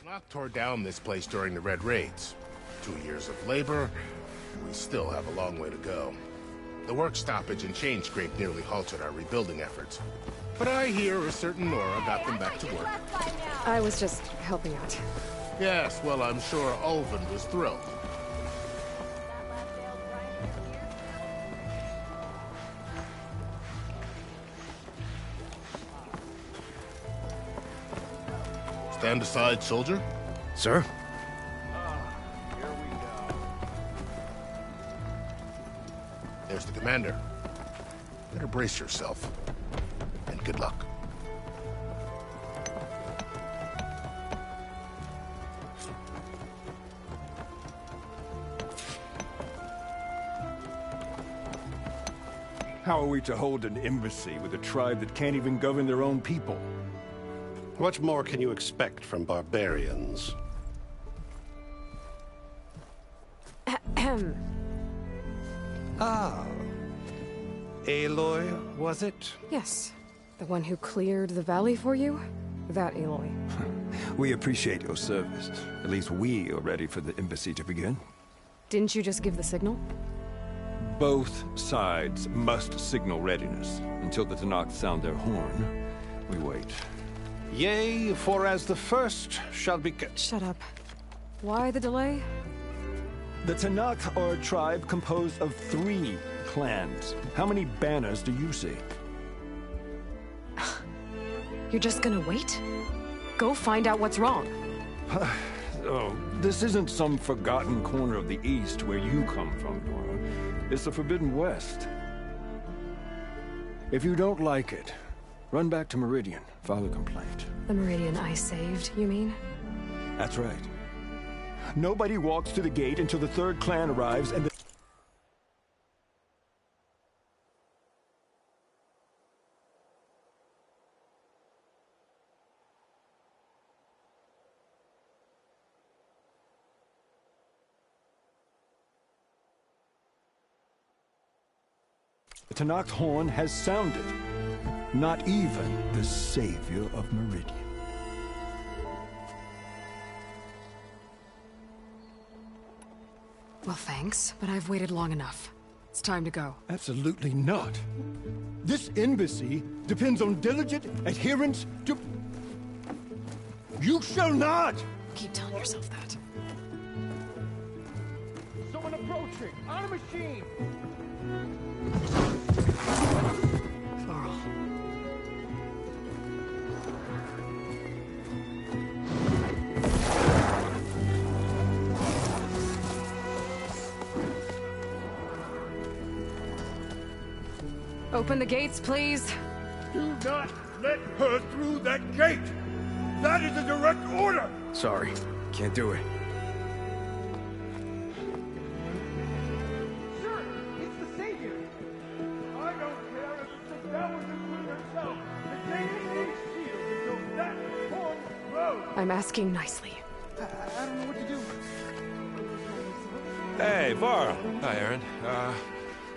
Tanakh tore down this place during the Red Raids. 2 years of labor, we still have a long way to go. The work stoppage and change scrape nearly halted our rebuilding efforts. But I hear a certain Nora got them back to work. I was just helping out. Yes, well, I'm sure Ulvin was thrilled. Stand aside, soldier. Sir? Here we go. There's the commander. Better brace yourself. And good luck. How are we to hold an embassy with a tribe that can't even govern their own people? What more can you expect from barbarians? Ah. Aloy, was it? Yes. The one who cleared the valley for you? That Aloy. We appreciate your service. At least we are ready for the embassy to begin. Didn't you just give the signal? Both sides must signal readiness. Until the Tanakh sound their horn, we wait. Yea, for as the first shall be... Shut up. Why the delay? The Tanakh are a tribe composed of 3 clans. How many banners do you see? You're just gonna wait? Go find out what's wrong. Oh, this isn't some forgotten corner of the East where you come from, Nora. It's the Forbidden West. If you don't like it, run back to Meridian, file a complaint. The Meridian I saved, you mean? That's right. Nobody walks to the gate until the 3rd clan arrives and the... The Tanakh's horn has sounded. Not even the savior of Meridian. Well, thanks, but I've waited long enough. It's time to go. Absolutely not. This embassy depends on diligent adherence to... You shall not! Keep telling yourself that. Someone approaching! On a machine! Laurel. Open the gates, please. Do not let her through that gate! That is a direct order! Sorry, can't do it. Sir, it's the Savior! I don't care if it's the devil who queen herself! The gate ain't sealed until that horn blows! I'm asking nicely. I don't know what to do. Hey, Varl. Hi, Aaron.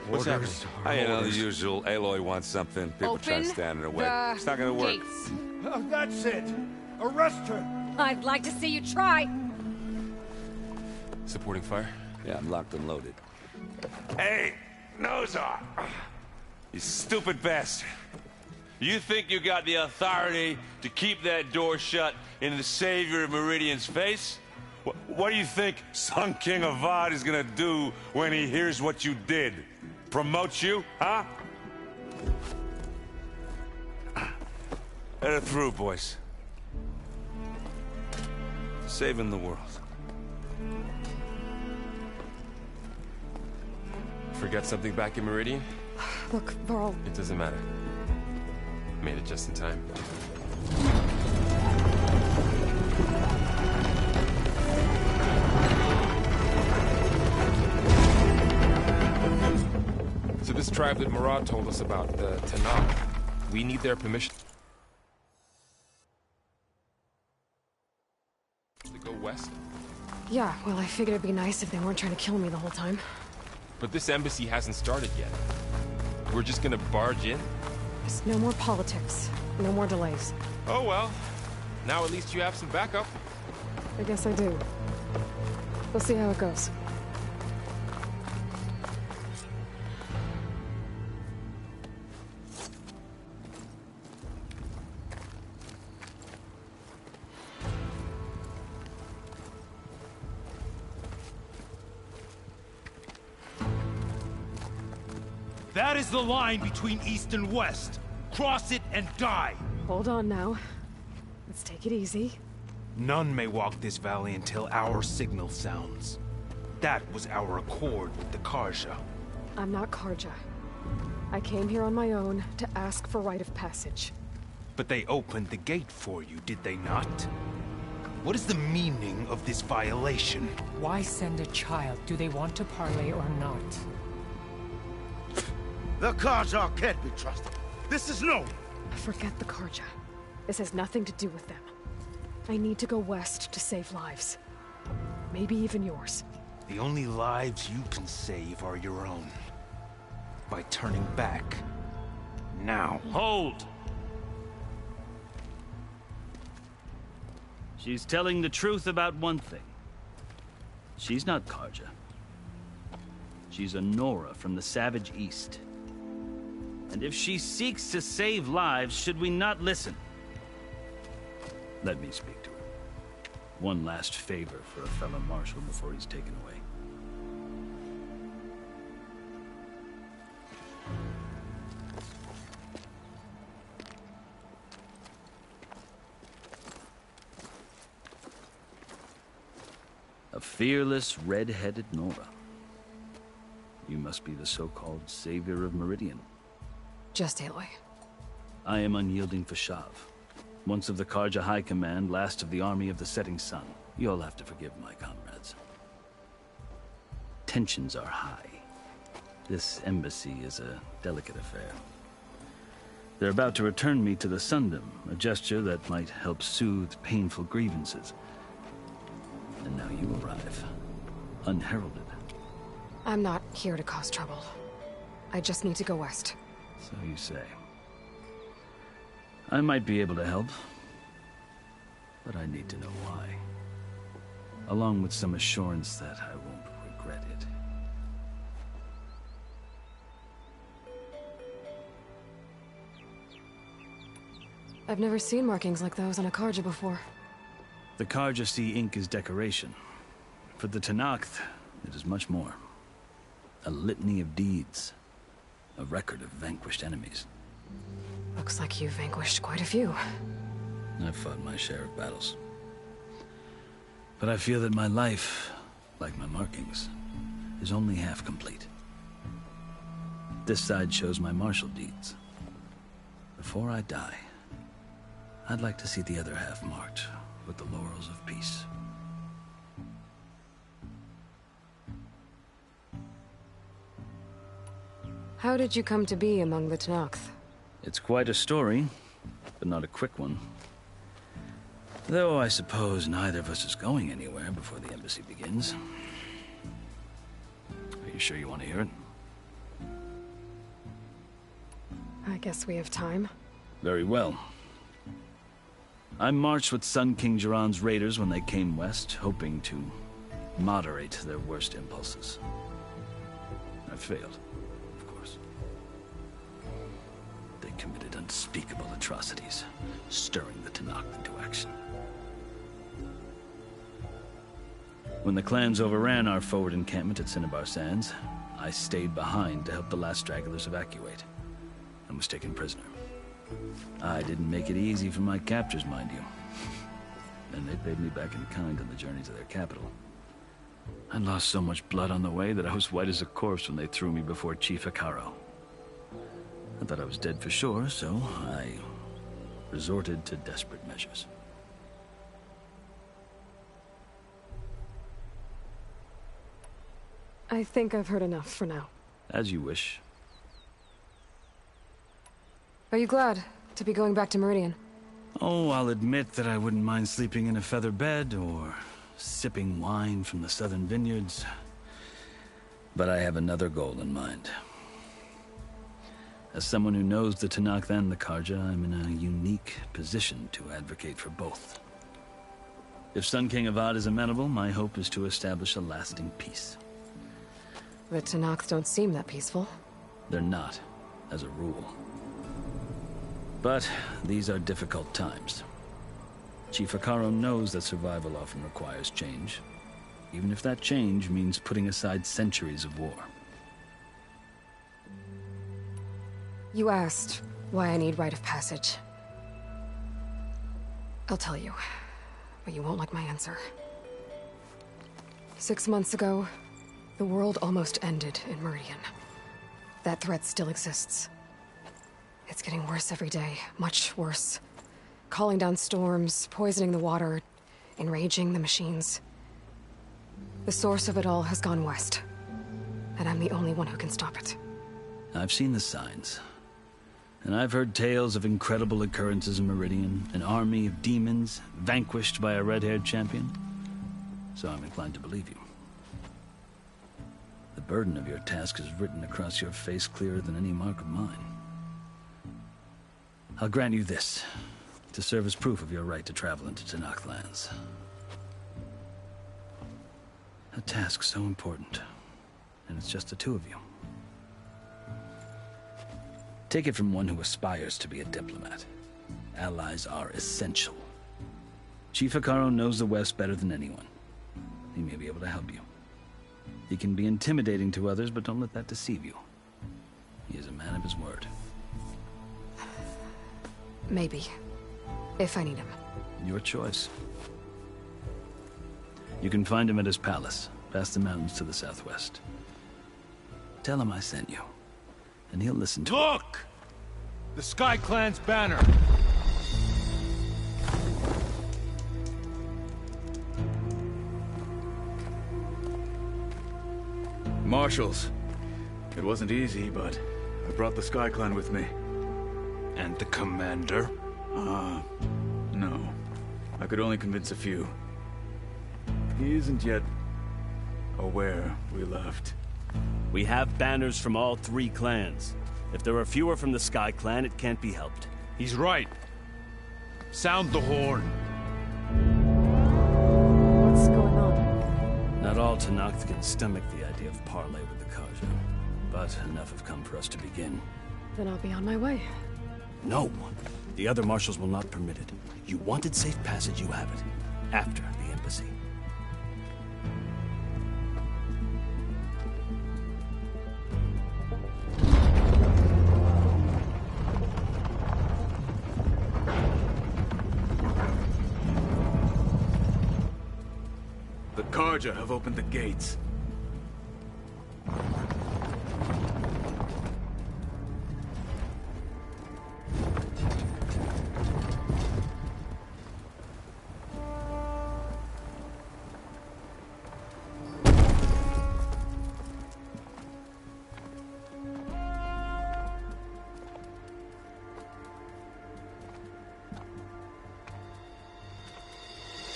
What's happening? You know, the usual. Aloy wants something. People try to stand in her way. It's not gonna work. Gates. Oh, that's it! Arrest her! I'd like to see you try. Supporting fire? Yeah, I'm locked and loaded. Hey, Nozar! You stupid bastard. You think you got the authority to keep that door shut in the savior of Meridian's face? What do you think Sun King Avad is gonna do when he hears what you did? Promote you, huh? Let her through, boys. Saving the world. Forget something back in Meridian? Look, Varl. It doesn't matter. Made it just in time. So this tribe that Murad told us about, the Tanakh, we need their permission to go west? Yeah, well, I figured it'd be nice if they weren't trying to kill me the whole time. But this embassy hasn't started yet. We're just gonna barge in? Just no more politics. No more delays. Oh well. Now at least you have some backup. I guess I do. We'll see how it goes. That is the line between East and West. Cross it and die. Hold on now. Let's take it easy. None may walk this valley until our signal sounds. That was our accord with the Karja. I'm not Karja. I came here on my own to ask for rite of passage. But they opened the gate for you, did they not? What is the meaning of this violation? Why send a child? Do they want to parley or not? The Karja can't be trusted. This is known. Forget the Karja. This has nothing to do with them. I need to go west to save lives. Maybe even yours. The only lives you can save are your own. By turning back. Now. Hold! She's telling the truth about one thing. She's not Karja. She's a Nora from the Savage East. And if she seeks to save lives, should we not listen? Let me speak to her. One last favor for a fellow marshal before he's taken away. A fearless, red-headed Nora. You must be the so-called savior of Meridian. Just Aloy. I am unyielding Fashav. Once of the Karja High Command, last of the army of the setting sun. You'll have to forgive my comrades. Tensions are high. This embassy is a delicate affair. They're about to return me to the Sundom, a gesture that might help soothe painful grievances. And now you arrive, unheralded. I'm not here to cause trouble. I just need to go west. So you say. I might be able to help, but I need to know why. Along with some assurance that I won't regret it. I've never seen markings like those on a Karja before. The Karja see ink as decoration. For the Tenakth, it is much more. A litany of deeds. A record of vanquished enemies. Looks like you've vanquished quite a few. I've fought my share of battles. But I feel that my life, like my markings, is only half complete. This side shows my martial deeds. Before I die, I'd like to see the other half marked with the laurels of peace. How did you come to be among the Tenakth? It's quite a story, but not a quick one. Though I suppose neither of us is going anywhere before the embassy begins. Are you sure you want to hear it? I guess we have time. Very well. I marched with Sun King Jiran's raiders when they came west, hoping to moderate their worst impulses. I failed, of course. They committed unspeakable atrocities, stirring the Tenakth into action. When the clans overran our forward encampment at Cinnabar Sands, I stayed behind to help the last stragglers evacuate, and was taken prisoner. I didn't make it easy for my captors, mind you. And they paid me back in kind on the journey to their capital. I lost so much blood on the way that I was white as a corpse when they threw me before Chief Hikaro. I thought I was dead for sure, so I resorted to desperate measures. I think I've heard enough for now. As you wish. Are you glad to be going back to Meridian? Oh, I'll admit that I wouldn't mind sleeping in a feather bed or sipping wine from the southern vineyards. But I have another goal in mind. As someone who knows the Tenakth and the Karja, I'm in a unique position to advocate for both. If Sun King Avad is amenable, my hope is to establish a lasting peace. The Tenakth don't seem that peaceful. They're not, as a rule. But these are difficult times. Chief Akaro knows that survival often requires change, even if that change means putting aside centuries of war. You asked why I need rite of passage. I'll tell you, but you won't like my answer. 6 months ago, the world almost ended in Meridian. That threat still exists. It's getting worse every day, much worse. Calling down storms, poisoning the water, enraging the machines. The source of it all has gone west, and I'm the only one who can stop it. I've seen the signs. And I've heard tales of incredible occurrences in Meridian, an army of demons vanquished by a red-haired champion. So I'm inclined to believe you. The burden of your task is written across your face clearer than any mark of mine. I'll grant you this, to serve as proof of your right to travel into Tenakth lands. A task so important, and it's just the two of you. Take it from one who aspires to be a diplomat. Allies are essential. Chief Akaro knows the West better than anyone. He may be able to help you. He can be intimidating to others, but don't let that deceive you. He is a man of his word. Maybe. If I need him. Your choice. You can find him at his palace, past the mountains to the southwest. Tell him I sent you, and he'll listen to it. Look! The Sky Clan's banner! Marshals. It wasn't easy, but I brought the Sky Clan with me. And the commander? No. I could only convince a few. He isn't yet aware we left. We have banners from all 3 clans. If there are fewer from the Sky Clan, it can't be helped. He's right. Sound the horn. What's going on? Not all Tenakth can stomach the idea of parley with the Karja, but enough have come for us to begin. Then I'll be on my way. No. The other marshals will not permit it. You wanted safe passage, you have it. After the embassy. The Karja have opened the gates.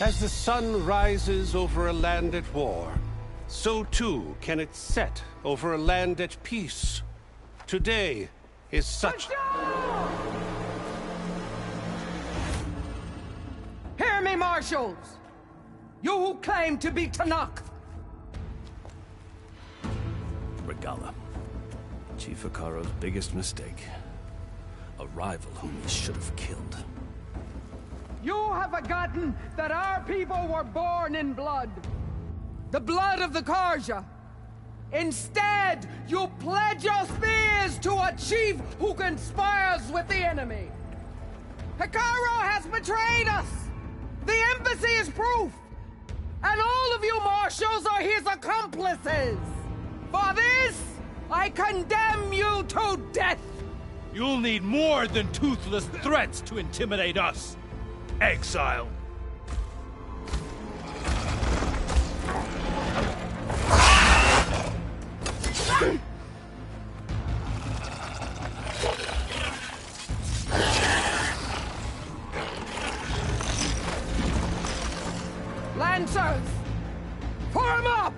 As the sun rises over a land at war, so too can it set over a land at peace. Today is such... Hear me, marshals! You who claim to be Tenakth! Regala. Chief Akaro's biggest mistake. A rival whom he should have killed. You have forgotten that our people were born in blood. The blood of the Karja. Instead, you pledge your spears to a chief who conspires with the enemy. Akaro has betrayed us. The embassy is proof. And all of you marshals are his accomplices. For this, I condemn you to death. You'll need more than toothless threats to intimidate us. Exile. Lancers, form up!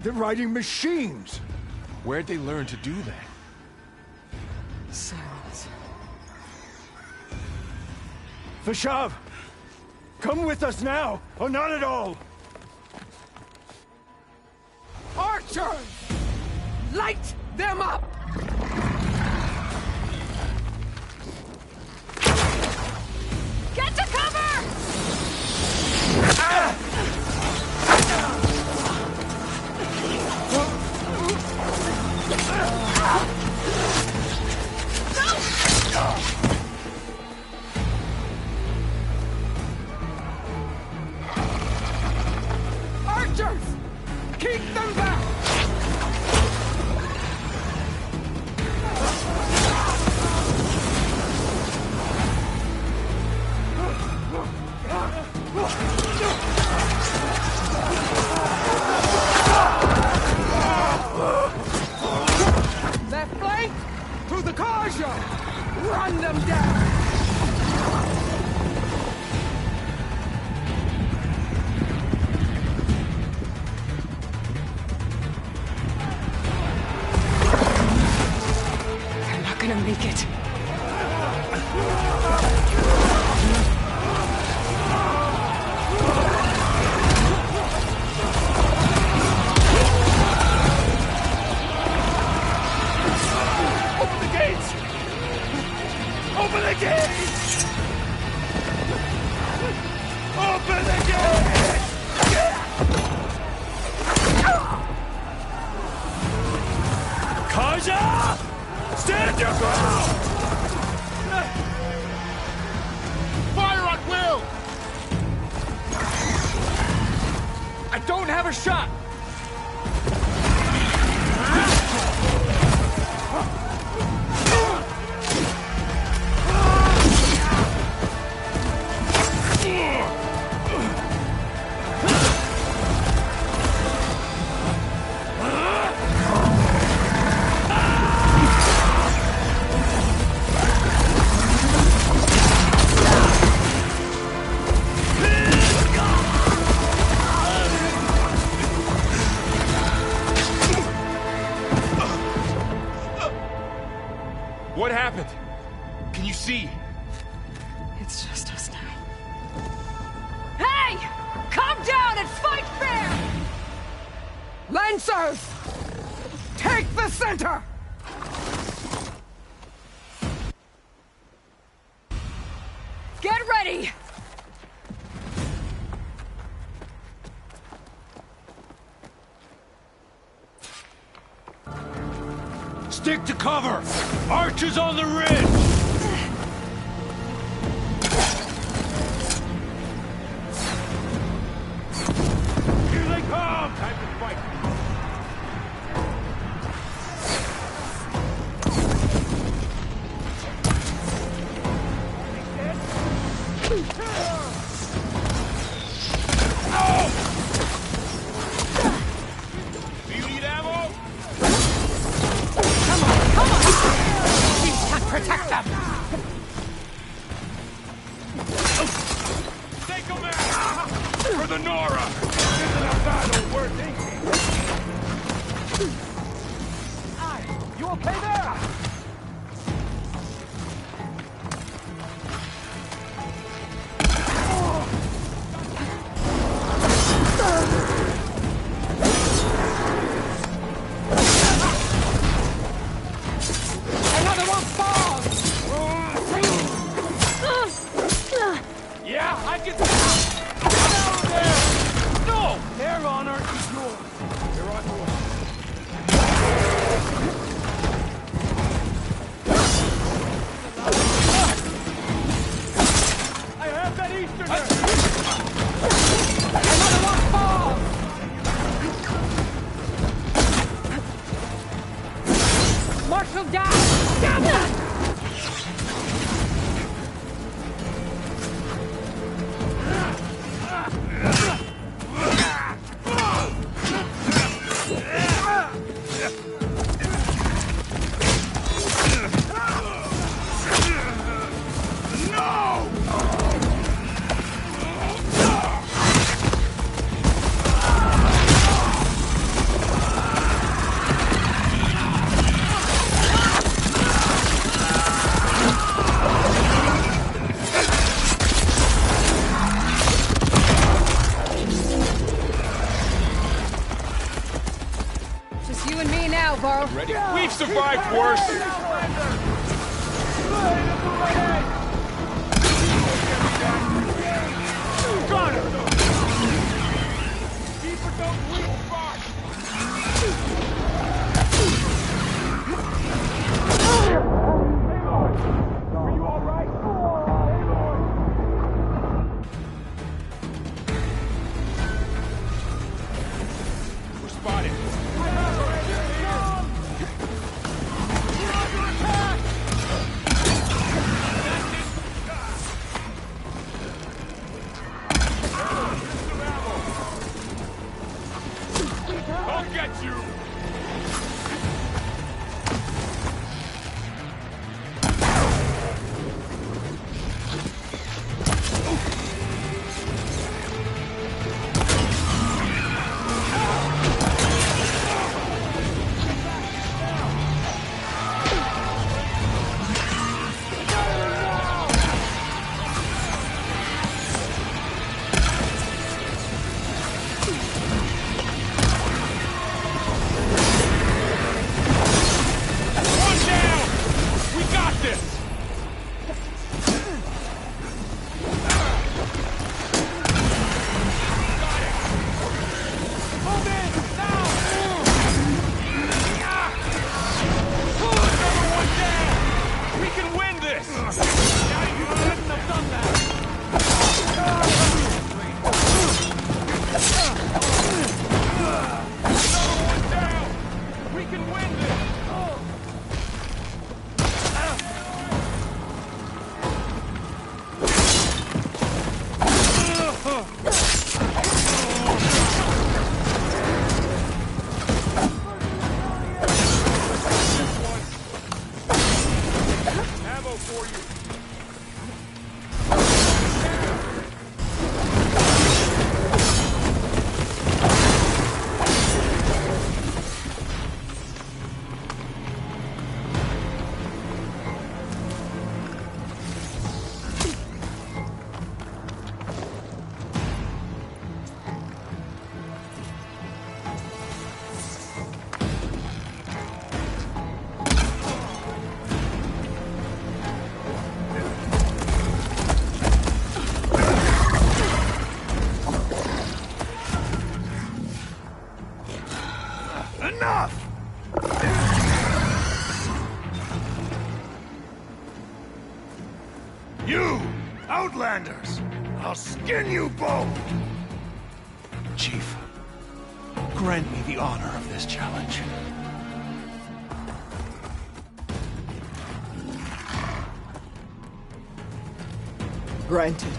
They're riding machines. Where'd they learn to do that? Vashav! Come with us now, or not at all! Archers! Light them up! Get to cover! Archers! Keep them back! Left flank! To the Karja! Run them down! They're not gonna make it. Open the gates! Open the gates! Open the gates! Karja! Stand your ground! Fire at will! I don't have a shot! What happened? Can you see? It's just us now. Hey! Calm down and fight fair! Lancers! Take the center! Get ready! Stick to cover! Archers on the ridge! Here they come! Time to fight! Do you need ammo? We can protect them! Take them out! For the Nora! Isn't a battle worth thinking? You okay there? Another one falls! Yeah, I can... Down there! No! Their honor is yours. You're on yours. Alvaro. Ready? We've survived worse! Got her! Keeper, don't leave far! Are you all right? We're spotted. I'll get you! You! Outlanders! I'll skin you both! Chief, grant me the honor of this challenge. Granted.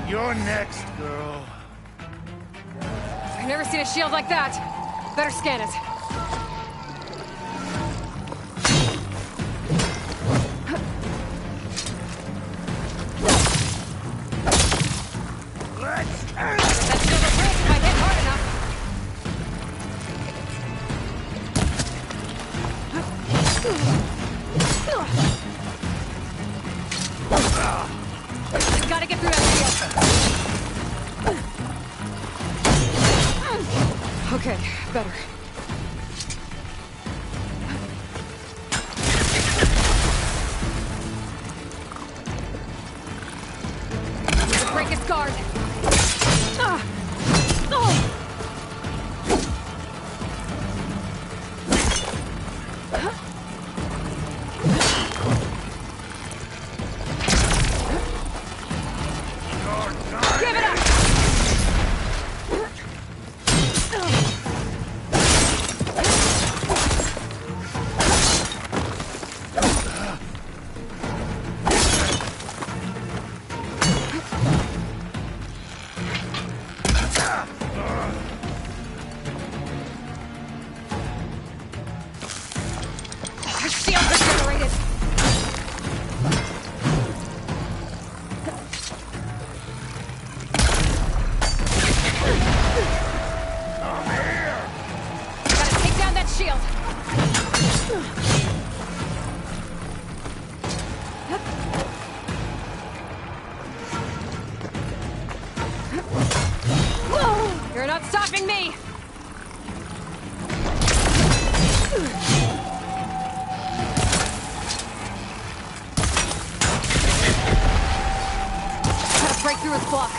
You're next, girl. I've never seen a shield like that. Better scan it. Let's That shield will break if I hit hard enough. Just gotta get through that shield. Okay, better. Break his guard. Give it up! You're not stopping me! Gotta break through his block.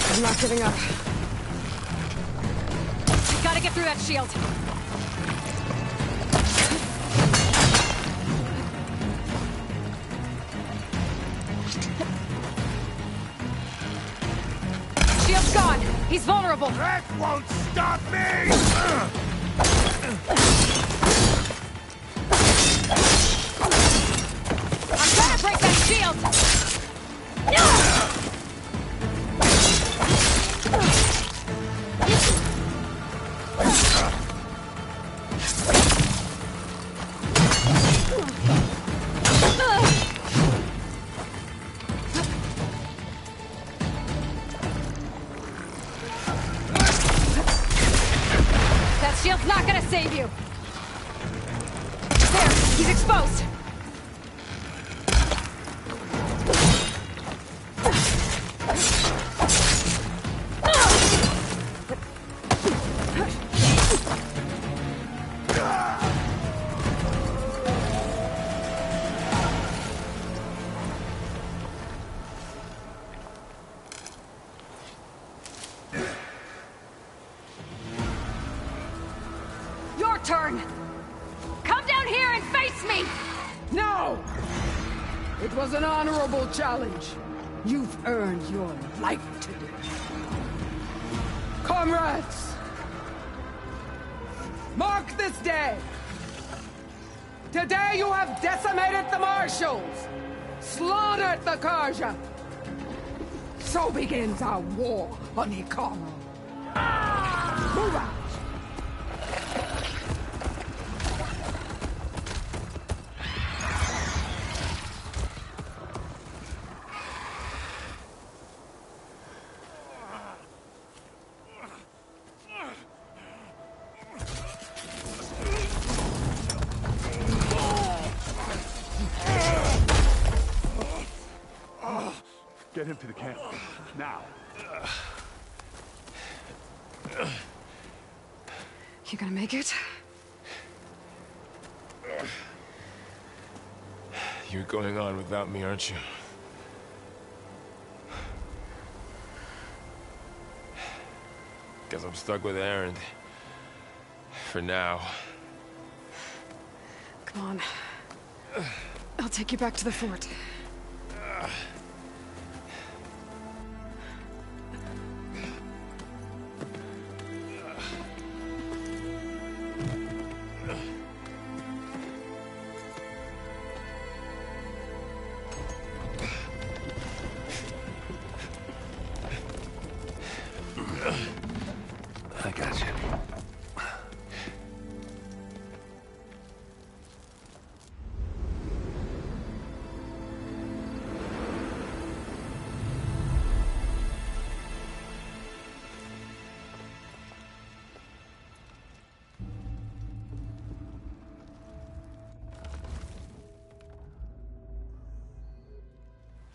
I'm not giving up. Gotta get through that shield. Shield's gone. He's vulnerable. That won't stop me! I'm trying to break that shield! That shield's not gonna save you! There! He's exposed! Your turn! Come down here and face me! No! It was an honorable challenge. You've earned your life today. Comrades! Mark this day! Today you have decimated the Marshals! Slaughtered the Karja! So begins our war on Ikaro. Move out! Get him to the camp. Now. You gonna make it? You're going on without me, aren't you? Guess I'm stuck with Aaron. For now. Come on. I'll take you back to the fort. I got you.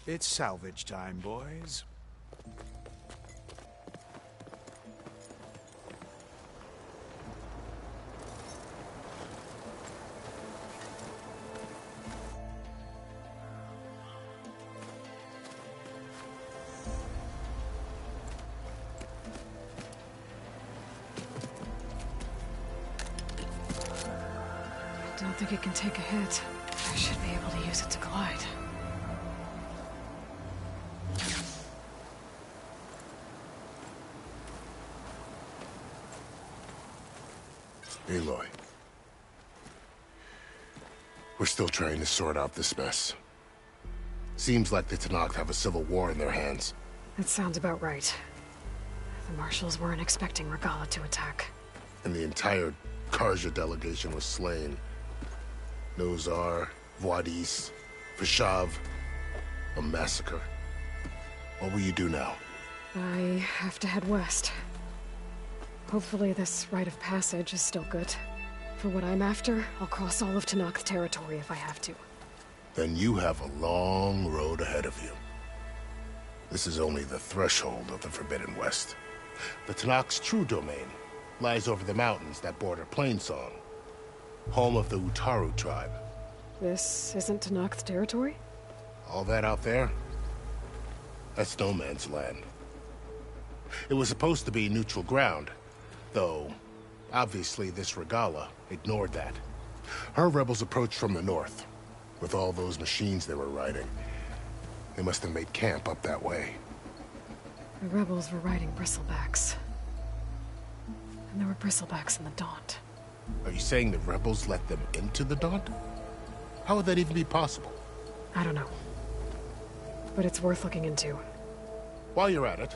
It's salvage time, boys. I don't think it can take a hit. I should be able to use it to glide. Aloy. We're still trying to sort out this mess. Seems like the Tenakth have a civil war in their hands. That sounds about right. The Marshals weren't expecting Regala to attack. And the entire Karja delegation was slain. Nozar, Voidis, Vashav, a massacre. What will you do now? I have to head west. Hopefully this rite of passage is still good. For what I'm after, I'll cross all of Tenakth territory if I have to. Then you have a long road ahead of you. This is only the threshold of the Forbidden West. The Tenakth's true domain lies over the mountains that border Plainsong, home of the Utaru tribe. This isn't Tenakth territory? All that out there? That's no man's land. It was supposed to be neutral ground, though obviously this Regala ignored that. Her rebels approached from the north, with all those machines they were riding. They must have made camp up that way. The rebels were riding bristlebacks. And there were bristlebacks in the Daunt. Are you saying the rebels let them into the Daunt? How would that even be possible? I don't know. But it's worth looking into. While you're at it,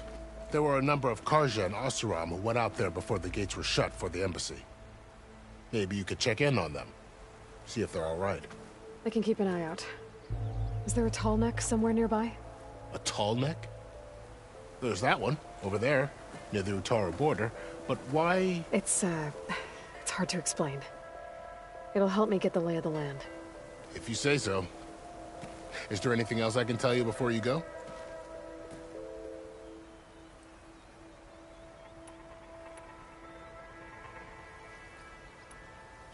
there were a number of Karja and Oseram who went out there before the gates were shut for the embassy. Maybe you could check in on them. See if they're all right. I can keep an eye out. Is there a tall neck somewhere nearby? A tall neck? There's that one, over there, near the Utaru border. But why? It's hard to explain. It'll help me get the lay of the land. If you say so. Is there anything else I can tell you before you go?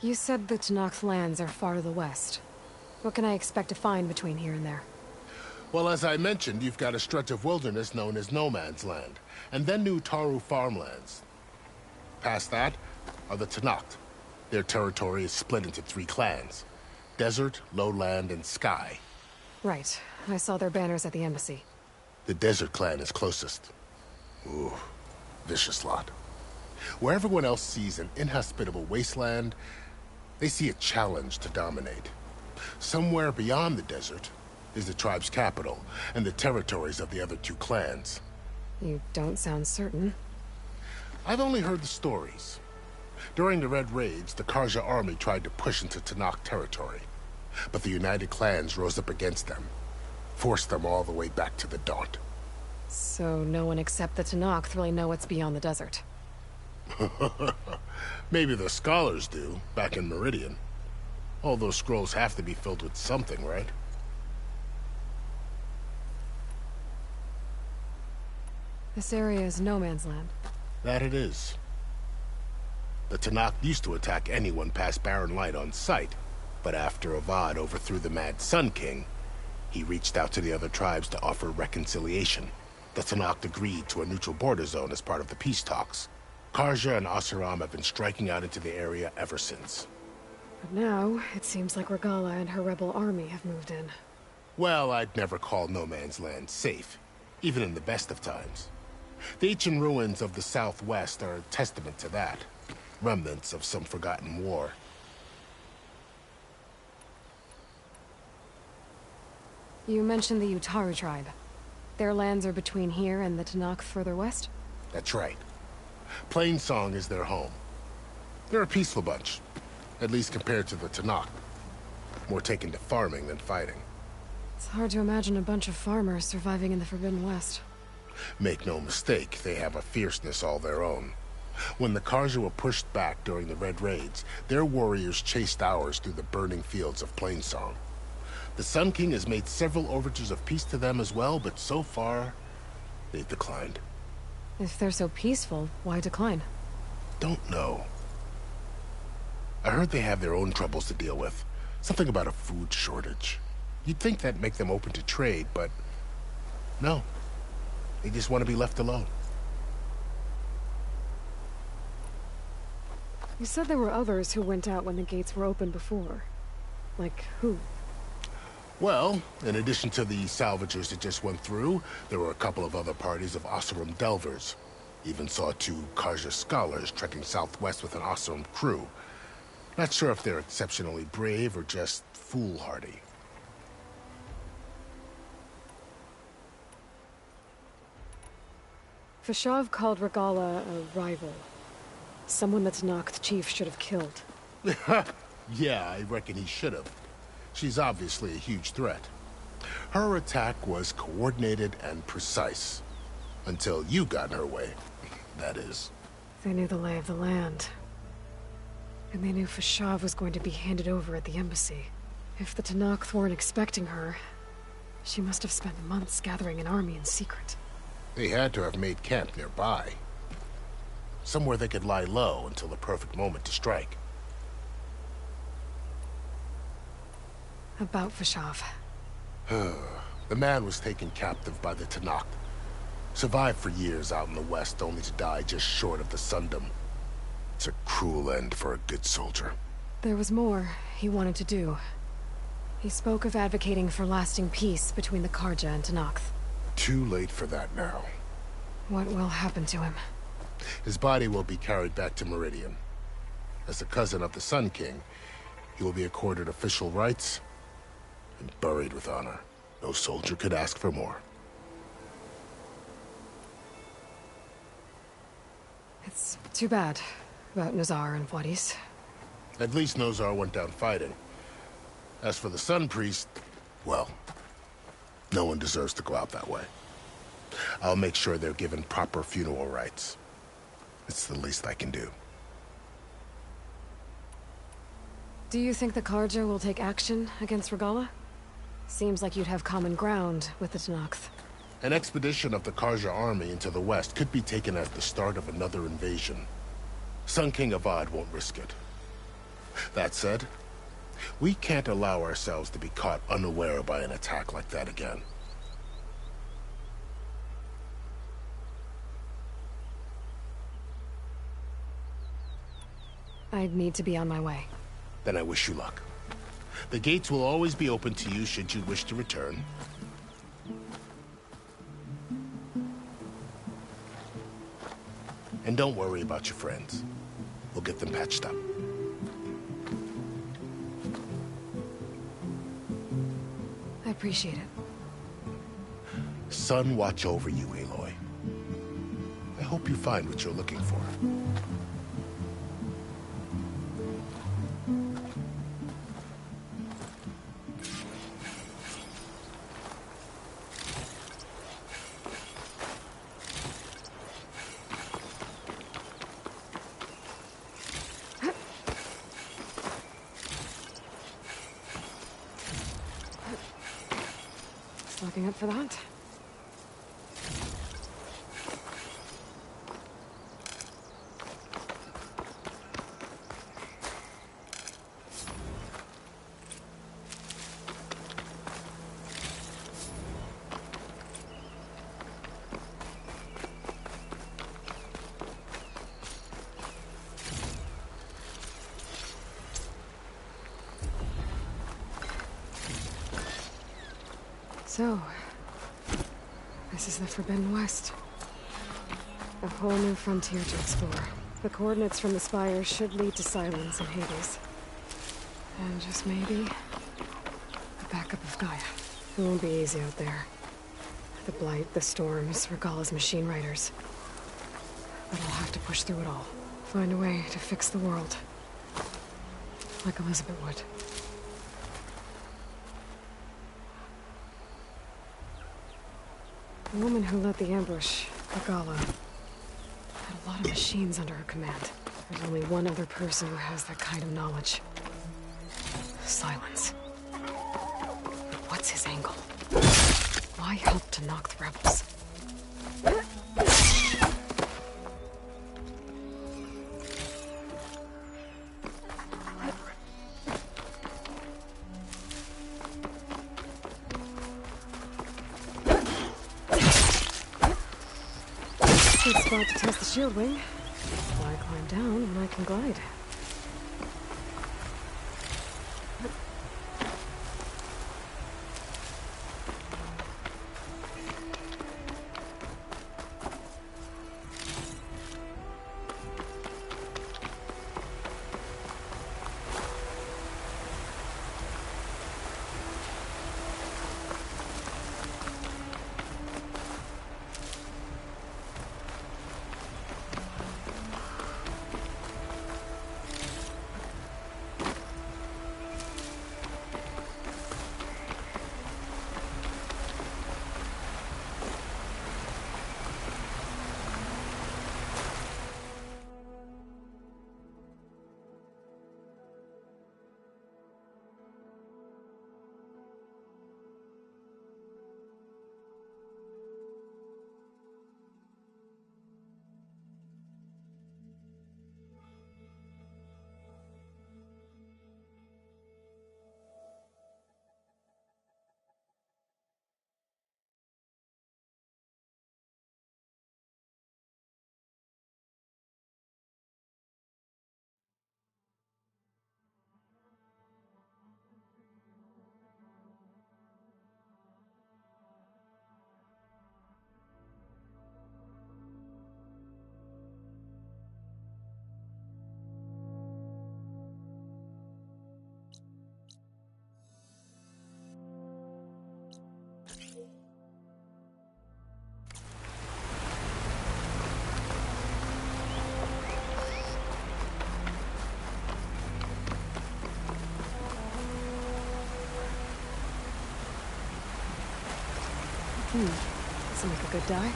You said the Tenakth lands are far to the west. What can I expect to find between here and there? Well, as I mentioned, you've got a stretch of wilderness known as No Man's Land, and then the Utaru farmlands. Past that are the Tenakth. Their territory is split into 3 clans: Desert, Lowland, and Sky. Right. I saw their banners at the embassy. The Desert clan is closest. Ooh, vicious lot. Where everyone else sees an inhospitable wasteland, they see a challenge to dominate. Somewhere beyond the desert is the tribe's capital and the territories of the other 2 clans. You don't sound certain. I've only heard the stories. During the Red Raids, the Karja army tried to push into Tenakth territory, but the United Clans rose up against them, forced them all the way back to the Daunt. So no one except the Tenakth really know what's beyond the desert. Maybe the scholars do, back in Meridian. All those scrolls have to be filled with something, right? This area is no man's land. That it is. The Tenakth used to attack anyone past Barren Light on sight, but after Avad overthrew the Mad Sun King, he reached out to the other tribes to offer reconciliation. The Tenakth agreed to a neutral border zone as part of the peace talks. Karja and Oseram have been striking out into the area ever since. But now, it seems like Regala and her rebel army have moved in. Well, I'd never call No Man's Land safe, even in the best of times. The ancient ruins of the Southwest are a testament to that. Remnants of some forgotten war. You mentioned the Utaru tribe. Their lands are between here and the Tenakth further west? That's right. Plainsong is their home. They're a peaceful bunch, at least compared to the Tenakth. More taken to farming than fighting. It's hard to imagine a bunch of farmers surviving in the Forbidden West. Make no mistake, they have a fierceness all their own. When the Karja were pushed back during the Red Raids, their warriors chased ours through the burning fields of Plainsong. The Sun King has made several overtures of peace to them as well, but so far, they've declined. If they're so peaceful, why decline? Don't know. I heard they have their own troubles to deal with. Something about a food shortage. You'd think that'd make them open to trade, but no. They just want to be left alone. You said there were others who went out when the gates were open before. Like who? Well, in addition to the salvagers that just went through, there were a couple of other parties of Oseram delvers. Even saw 2 Karja scholars trekking southwest with an Oseram crew. Not sure if they're exceptionally brave or just foolhardy. Fashav called Regala a rival. Someone the Tenakth chief should have killed. Yeah, I reckon he should have. She's obviously a huge threat. Her attack was coordinated and precise. Until you got in her way, that is. They knew the lay of the land. And they knew Fashav was going to be handed over at the embassy. If the Tenakth weren't expecting her, she must have spent months gathering an army in secret. They had to have made camp nearby. Somewhere they could lie low until the perfect moment to strike. About Fashav. The man was taken captive by the Tenakth. Survived for years out in the west, only to die just short of the Sundom. It's a cruel end for a good soldier. There was more he wanted to do. He spoke of advocating for lasting peace between the Karja and Tenakth. Too late for that now. What will happen to him? His body will be carried back to Meridian. As a cousin of the Sun King, he will be accorded official rights and buried with honor. No soldier could ask for more. It's too bad about Nazar and Wadis. At least Nozar went down fighting. As for the Sun Priest, well, no one deserves to go out that way. I'll make sure they're given proper funeral rites. It's the least I can do. Do you think the Karja will take action against Regala? Seems like you'd have common ground with the Tenakth. An expedition of the Karja army into the west could be taken as the start of another invasion. Sun King Avad won't risk it. That said, we can't allow ourselves to be caught unaware by an attack like that again. I'd need to be on my way. Then I wish you luck. The gates will always be open to you should you wish to return. And don't worry about your friends. We'll get them patched up. I appreciate it. Sun watch over you, Aloy. I hope you find what you're looking for. Looking up for the hunt. So, this is the Forbidden West. A whole new frontier to explore. The coordinates from the spires should lead to Silence and Hades. And just maybe, a backup of Gaia. It won't be easy out there. The Blight, the Storms, Regala's machine riders. But I'll have to push through it all. Find a way to fix the world. Like Elizabeth would. The woman who led the ambush, Regala, had a lot of machines under her command. There's only one other person who has that kind of knowledge. Silence. What's his angle? Why help to knock the rebels? Good spot to test the shield wing. Why climb down when I can glide? This will make a good dye.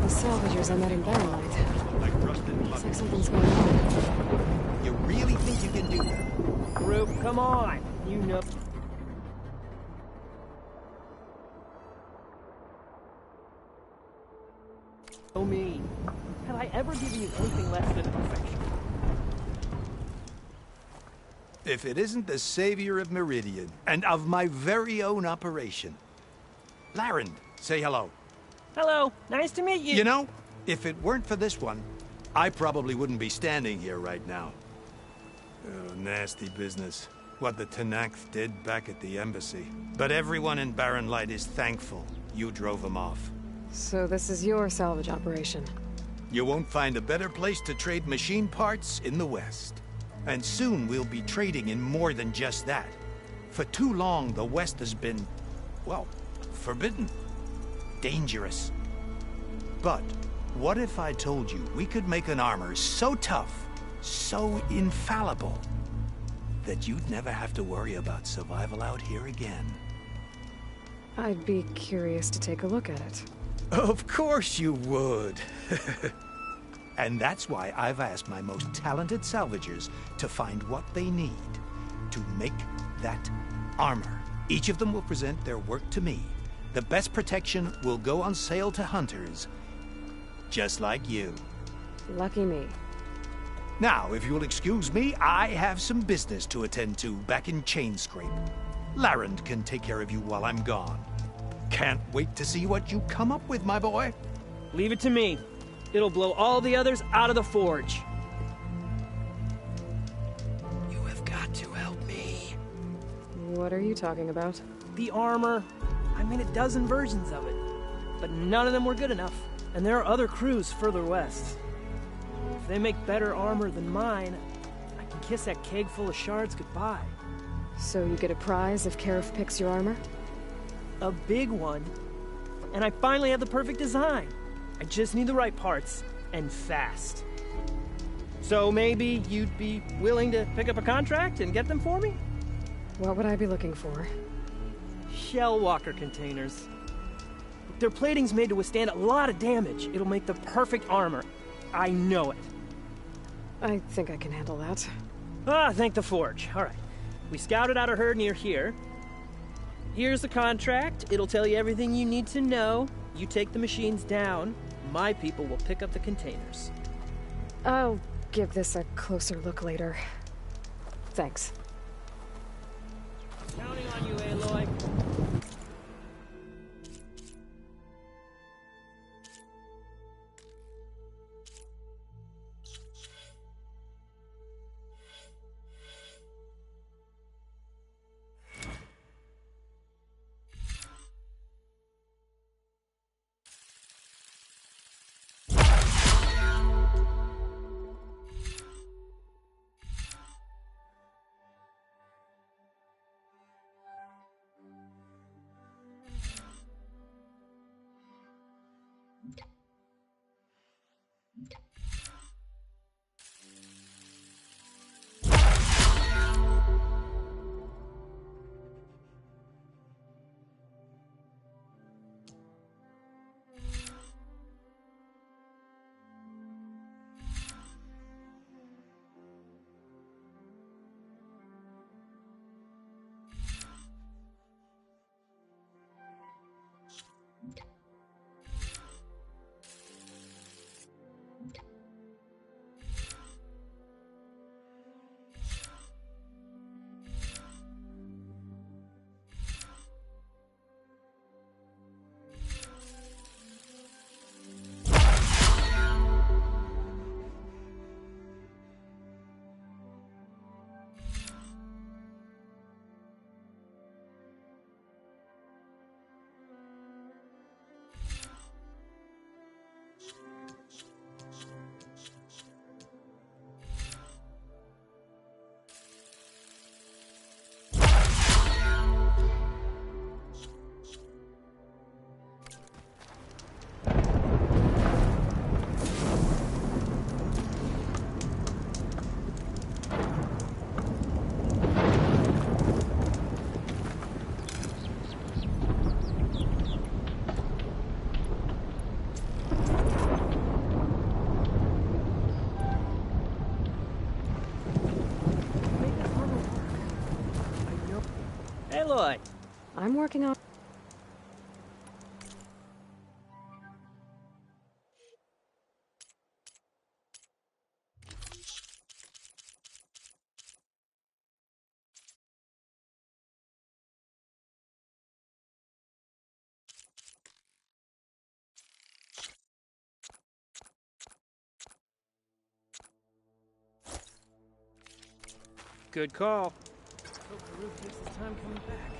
Salvagers I met in Barrenlight. Looks like something's going on. You really think you can do that? Group, come on! You know... me. Have I ever given you anything less than perfection? If it isn't the savior of Meridian, and of my very own operation. Laren, say hello. Hello, nice to meet you. You know, if it weren't for this one, I probably wouldn't be standing here right now. Oh, nasty business. What the Tenakth did back at the embassy. But everyone in Barrenlight is thankful you drove them off. So this is your salvage operation? You won't find a better place to trade machine parts in the West. And soon we'll be trading in more than just that. For too long, the West has been, well, forbidden. Dangerous. But what if I told you we could make an armor so tough, so infallible, that you'd never have to worry about survival out here again? I'd be curious to take a look at it. Of course you would. And that's why I've asked my most talented salvagers to find what they need to make that armor. Each of them will present their work to me. The best protection will go on sale to hunters, just like you. Lucky me. Now, if you'll excuse me, I have some business to attend to back in Chainscrape. Laren can take care of you while I'm gone. Can't wait to see what you come up with, my boy. Leave it to me. It'll blow all the others out of the forge. You have got to help me. What are you talking about? The armor. I made a dozen versions of it, but none of them were good enough. And there are other crews further west. If they make better armor than mine, I can kiss that keg full of shards goodbye. So you get a prize if Karif picks your armor? A big one. And I finally have the perfect design. I just need the right parts, and fast. So maybe you'd be willing to pick up a contract and get them for me? What would I be looking for? Shell walker containers. Their plating's made to withstand a lot of damage. It'll make the perfect armor. I know it. I think I can handle that. Ah, thank the forge. All right. We scouted out a herd near here. Here's the contract. It'll tell you everything you need to know. You take the machines down. My people will pick up the containers. I'll give this a closer look later. Thanks. Aloy! I'm working on... Good call. Hope Karuk takes his time coming back.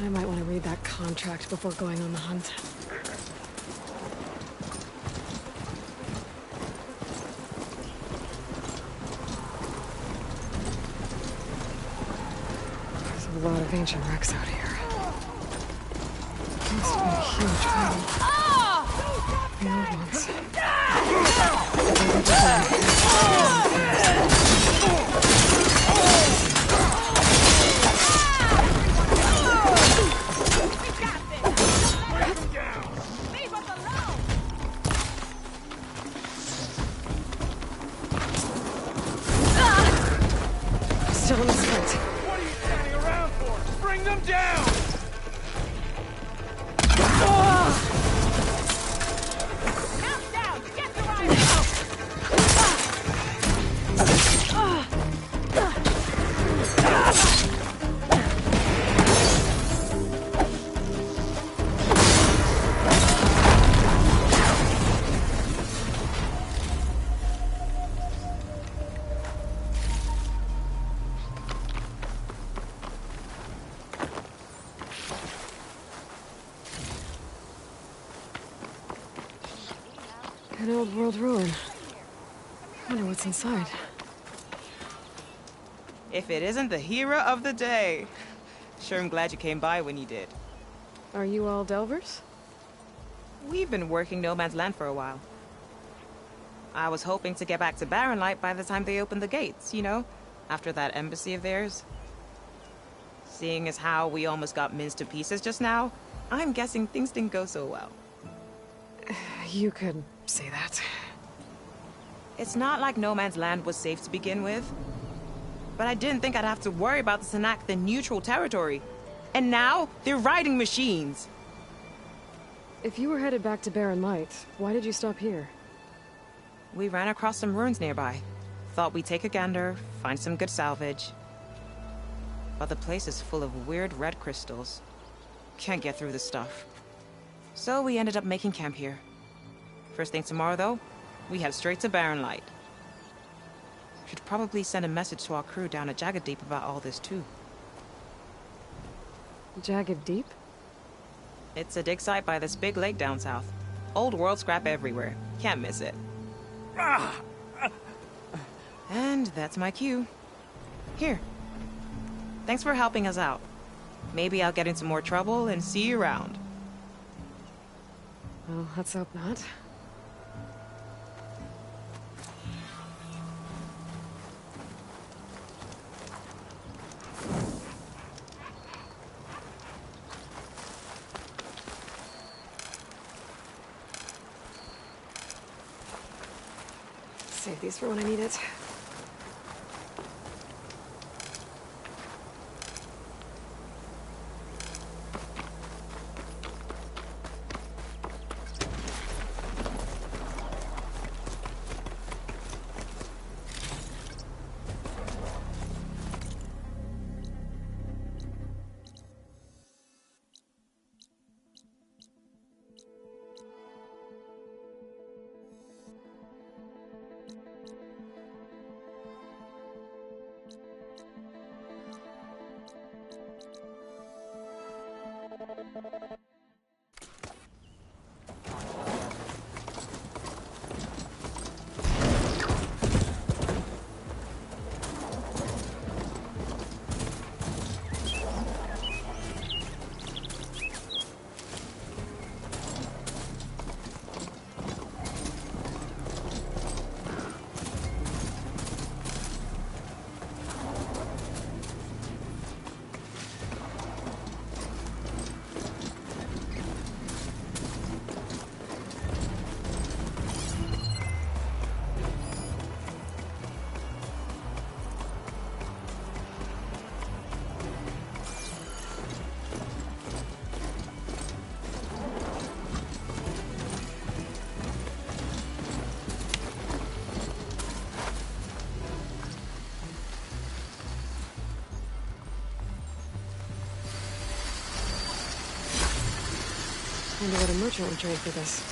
I might want to read that contract before going on the hunt. There's a lot of ancient wrecks out here. Must be a huge problem. The old ones. Still in the sprint. What are you standing around for? Bring them down! An old world ruin. Wonder what's inside. If it isn't the hero of the day. Sure, I'm glad you came by when you did. Are you all Delvers? We've been working No Man's Land for a while. I was hoping to get back to Barren Light by the time they opened the gates, you know? After that embassy of theirs. Seeing as how we almost got minced to pieces just now, I'm guessing things didn't go so well. You could say that. It's not like No Man's Land was safe to begin with. But I didn't think I'd have to worry about the Sanak, the neutral territory. And now, they're riding machines. If you were headed back to Barren Light, why did you stop here? We ran across some ruins nearby. Thought we'd take a gander, find some good salvage. But the place is full of weird red crystals. Can't get through the stuff. So we ended up making camp here. First thing tomorrow, though, we head straight to Barren Light. Should probably send a message to our crew down at Jagged Deep about all this, too. Jagged Deep? It's a dig site by this big lake down south. Old world scrap everywhere. Can't miss it. And that's my cue. Here. Thanks for helping us out. Maybe I'll get into more trouble and see you around. Well, let's hope not. Save these for when I need it. Wonder what a merchant would trade for this.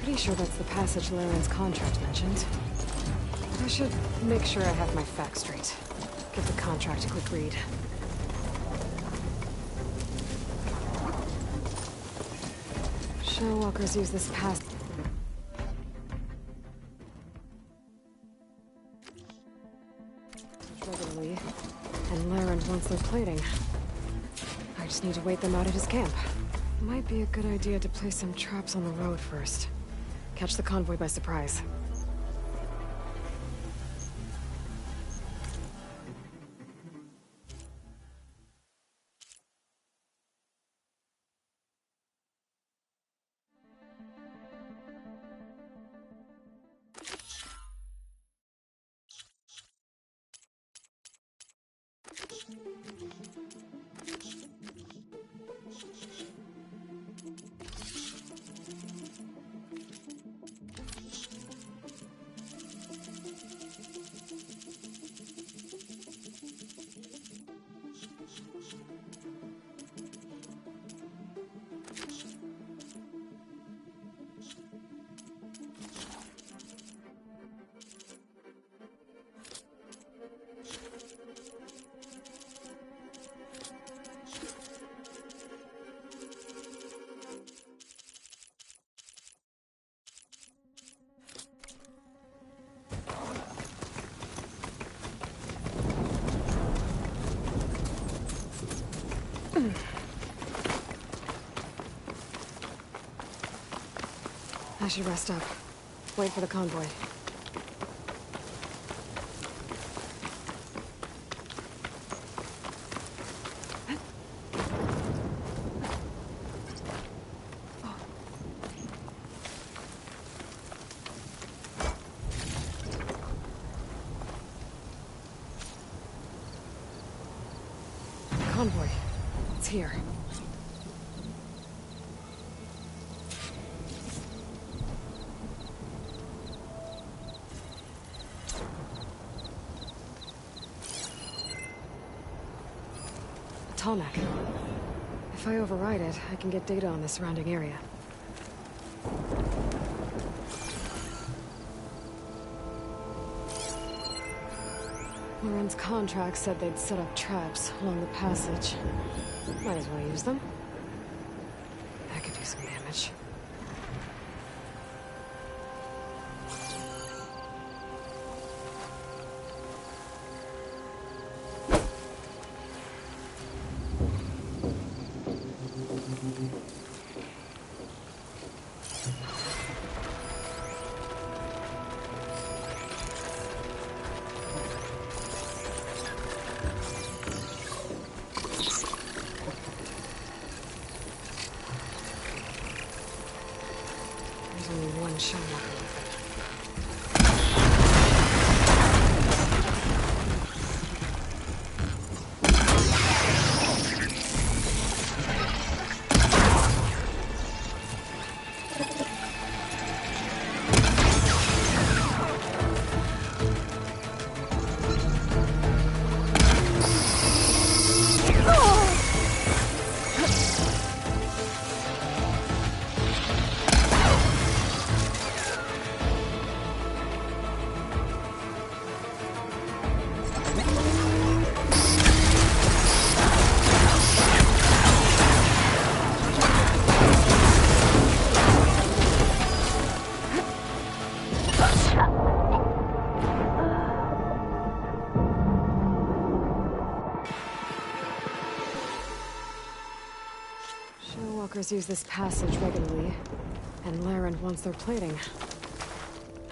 Pretty sure that's the passage Laren's contract mentioned. I should make sure I have my facts straight. Give the contract a quick read. Shellwalkers use this pass regularly, and Laren wants their plating. I just need to wait them out at his camp. Might be a good idea to place some traps on the road first. Catch the convoy by surprise. I should rest up. Wait for the convoy. Convoy. It's here. Tallneck. If I override it, I can get data on the surrounding area. Laren's contract said they'd set up traps along the passage. Might as well use them. That could do some damage. Only one Shellwalker. walkers use this passage regularly, and Laren wants their plating.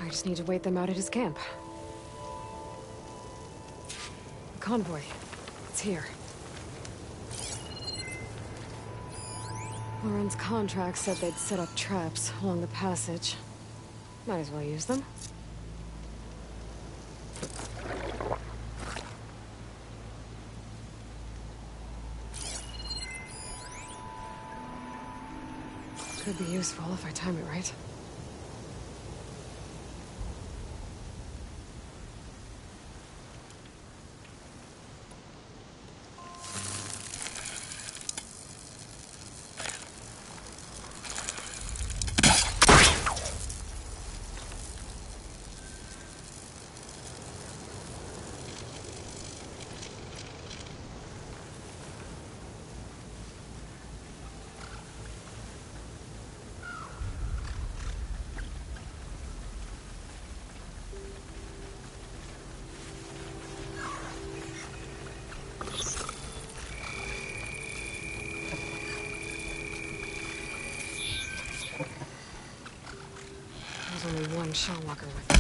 I just need to wait them out at his camp. The convoy. It's here. Lauren's contract said they'd set up traps along the passage. Might as well use them. Could be useful if I time it right. There's only one shell walker with me.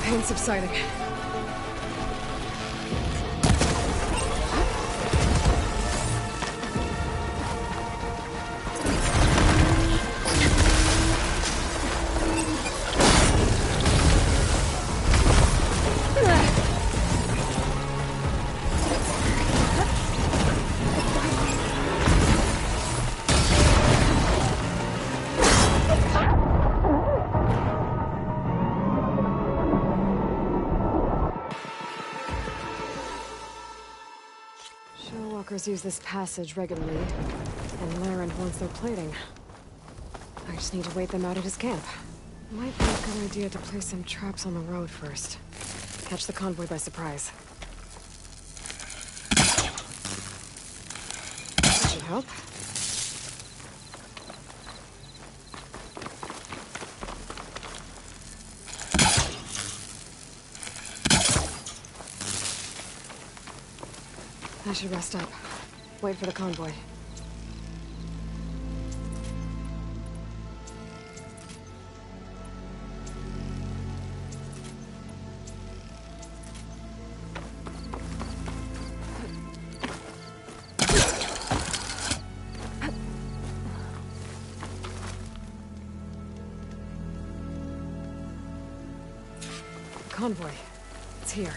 Pain subsiding. Walkers use this passage regularly, and Laren wants their plating. I just need to wait them out at his camp. Might be a good idea to place some traps on the road first. Catch the convoy by surprise. That should help. I should rest up. Wait for the convoy. Convoy. It's here.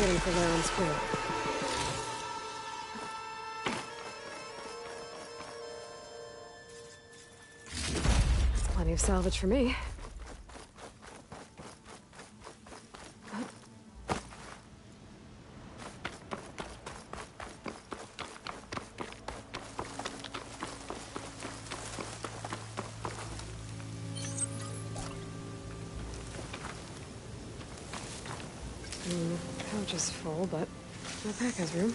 waiting for Laren's crew. That's plenty of salvage for me. Pouch is full, but my pack has room.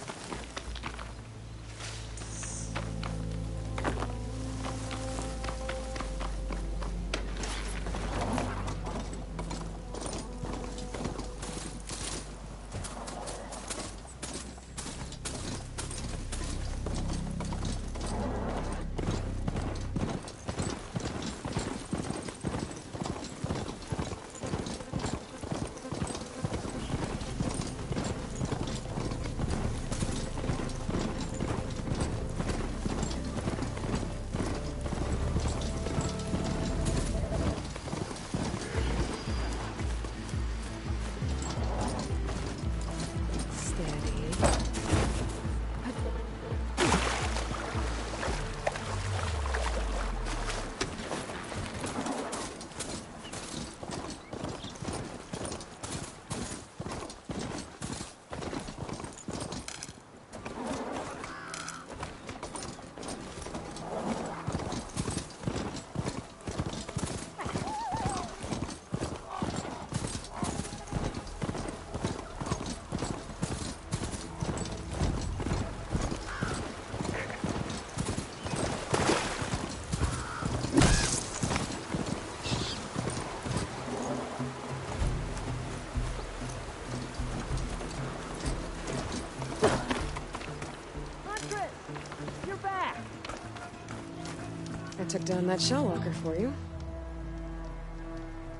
Took down that shell walker for you.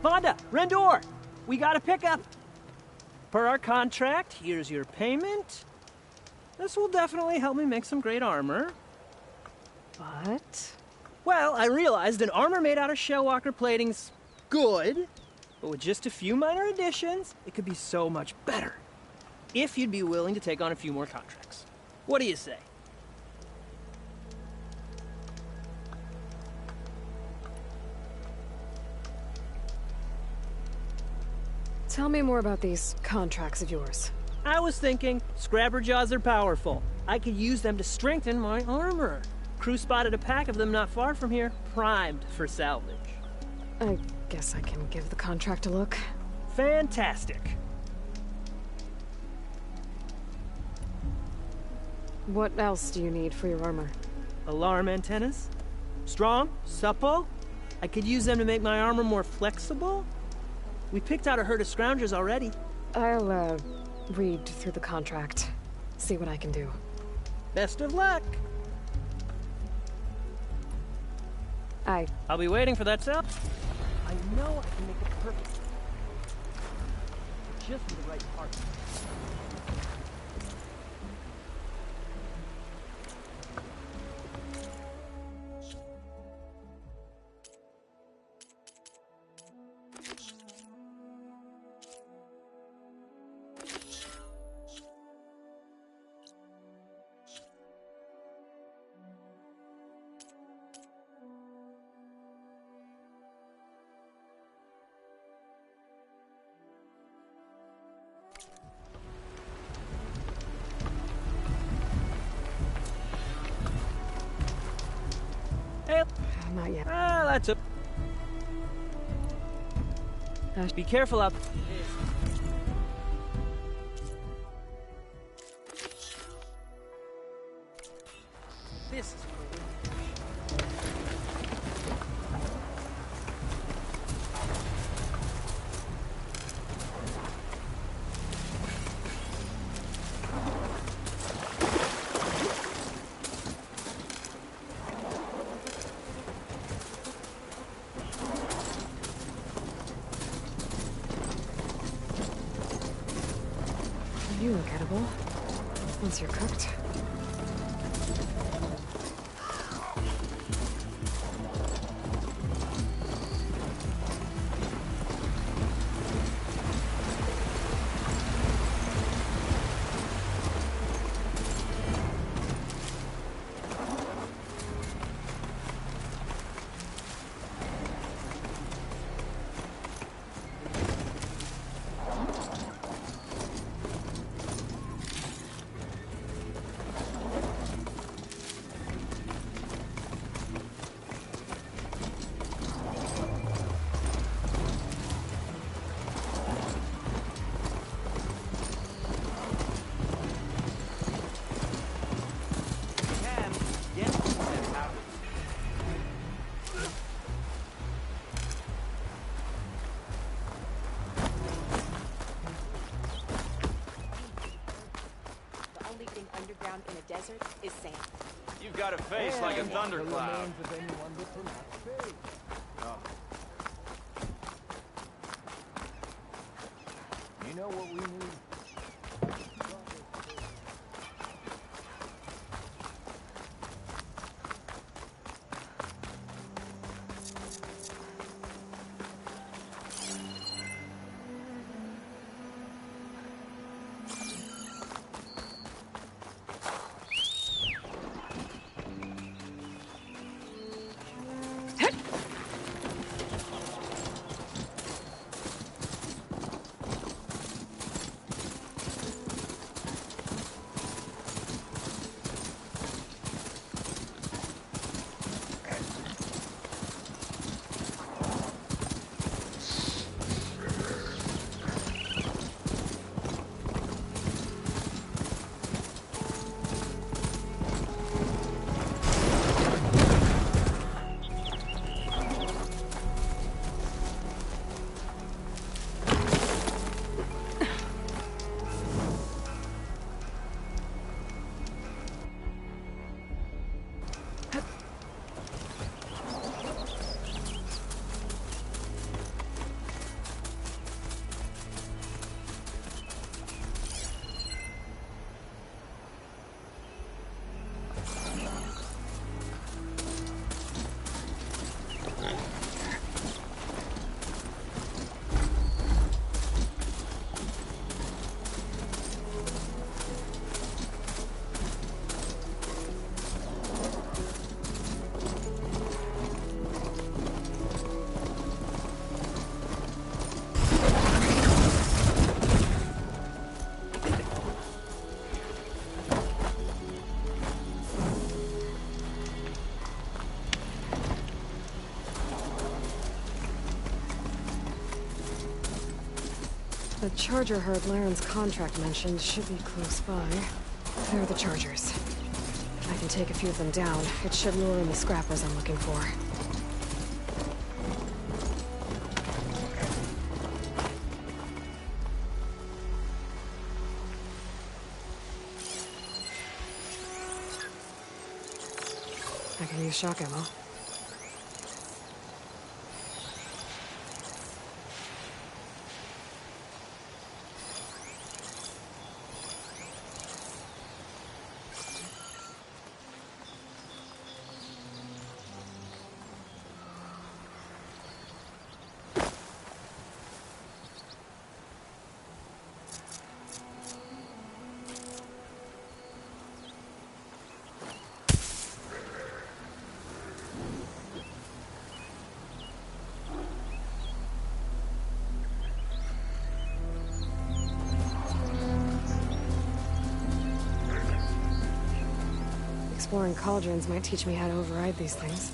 Vonda! Rendor! We got a pickup! Per our contract, here's your payment. This will definitely help me make some great armor. But? Well, I realized an armor made out of shell walker plating's good, but with just a few minor additions, it could be so much better. If you'd be willing to take on a few more contracts. What do you say? Tell me more about these contracts of yours. I was thinking, scrapper jaws are powerful. I could use them to strengthen my armor. Crew spotted a pack of them not far from here, primed for salvage. I guess I can give the contract a look. Fantastic. What else do you need for your armor? Alarm antennas. Strong, supple. I could use them to make my armor more flexible. We picked out a herd of scroungers already. I'll, read through the contract. See what I can do. Best of luck. I'll be waiting for that cell. I know I can make it perfect. Just with the right part. Not yet. That's it. Be careful out. This is You look edible. Once you're cooked. ground in a desert is sand. You've got a face like a thundercloud. You know what we need? The charger herd Laren's contract mentioned should be close by. There are the chargers. I can take a few of them down. It should lure in the scrappers I'm looking for. I can use shock ammo. Exploring cauldrons might teach me how to override these things.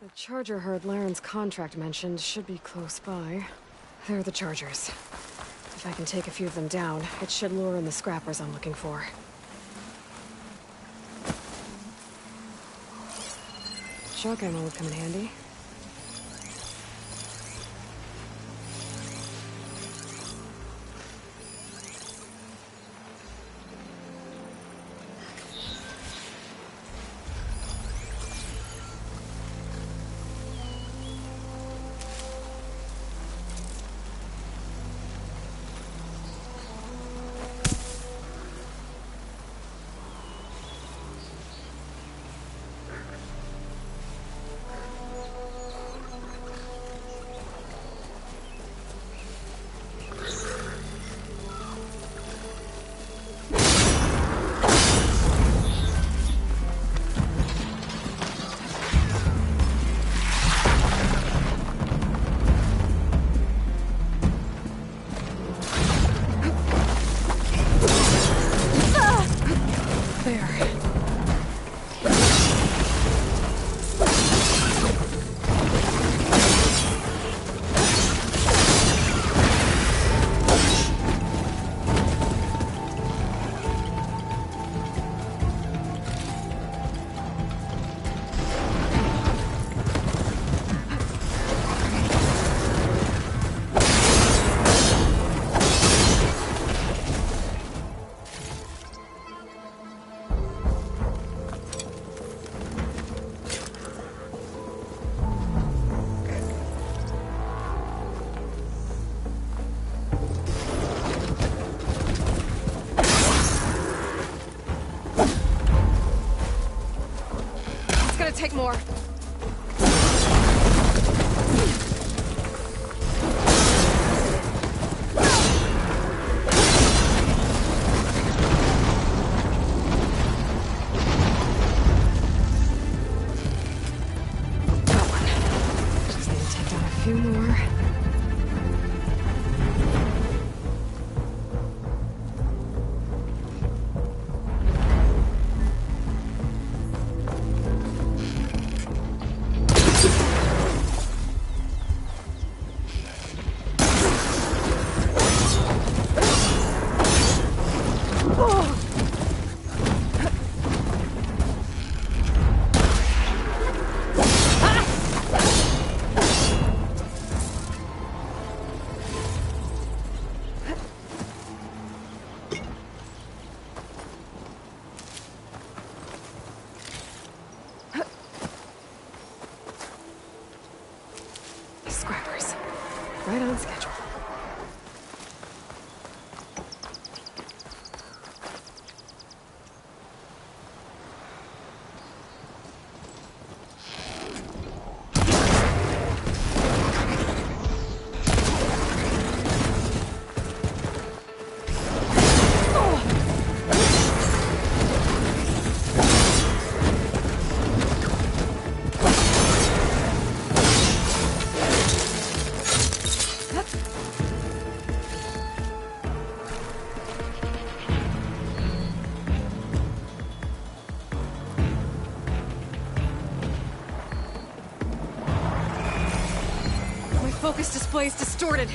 The charger herd Laren's contract mentioned should be close by. There are the chargers. If I can take a few of them down, it should lure in the scrappers I'm looking for. Shock ammo would come in handy. Take more. Just need to take down a few more. Right on schedule. Focus display is distorted.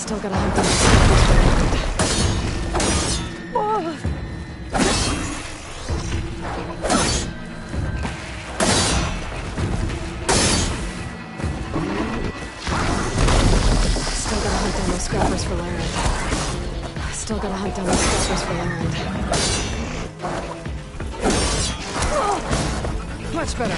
Still gotta hunt them. Still gotta hunt down those scrappers for Laren. Still gotta hunt down the scrappers for land. Much better.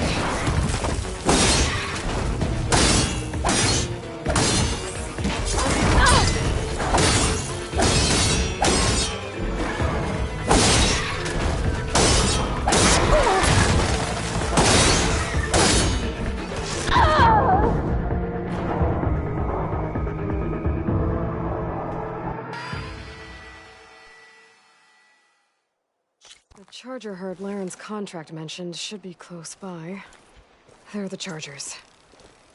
The charger herd Laren's contract mentioned should be close by. There are the chargers.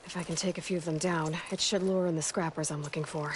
If I can take a few of them down, it should lure in the scrappers I'm looking for.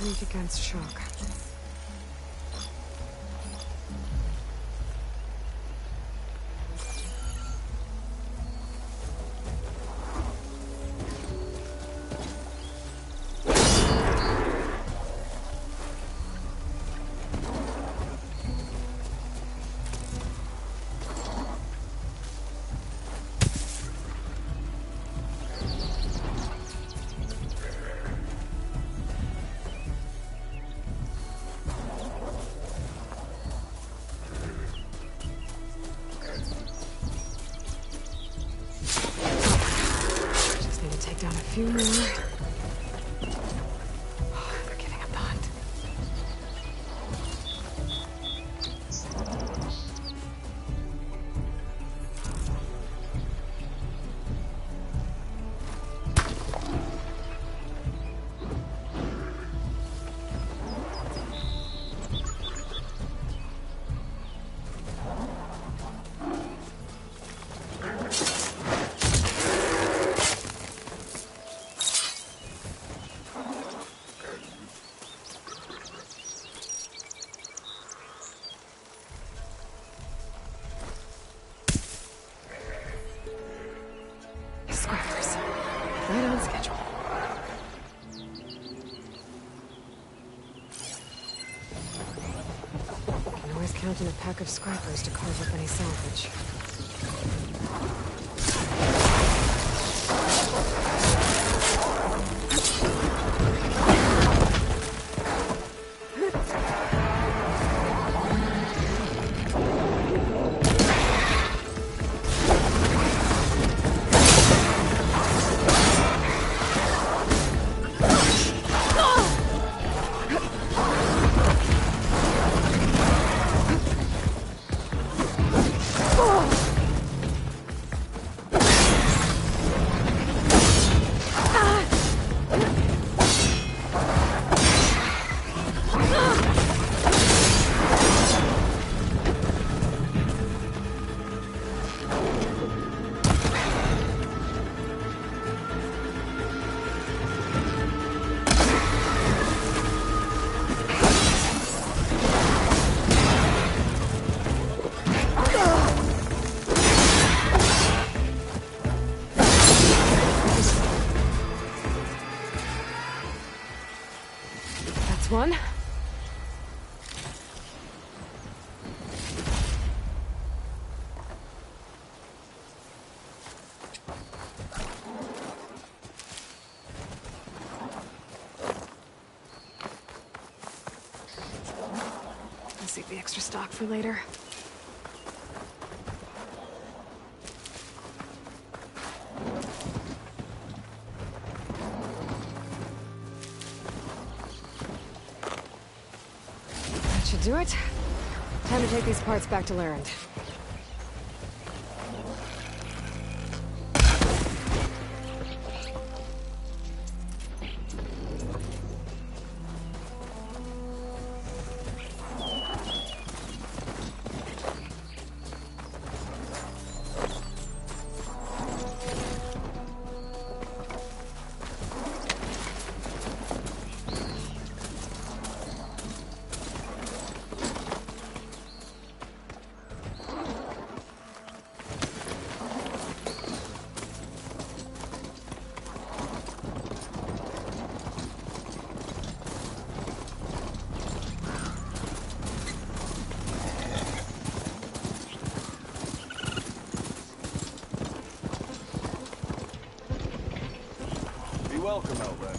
Weak against shock. Down a few more. They're giving up the hunt. Right on schedule. Can always count on a pack of scrappers to carve up any salvage. Oh! Save the extra stock for later. That should do it. Time to take these parts back to Larend. Welcome, Albert.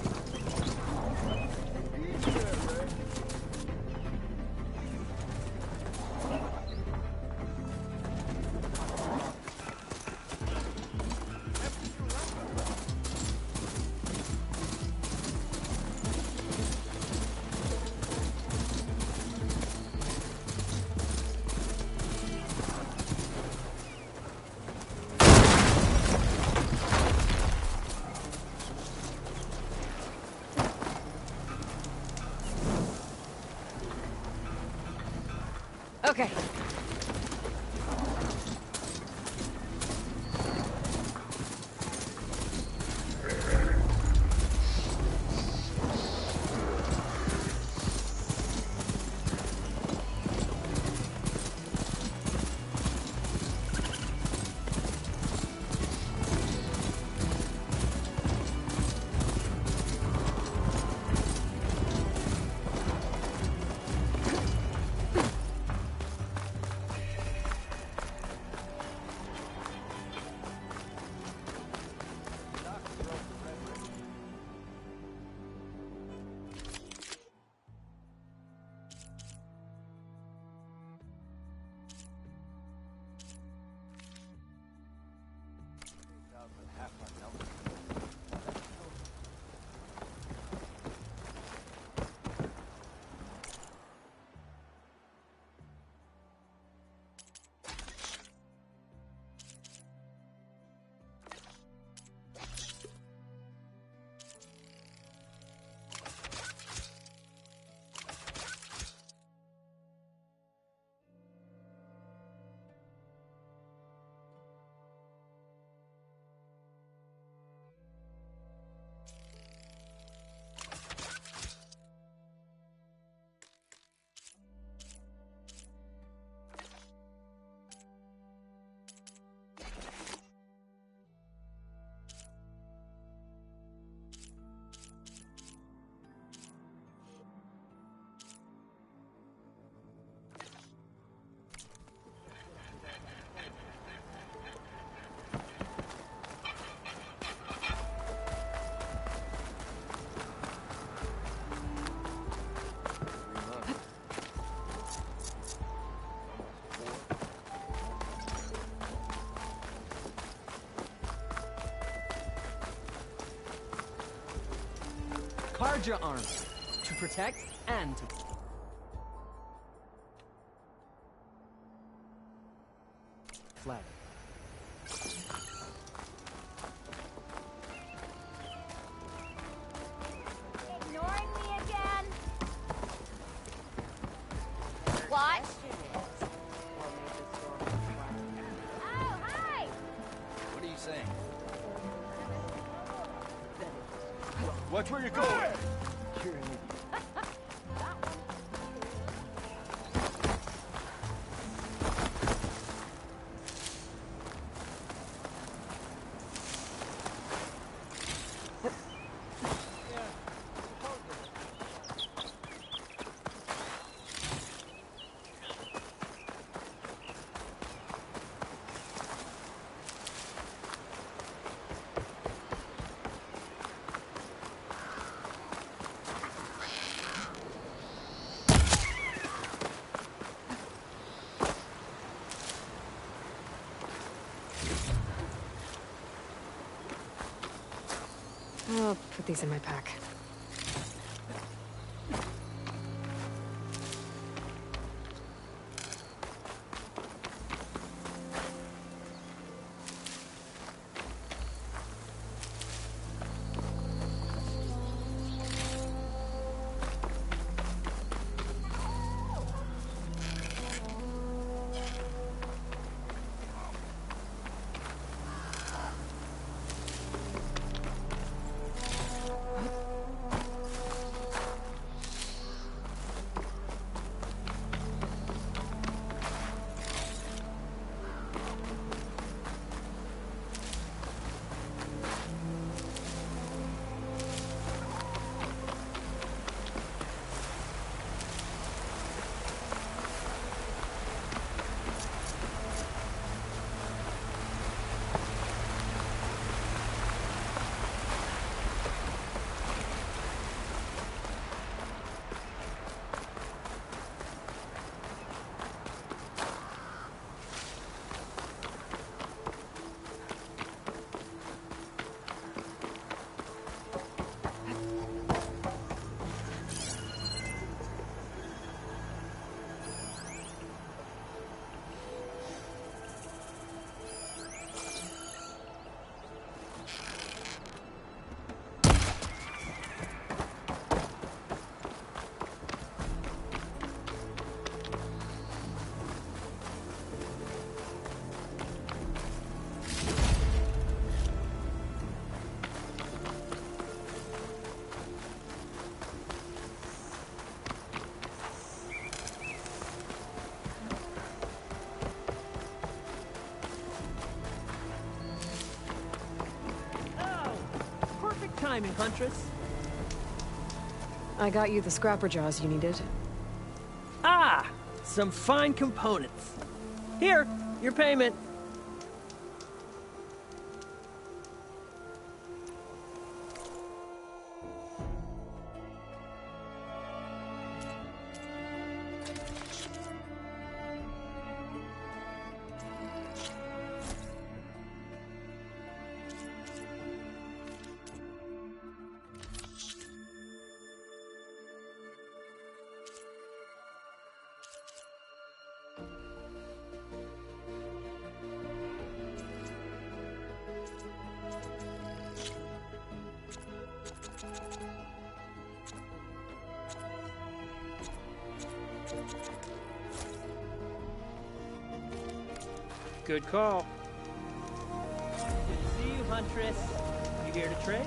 Okay. Karja armor. To protect and to... Flat. Ignoring me again? What? Oh, hi! What are you saying? Watch where you're going! You're an idiot. I'll put these in my pack. Timing, Huntress. I got you the scrapper jaws you needed. Ah! Some fine components. Here, your payment. Good call. Good to see you, Huntress. You here to trade?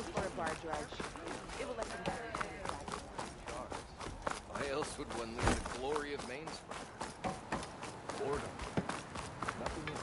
money for a bar dredge. It will let them better clean Why else would one leave the glory of Mainspring? Boredom. Nothing in it.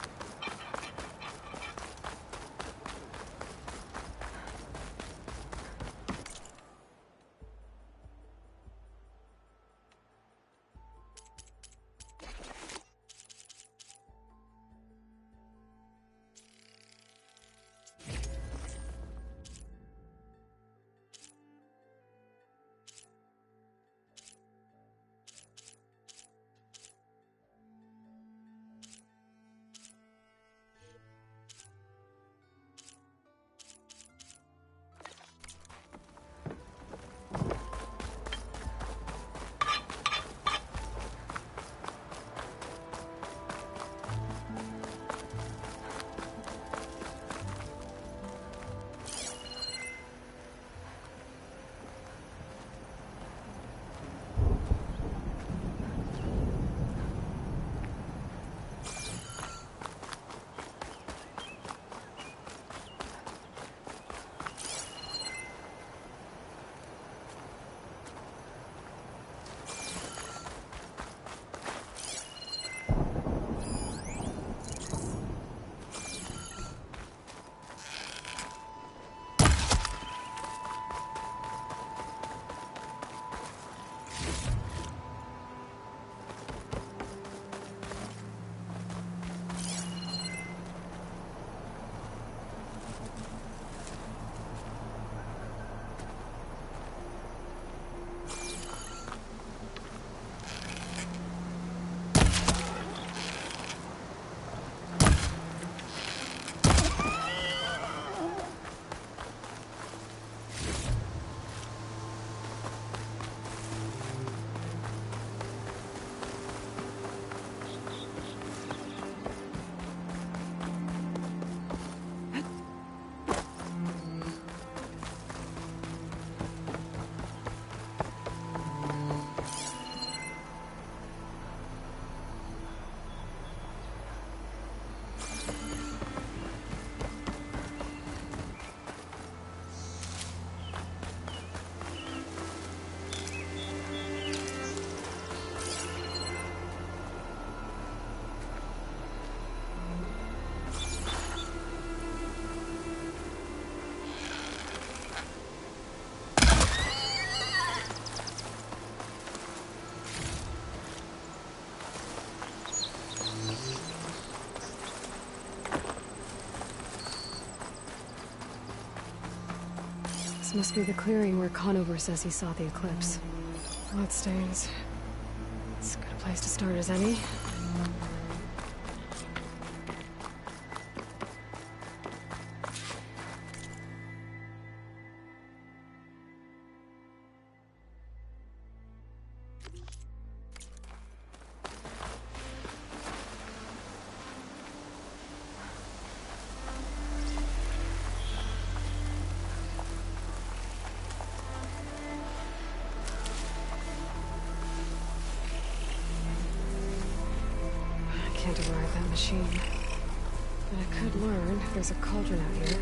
This must be the clearing where Conover says he saw the eclipse. Bloodstains. It's as good a place to start as any. Can't override that machine. But I could learn if there's a cauldron out here.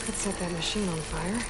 Could set that machine on fire.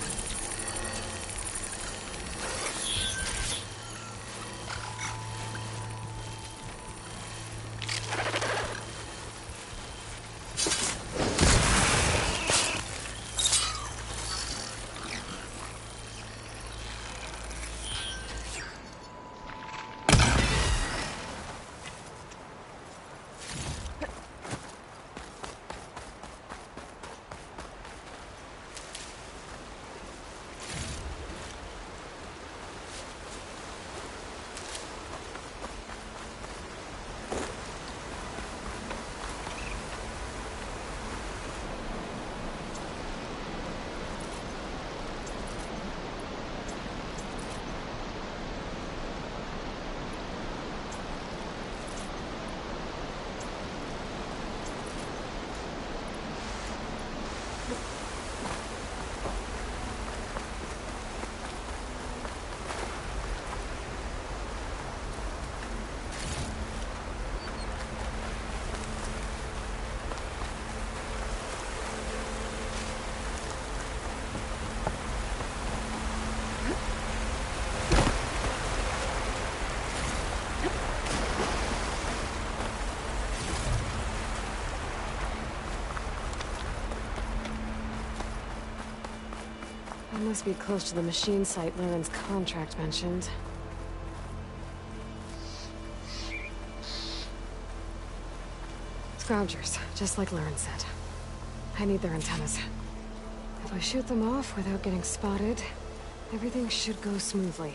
must be close to the machine site Lauren's contract mentioned. Scroungers, just like Lauren said. I need their antennas. If I shoot them off without getting spotted, everything should go smoothly.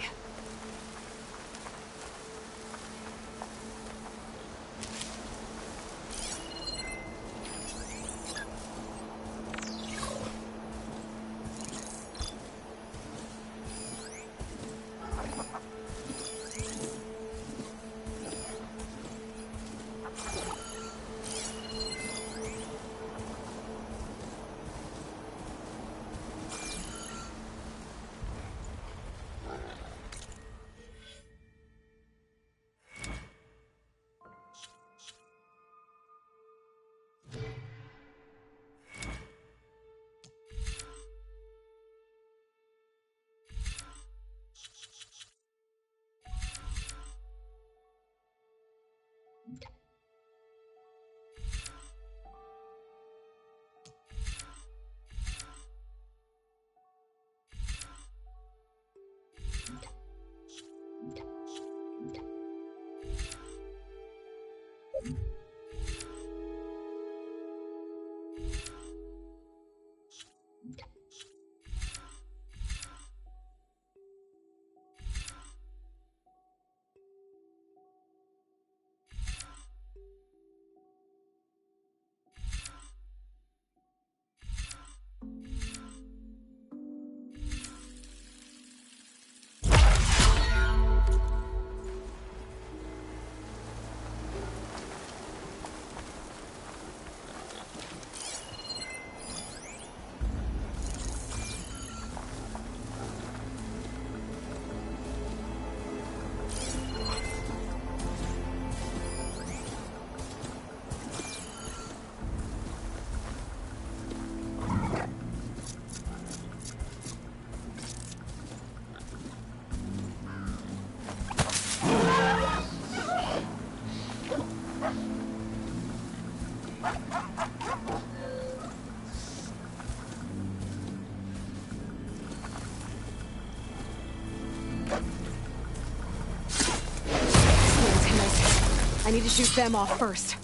I need to shoot them off first.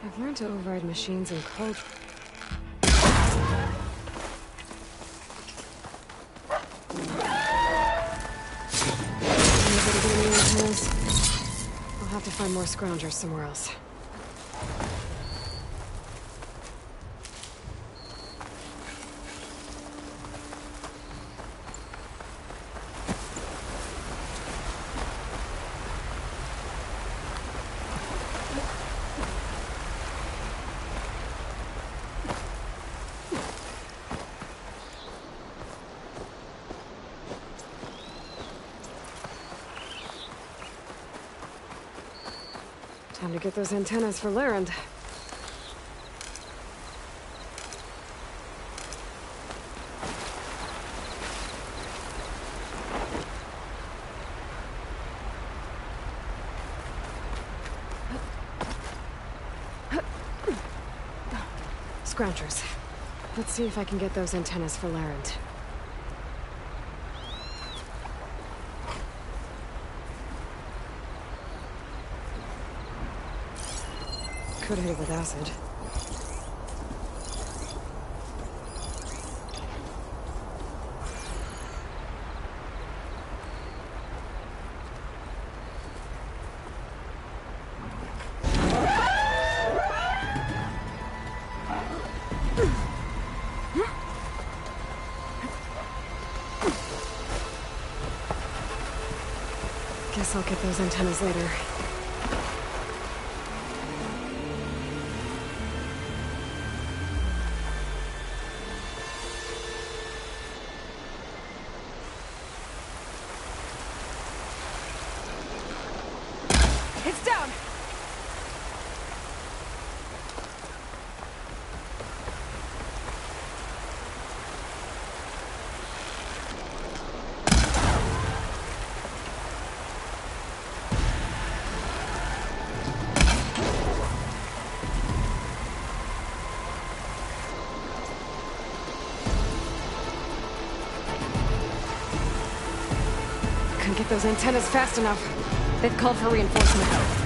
I've learned to override machines in cold. I'll have to find more scroungers somewhere else. Time to get those antennas for Larend. Scroungers. Let's see if I can get those antennas for Larend. Could hit it with acid. Guess I'll get those antennas later. It's down! Couldn't get those antennas fast enough. They've called for reinforcement.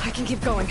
I can keep going.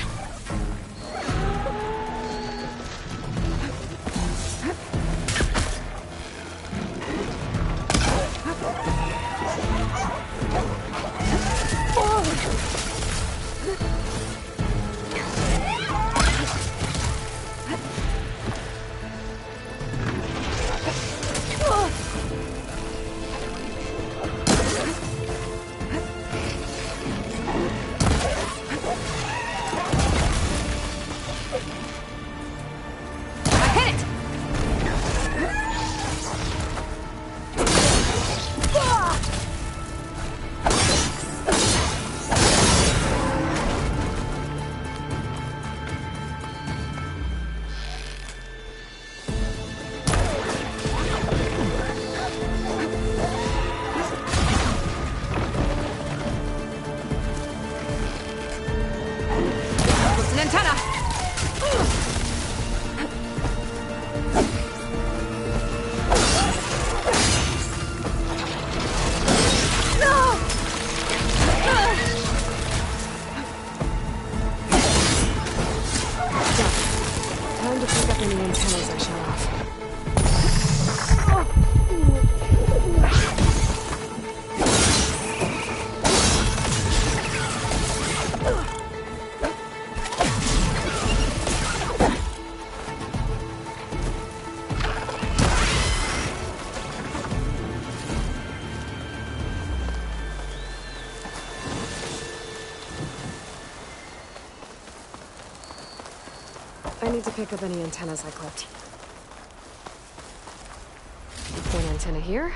I need to pick up any antennas I clipped. One antenna here.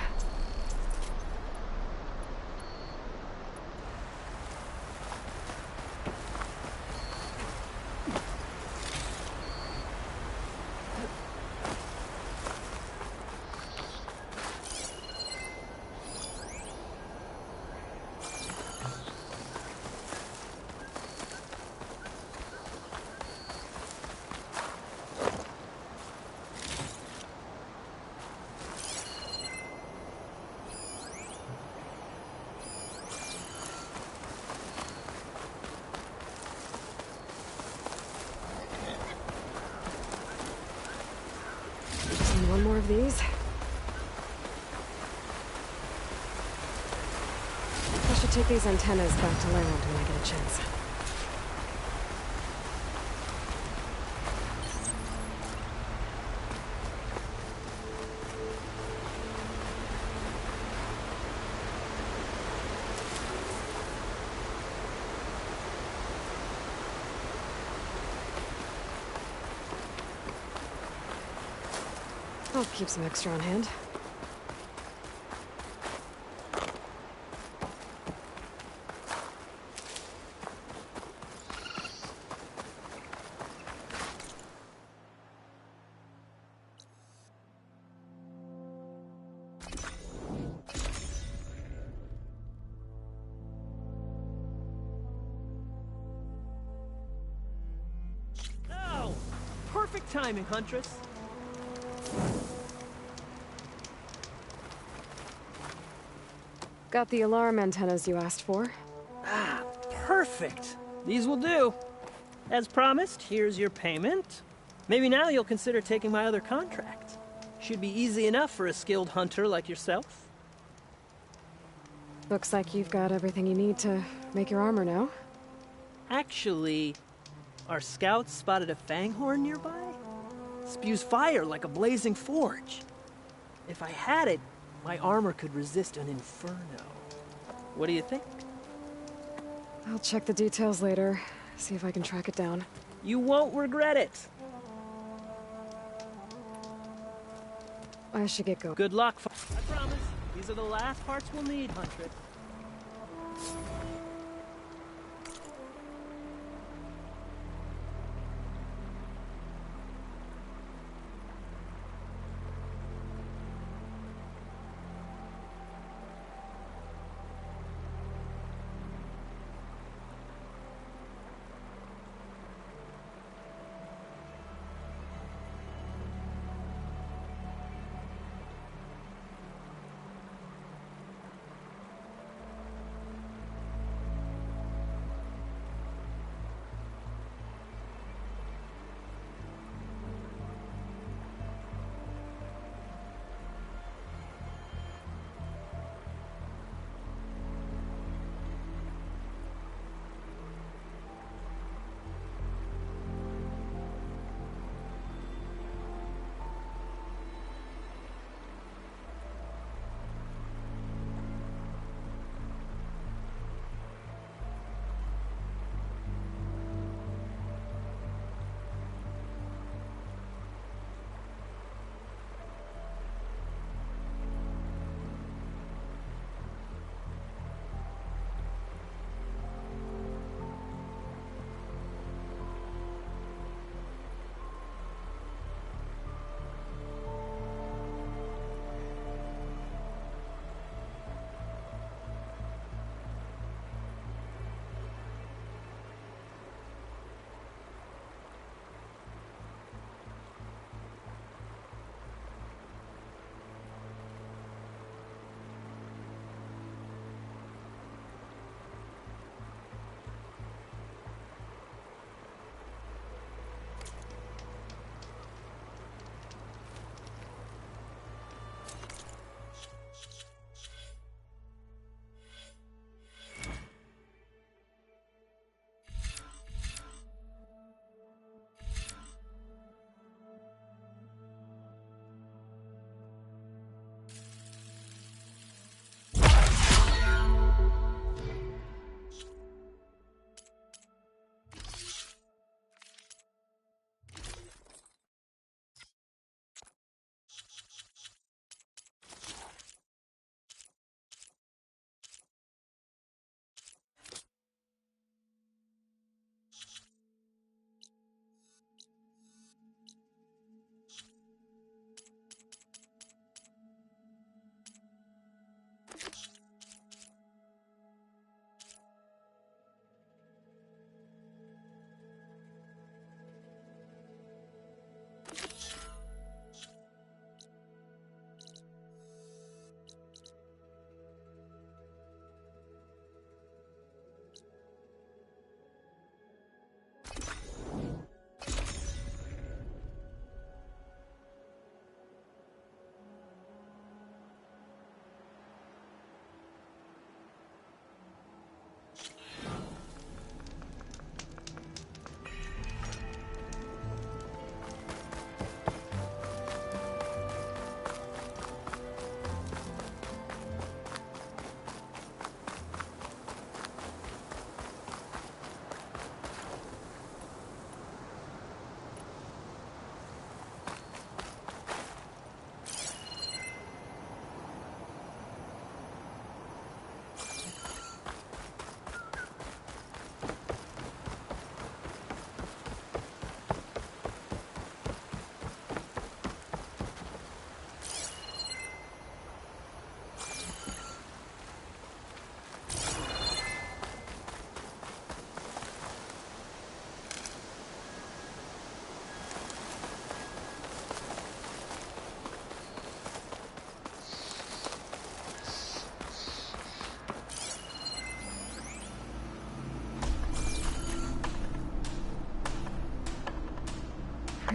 more of these. I should take these antennas back to land when I get a chance. I'll keep some extra on hand. Oh! Perfect timing, Huntress. Got the alarm antennas you asked for. Ah, perfect. These will do. As promised, here's your payment. Maybe now you'll consider taking my other contract. Should be easy enough for a skilled hunter like yourself. Looks like you've got everything you need to make your armor now. Actually, our scouts spotted a fanghorn nearby. Spews fire like a blazing forge. If I had it, my armor could resist an inferno. What do you think? I'll check the details later, see if I can track it down. You won't regret it. I should get going. Good luck. I promise. These are the last parts we'll need, Huntress.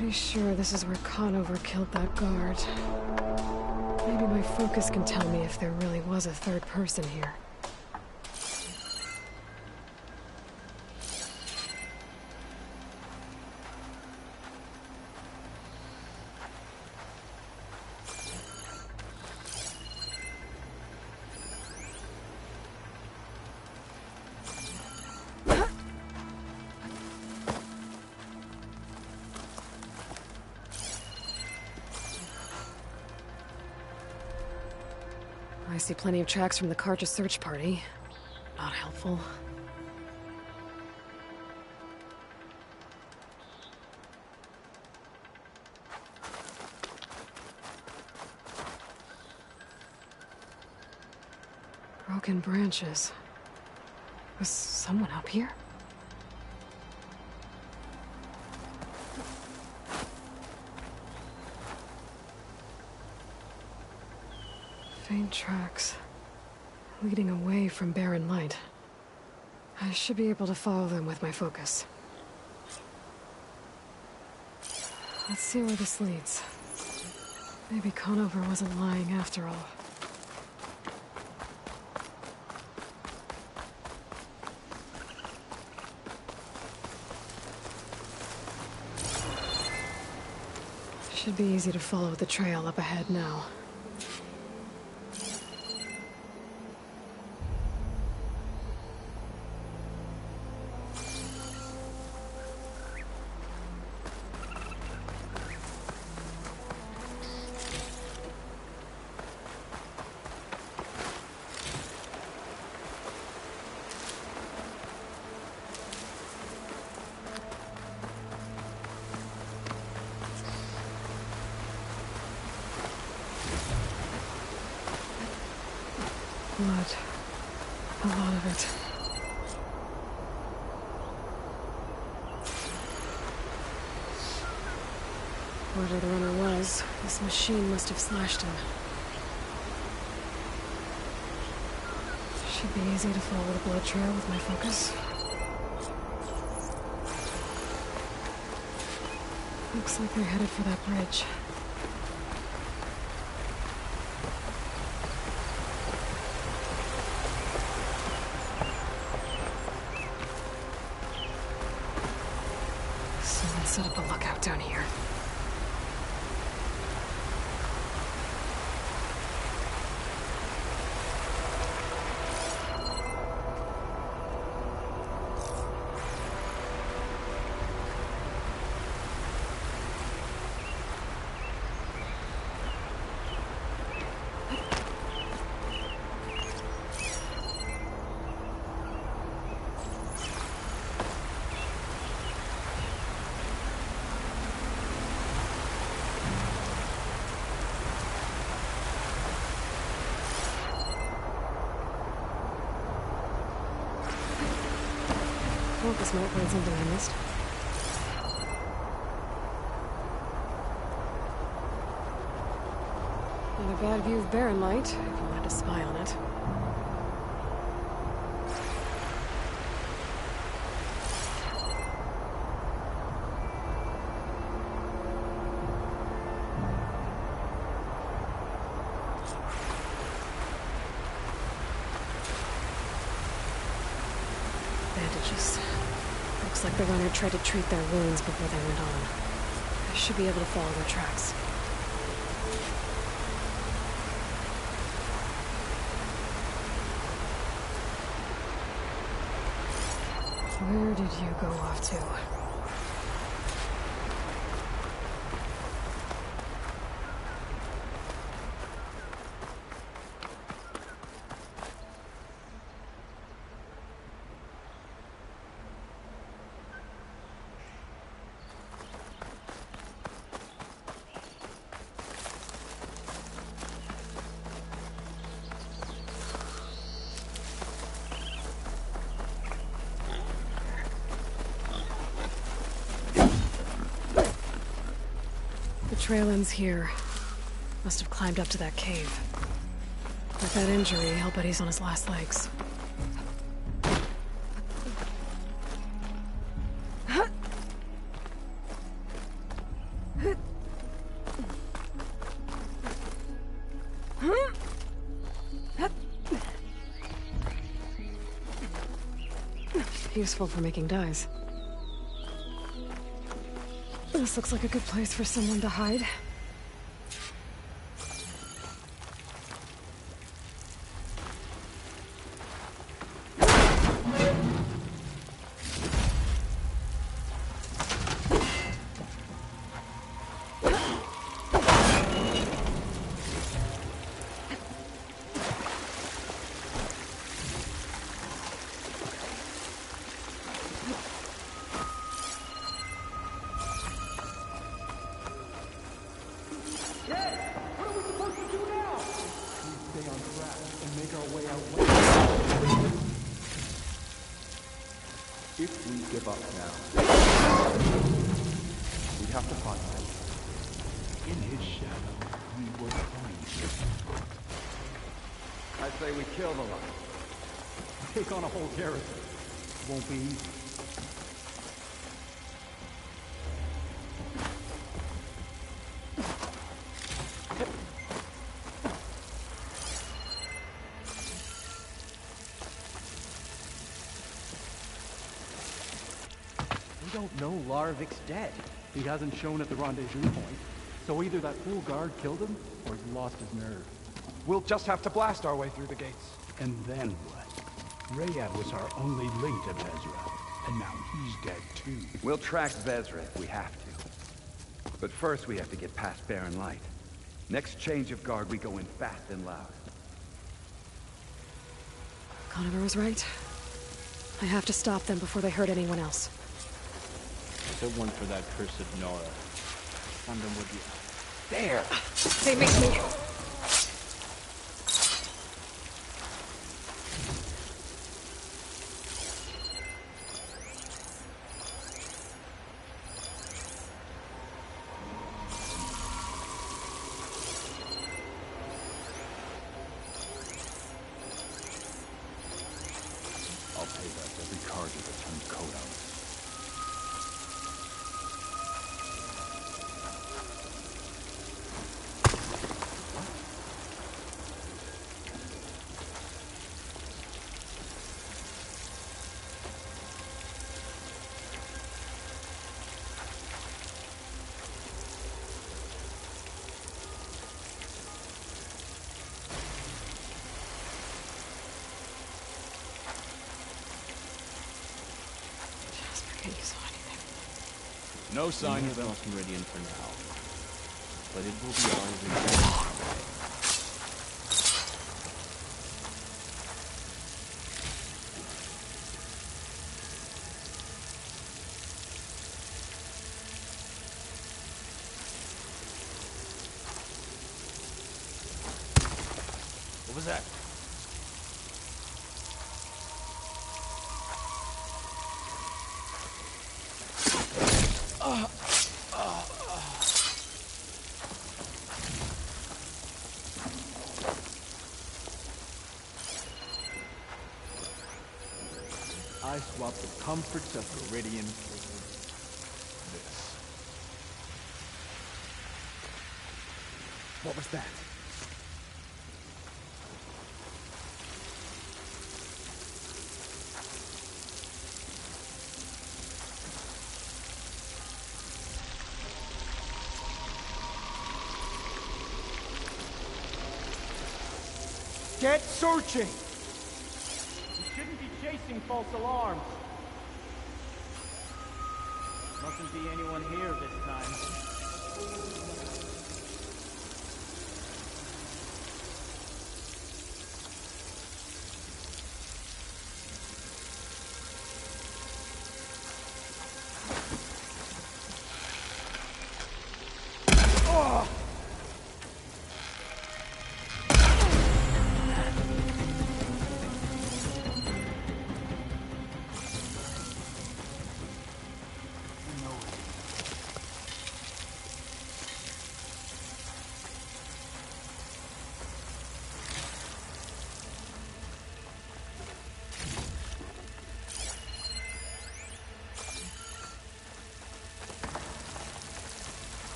Pretty sure this is where Conover killed that guard. Maybe my focus can tell me if there really was a third person here. I see plenty of tracks from the Karja search party. Not helpful. Broken branches. Was someone up here? Faint tracks, leading away from barren light. I should be able to follow them with my focus. Let's see where this leads. Maybe Conover wasn't lying after all. Should be easy to follow the trail up ahead now. Blood. A lot of it. Whoever the runner was, this machine must have slashed him. Should be easy to follow the blood trail with my focus. Looks like they're headed for that bridge. Someone set up a lookout down here. Focus might find something I missed. Not a bad view of barren light, if you wanted to spy on it. Bandages. Looks like the runner tried to treat their wounds before they went on. I should be able to follow their tracks. Where did you go off to? Trail ends here. Must have climbed up to that cave. With that injury, I'll bet he's on his last legs. Useful for making dyes. This looks like a good place for someone to hide. If we give up now, we have to find him. In his shadow, we will find him. I say we kill the lot. Take on a whole garrison. Won't be easy. We don't know Larvik's dead. He hasn't shown at the rendezvous point, so either that fool guard killed him, or he's lost his nerve. We'll just have to blast our way through the gates. And then what? Rayad was our only link to Vezra, and now he's dead too. We'll track Vezra if we have to. But first we have to get past Barren Light. Next change of guard, we go in fast and loud. Conover was right. I have to stop them before they hurt anyone else. If it weren't for that cursed Nora, London would be... There! They make me... I'll pay back every cargo that turned coat on us. Can't you saw anything? No sign of Lost Meridian for now, but it will be ours in What was that? I swap the comforts of Meridian for this. What was that? Get searching! We shouldn't be chasing false alarms. Mustn't be anyone here this time.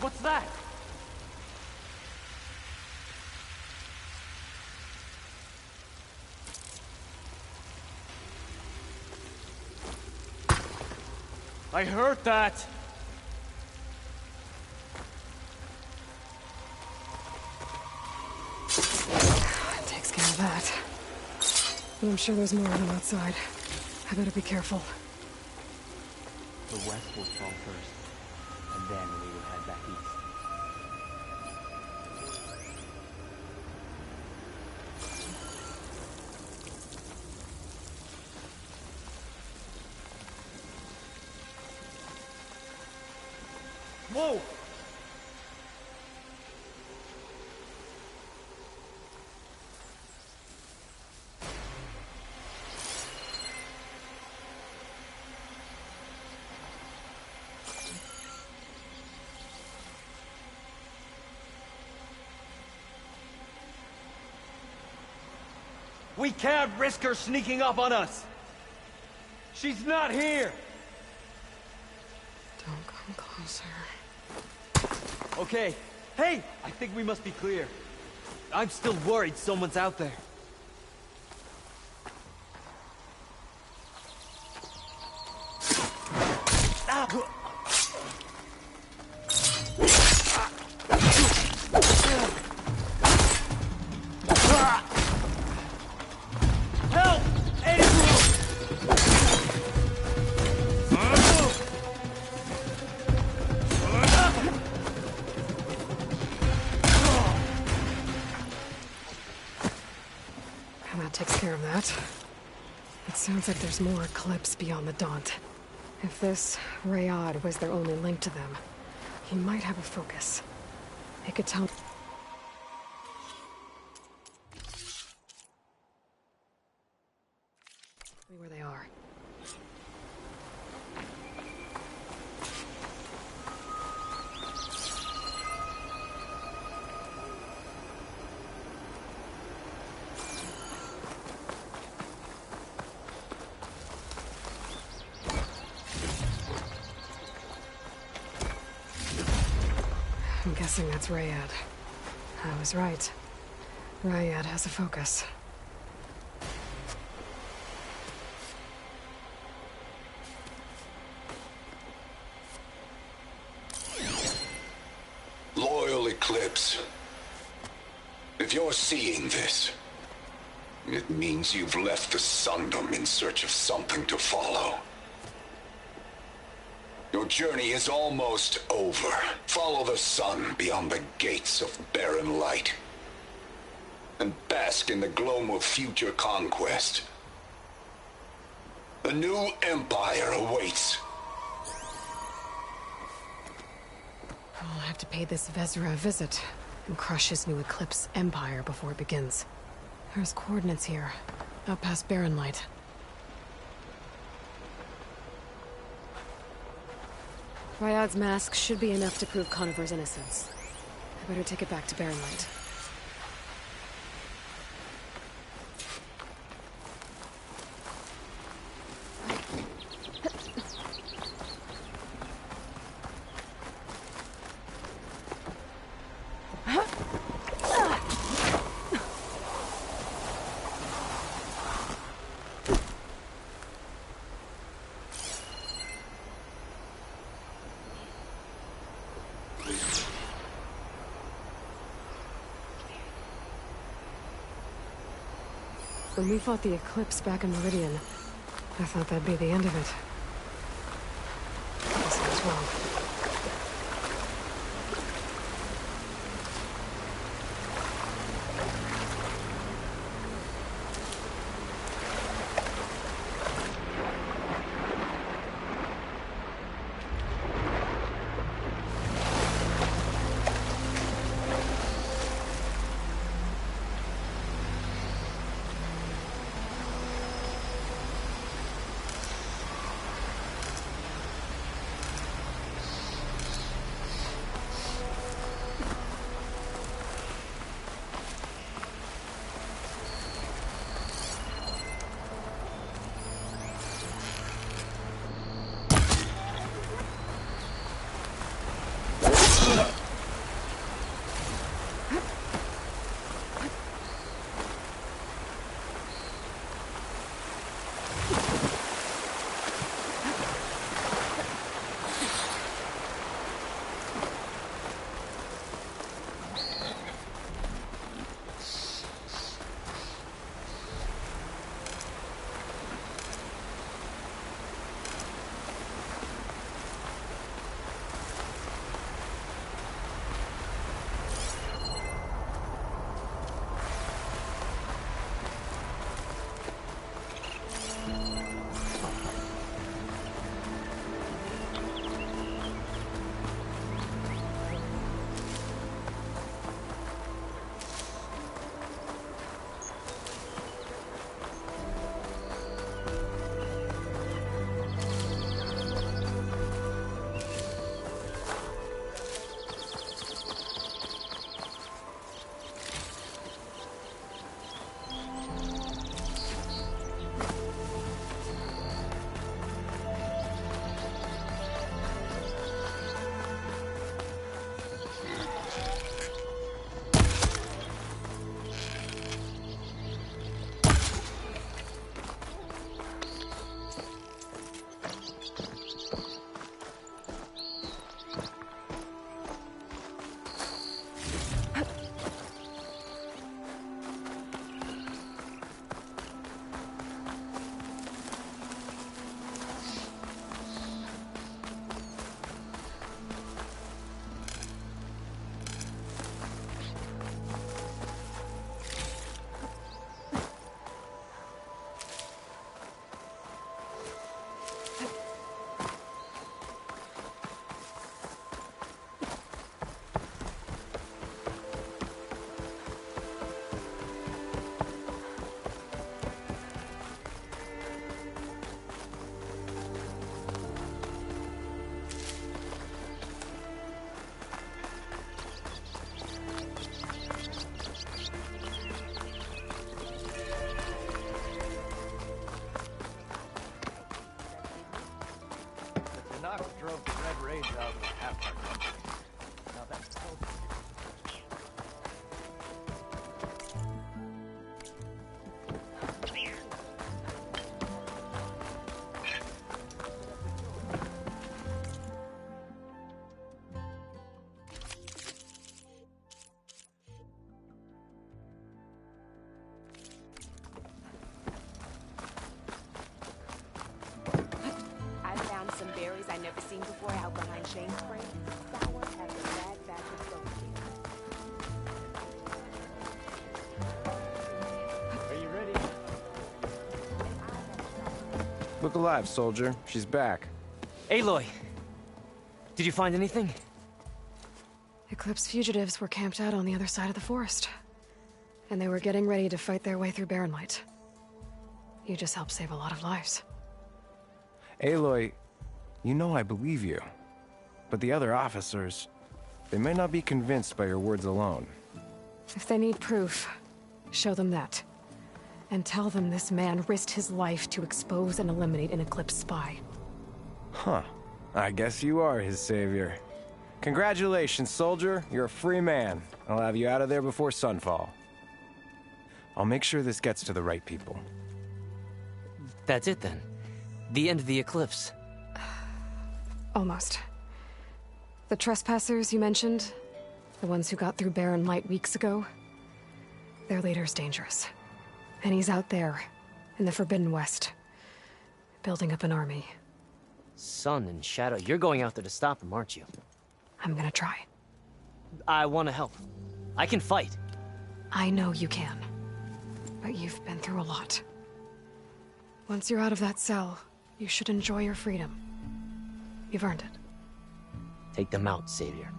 What's that? I heard that! Takes care of that. But I'm sure there's more of them outside. I better be careful. The west will fall first, and then we will head back east. Whoa! We can't risk her sneaking up on us! She's not here! Don't come closer. Okay. Hey! I think we must be clear. I'm still worried someone's out there. Help! That takes care of that. It sounds like there's more Eclipse beyond the Daunt. If this Rayad was their only link to them, he might have a focus. He could tell... where they are. I'm guessing that's Rayad. I was right. Rayad has a focus. Loyal Eclipse. If you're seeing this, it means you've left the Sundom in search of something to follow. Your journey is almost over. Follow the sun beyond the gates of barren light, and bask in the gloam of future conquest. A new empire awaits. I'll have to pay this Vezra a visit and crush his new Eclipse empire before it begins. There's coordinates here, out past Barren Light. Ryad's mask should be enough to prove Conover's innocence. I better take it back to Barren Light. When we fought the Eclipse back in Meridian, I thought that'd be the end of it. I guess I was wrong. Tanaka drove the Red Raids out of half our country. Now that's so... I found some berries I never seen before out behind Shane's Spring. Sour as a bad batch of soap. Are you ready? Look alive, soldier. She's back. Aloy! Did you find anything? Eclipse fugitives were camped out on the other side of the forest. And they were getting ready to fight their way through Barren Light. You just helped save a lot of lives. Aloy, you know I believe you. But the other officers, they may not be convinced by your words alone. If they need proof, show them that. And tell them this man risked his life to expose and eliminate an Eclipse spy. Huh. I guess you are his savior. Congratulations, soldier. You're a free man. I'll have you out of there before sunfall. I'll make sure this gets to the right people. That's it then. The end of the Eclipse. Almost. The trespassers you mentioned, the ones who got through Barren Light weeks ago, their leader's dangerous. And he's out there, in the Forbidden West, building up an army. Sun and Shadow, you're going out there to stop him, aren't you? I'm gonna try. I want to help. I can fight. I know you can. But you've been through a lot. Once you're out of that cell, you should enjoy your freedom. You've earned it. Take them out, Savior.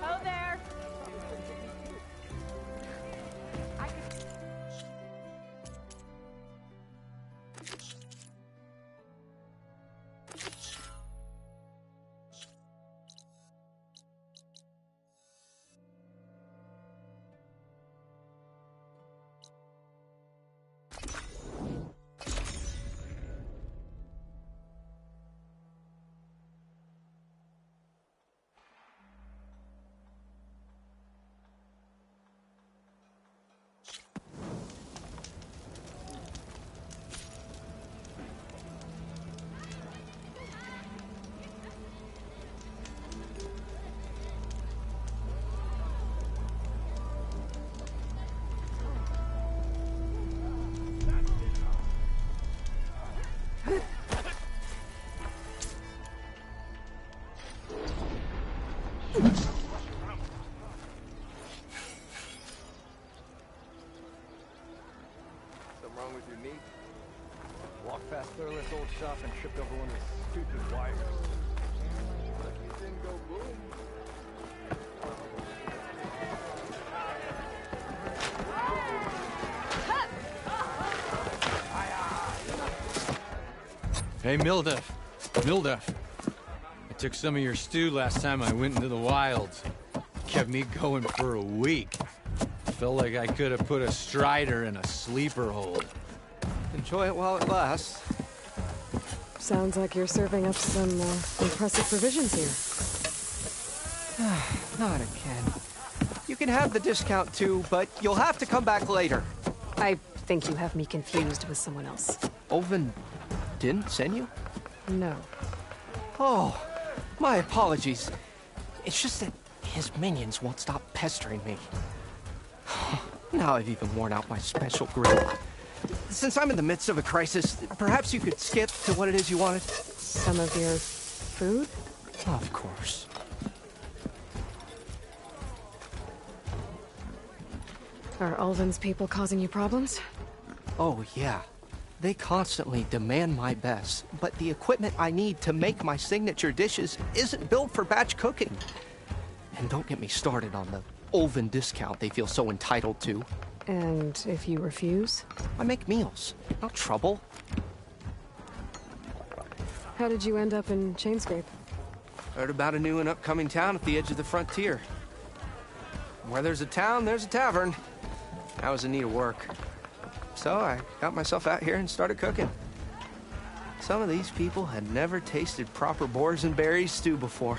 Ho there! wrong with your knee? Walked past Thurless old shop and tripped over one of his stupid wires. Lucky it didn't go boom. Hey, Mildef. Mildef. I took some of your stew last time I went into the wilds. Kept me going for a week. Felt like I could have put a strider in a sleeper hold. Enjoy it while it lasts. Sounds like you're serving up some impressive provisions here. Not again. You can have the discount too, but you'll have to come back later. I think you have me confused with someone else. Olvin didn't send you? No. Oh, my apologies. It's just that his minions won't stop pestering me. Now I've even worn out my special grill. Since I'm in the midst of a crisis, perhaps you could skip to what it is you wanted? Some of your food? Of course. Are Ulvin's people causing you problems? Oh, yeah. They constantly demand my best, but the equipment I need to make my signature dishes isn't built for batch cooking. And don't get me started on the Ulvin discount they feel so entitled to. And if you refuse? I make meals, not trouble. How did you end up in Chainscrape? Heard about a new and upcoming town at the edge of the frontier. Where there's a town, there's a tavern. I was in need of work. So I got myself out here and started cooking. Some of these people had never tasted proper boars and berries stew before.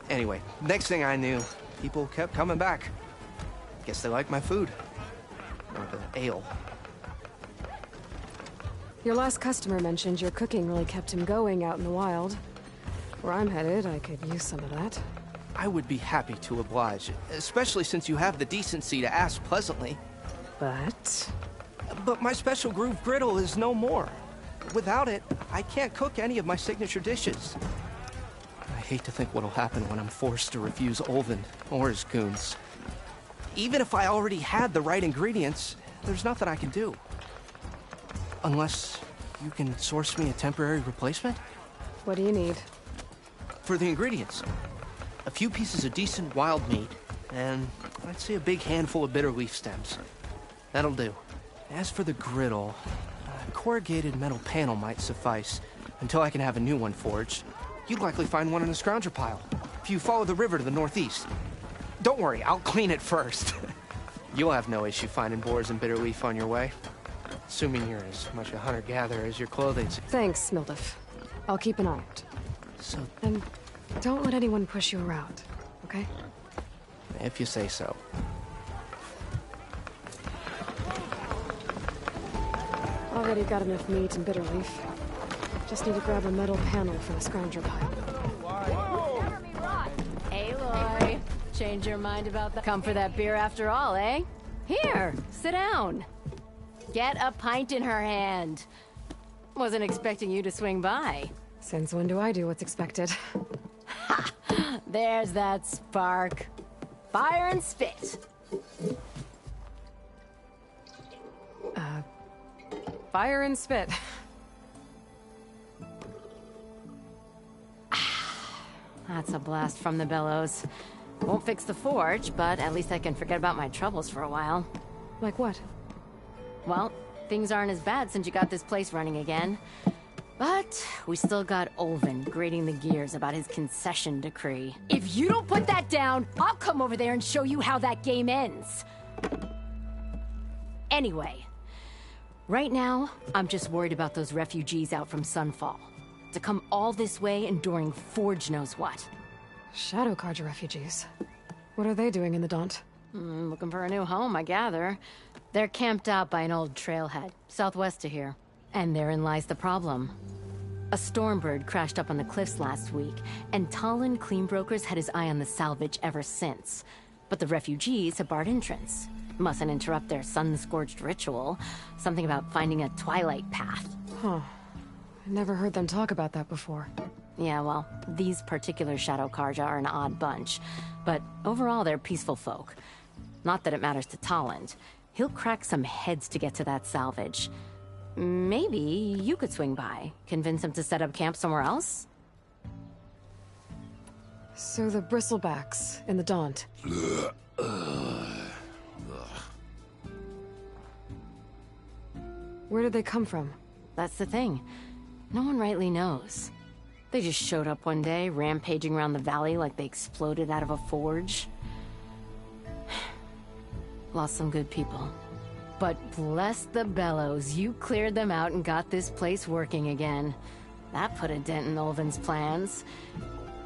Anyway, next thing I knew, people kept coming back. Guess they liked my food. Or the ale. Your last customer mentioned your cooking really kept him going out in the wild. Where I'm headed, I could use some of that. I would be happy to oblige, especially since you have the decency to ask pleasantly. But my special groove griddle is no more. Without it, I can't cook any of my signature dishes. I hate to think what'll happen when I'm forced to refuse Ulvin or his goons. Even if I already had the right ingredients, there's nothing I can do. Unless you can source me a temporary replacement? What do you need? For the ingredients, a few pieces of decent wild meat, and I'd say a big handful of bitter leaf stems. That'll do. As for the griddle, a corrugated metal panel might suffice until I can have a new one forged. You'd likely find one in a scrounger pile, if you follow the river to the northeast. Don't worry, I'll clean it first. You'll have no issue finding boars and bitter leaf on your way. Assuming you're as much a hunter-gatherer as your clothing. Thanks, Mildef. I'll keep an eye out. So... And don't let anyone push you around, okay? If you say so. Already got enough meat and bitter leaf. Just need to grab a metal panel for the scrounger pile. Aloy, change your mind about that? Come for that beer after all, eh? Here, sit down. Get a pint in her hand. Wasn't expecting you to swing by. Since when do I do what's expected? Ha! There's that spark. Fire and spit. Fire and spit. That's a blast from the bellows. Won't fix the forge, but at least I can forget about my troubles for a while. Like what? Well, things aren't as bad since you got this place running again. But we still got Ulvin grating the gears about his concession decree. If you don't put that down, I'll come over there and show you how that game ends. Anyway, right now, I'm just worried about those refugees out from Sunfall. To come all this way enduring Forge knows what. Shadow Carja refugees. What are they doing in the Daunt? Looking for a new home, I gather. They're camped out by an old trailhead, southwest of here. And therein lies the problem. A Stormbird crashed up on the cliffs last week, and Talon Cleanbrokers had his eye on the salvage ever since. But the refugees have barred entrance. Mustn't interrupt their sun-scorched ritual. Something about finding a twilight path. Huh. I never heard them talk about that before. Yeah, well, these particular Shadow Carja are an odd bunch. But overall, they're peaceful folk. Not that it matters to Talon. He'll crack some heads to get to that salvage. Maybe you could swing by, convince him to set up camp somewhere else? So the bristlebacks in the Daunt. Where did they come from? That's the thing. No one rightly knows. They just showed up one day, rampaging around the valley like they exploded out of a forge. Lost some good people. But bless the bellows, you cleared them out and got this place working again. That put a dent in Ulvin's plans.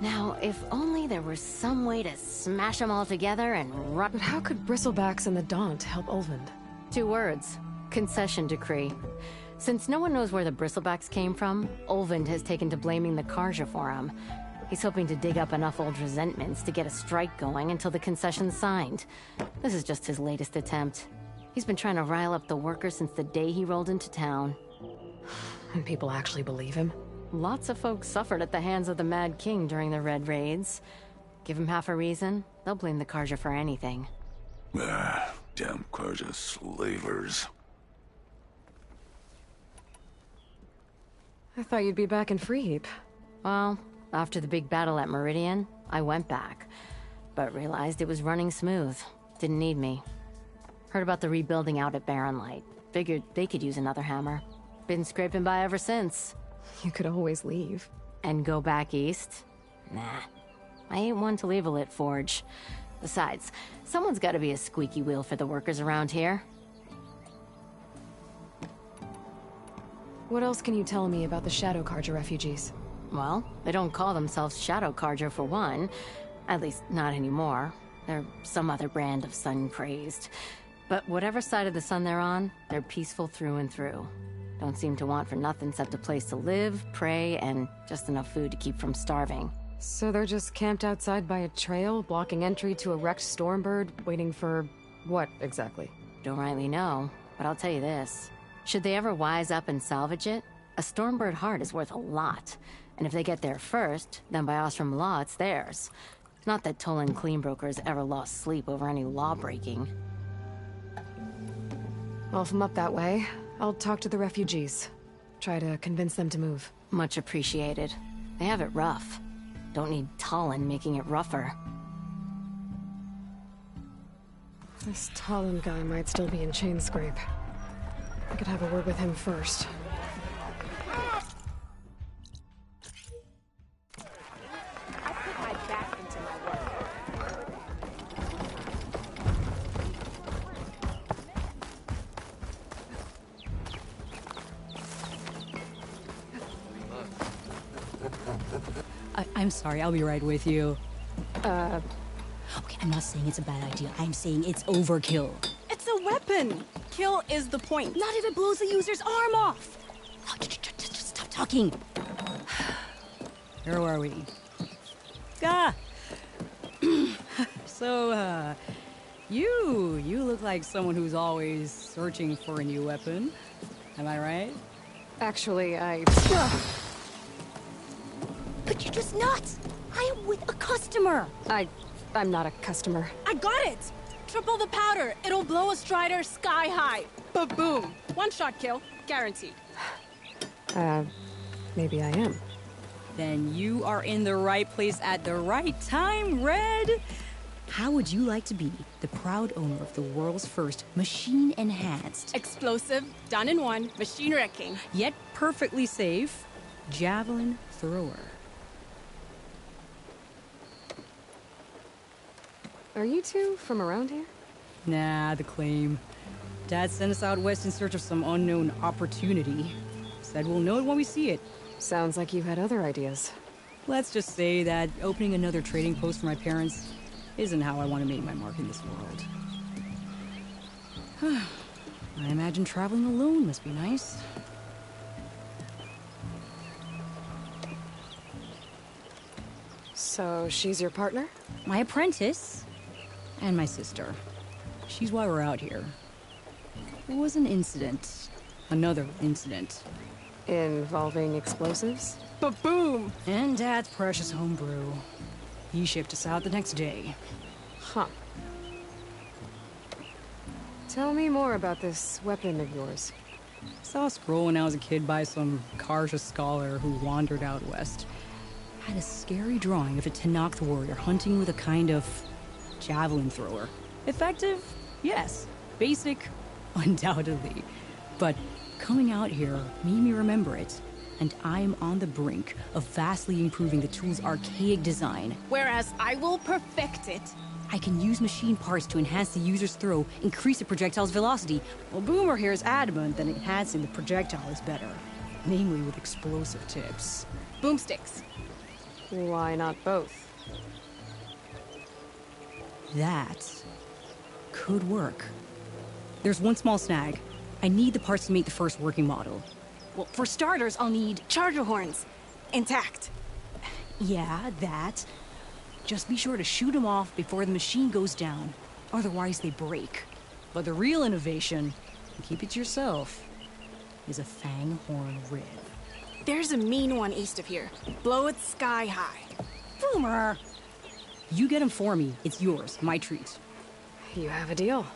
Now, if only there were some way to smash them all together and run— But how could bristlebacks and the Daunt help Ulvin? 2 words. Concession decree. Since no one knows where the bristlebacks came from, Ulvin has taken to blaming the Karja for him. He's hoping to dig up enough old resentments to get a strike going until the concession's signed. This is just his latest attempt. He's been trying to rile up the workers since the day he rolled into town. And people actually believe him? Lots of folks suffered at the hands of the Mad King during the Red Raids. Give him half a reason, they'll blame the Karja for anything. Damn Karja slavers. I thought you'd be back in Freeheap. Well, after the big battle at Meridian, I went back. But realized it was running smooth. Didn't need me. Heard about the rebuilding out at Barren Light. Figured they could use another hammer. Been scraping by ever since. You could always leave. And go back east? Nah. I ain't one to leave a lit forge. Besides, someone's gotta be a squeaky wheel for the workers around here. What else can you tell me about the Shadow Karja refugees? Well, they don't call themselves Shadow Karja for one. At least, not anymore. They're some other brand of sun-crazed. But whatever side of the sun they're on, they're peaceful through and through. Don't seem to want for nothing except a place to live, pray, and just enough food to keep from starving. So they're just camped outside by a trail, blocking entry to a wrecked Stormbird, waiting for what, exactly? Don't rightly know, but I'll tell you this. Should they ever wise up and salvage it, a Stormbird heart is worth a lot. And if they get there first, then by Ostrom law, it's theirs. Not that Tolan Cleanbrokers ever lost sleep over any law-breaking. Well, if I'm up that way, I'll talk to the refugees. Try to convince them to move. Much appreciated. They have it rough. Don't need Tolan making it rougher. This Tolan guy might still be in Chainscrape. I could have a word with him first. I put my back into my work. I'm sorry, I'll be right with you. Okay, I'm not saying it's a bad idea. I'm saying it's overkill. It's a weapon! Kill is the point. Not if it blows the user's arm off! Oh, just stop talking. Where are we? Ah! So, you look like someone who's always searching for a new weapon. Am I right? Actually, But you're just nuts! I am with a customer! I'm not a customer. I got it! Triple the powder. It'll blow a Strider sky high. Ba-boom. One-shot kill. Guaranteed. Maybe I am. Then you are in the right place at the right time, Red! How would you like to be the proud owner of the world's first machine-enhanced... Explosive, done in one, machine wrecking. Yet perfectly safe, javelin thrower. Are you two from around here? Nah, the claim. Dad sent us out west in search of some unknown opportunity. Said we'll know it when we see it. Sounds like you had other ideas. Let's just say that opening another trading post for my parents isn't how I want to make my mark in this world. I imagine traveling alone must be nice. So she's your partner? My apprentice. And my sister. She's why we're out here. It was an incident. Another incident. Involving explosives? Ba-boom! And Dad's precious homebrew. He shipped us out the next day. Huh. Tell me more about this weapon of yours. Saw a scroll when I was a kid by some Karja scholar who wandered out west. Had a scary drawing of a Tenakth warrior hunting with a kind of javelin thrower. Effective? Yes. Basic? Undoubtedly. But coming out here made me remember it. And I am on the brink of vastly improving the tool's archaic design. Whereas I will perfect it. I can use machine parts to enhance the user's throw, increase the projectile's velocity. Well, Boomer here is adamant that enhancing the projectile is better. Namely with explosive tips. Boomsticks. Why not both? That could work. There's one small snag. I need the parts to make the first working model. Well, for starters, I'll need charger horns. Intact. Yeah, that. Just be sure to shoot them off before the machine goes down. Otherwise, they break. But the real innovation, and keep it to yourself, is a fang horn rib. There's a mean one east of here. Blow it sky high. Boomer! You get him for me. It's yours. My treat. You have a deal.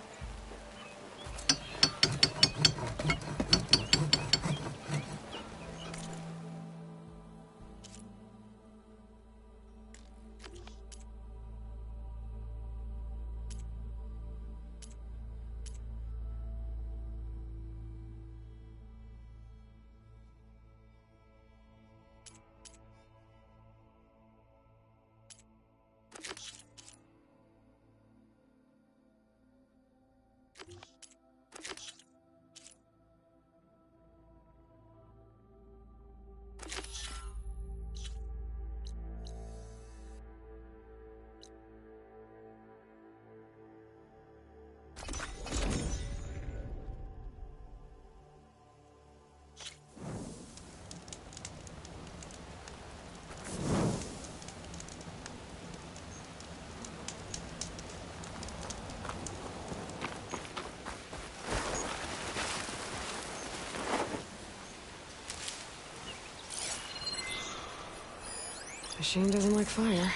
Machine doesn't like fire.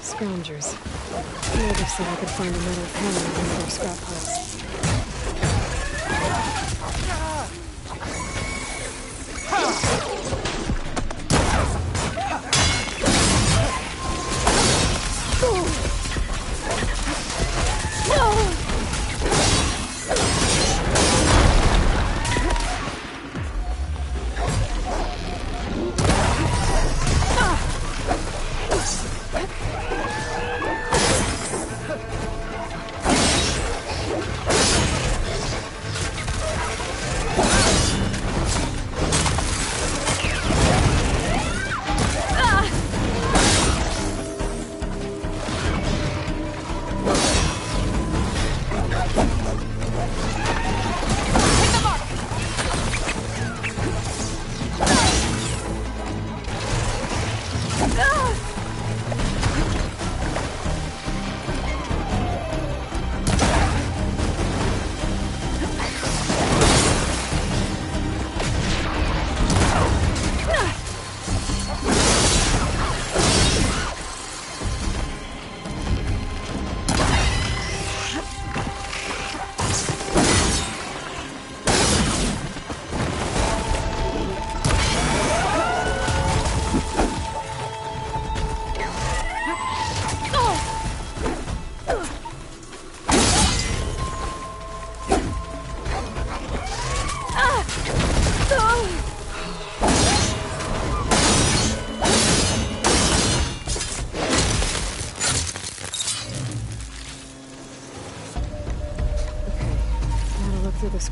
Scroungers. Native said I could find another panel in their scrap piles.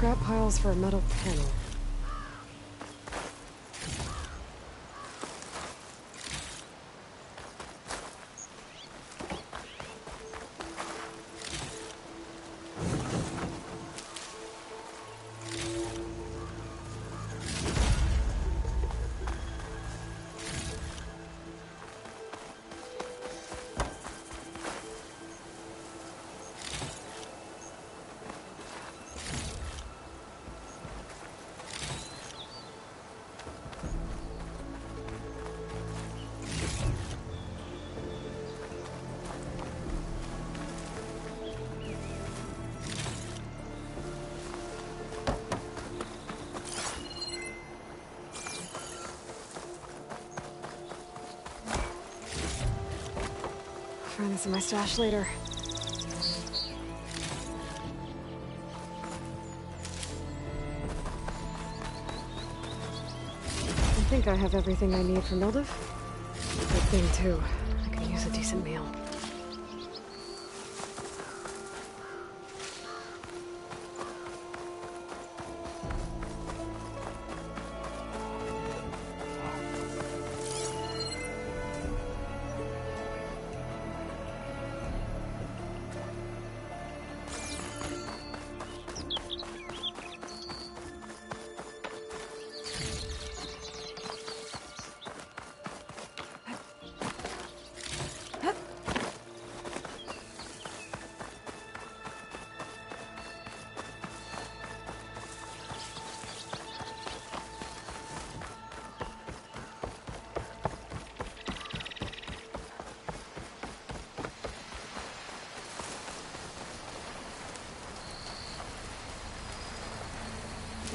scrap piles for a metal panel. Find this in my stash later. I think I have everything I need for Mildev. Good thing, too. I could use a decent meal.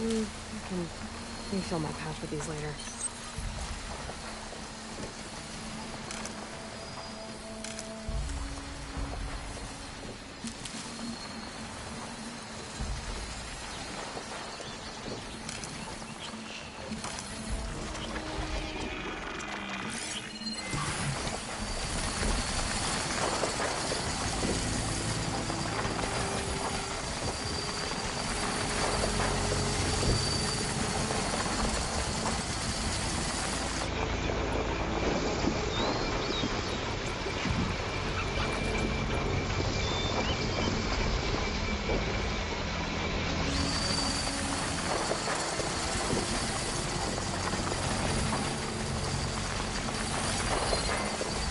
I can refill my pouch with these later.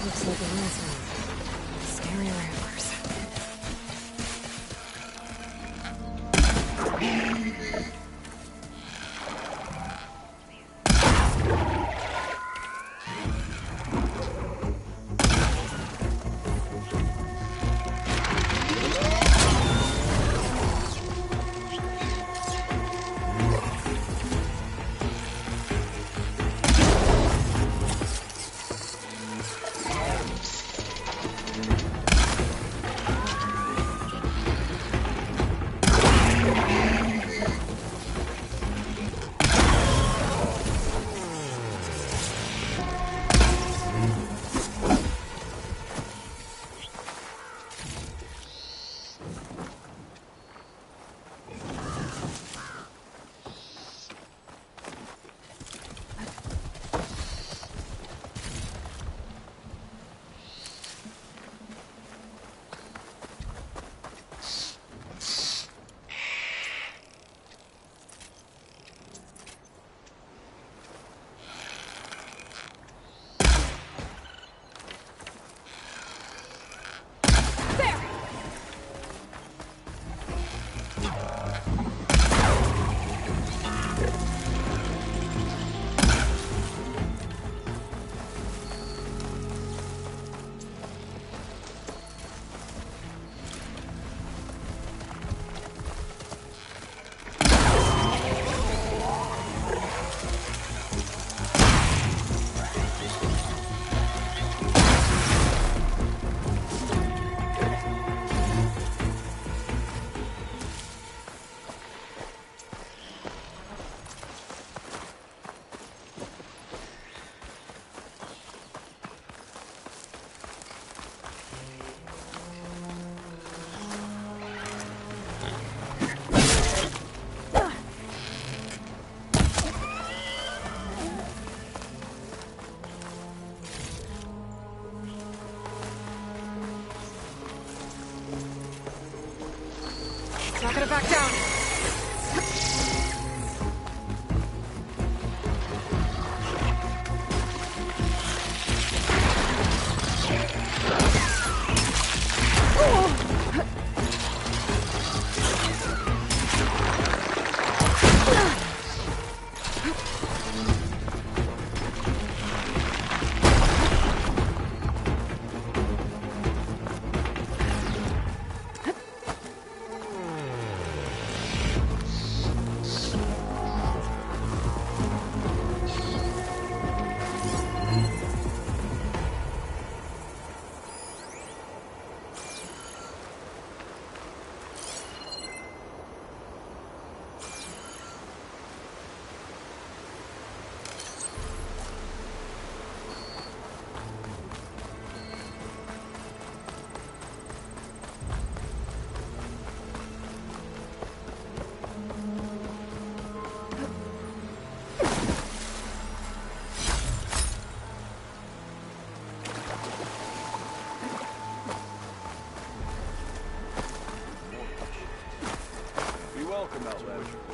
Looks like a nice one. Scary ramblers. Not gonna back down.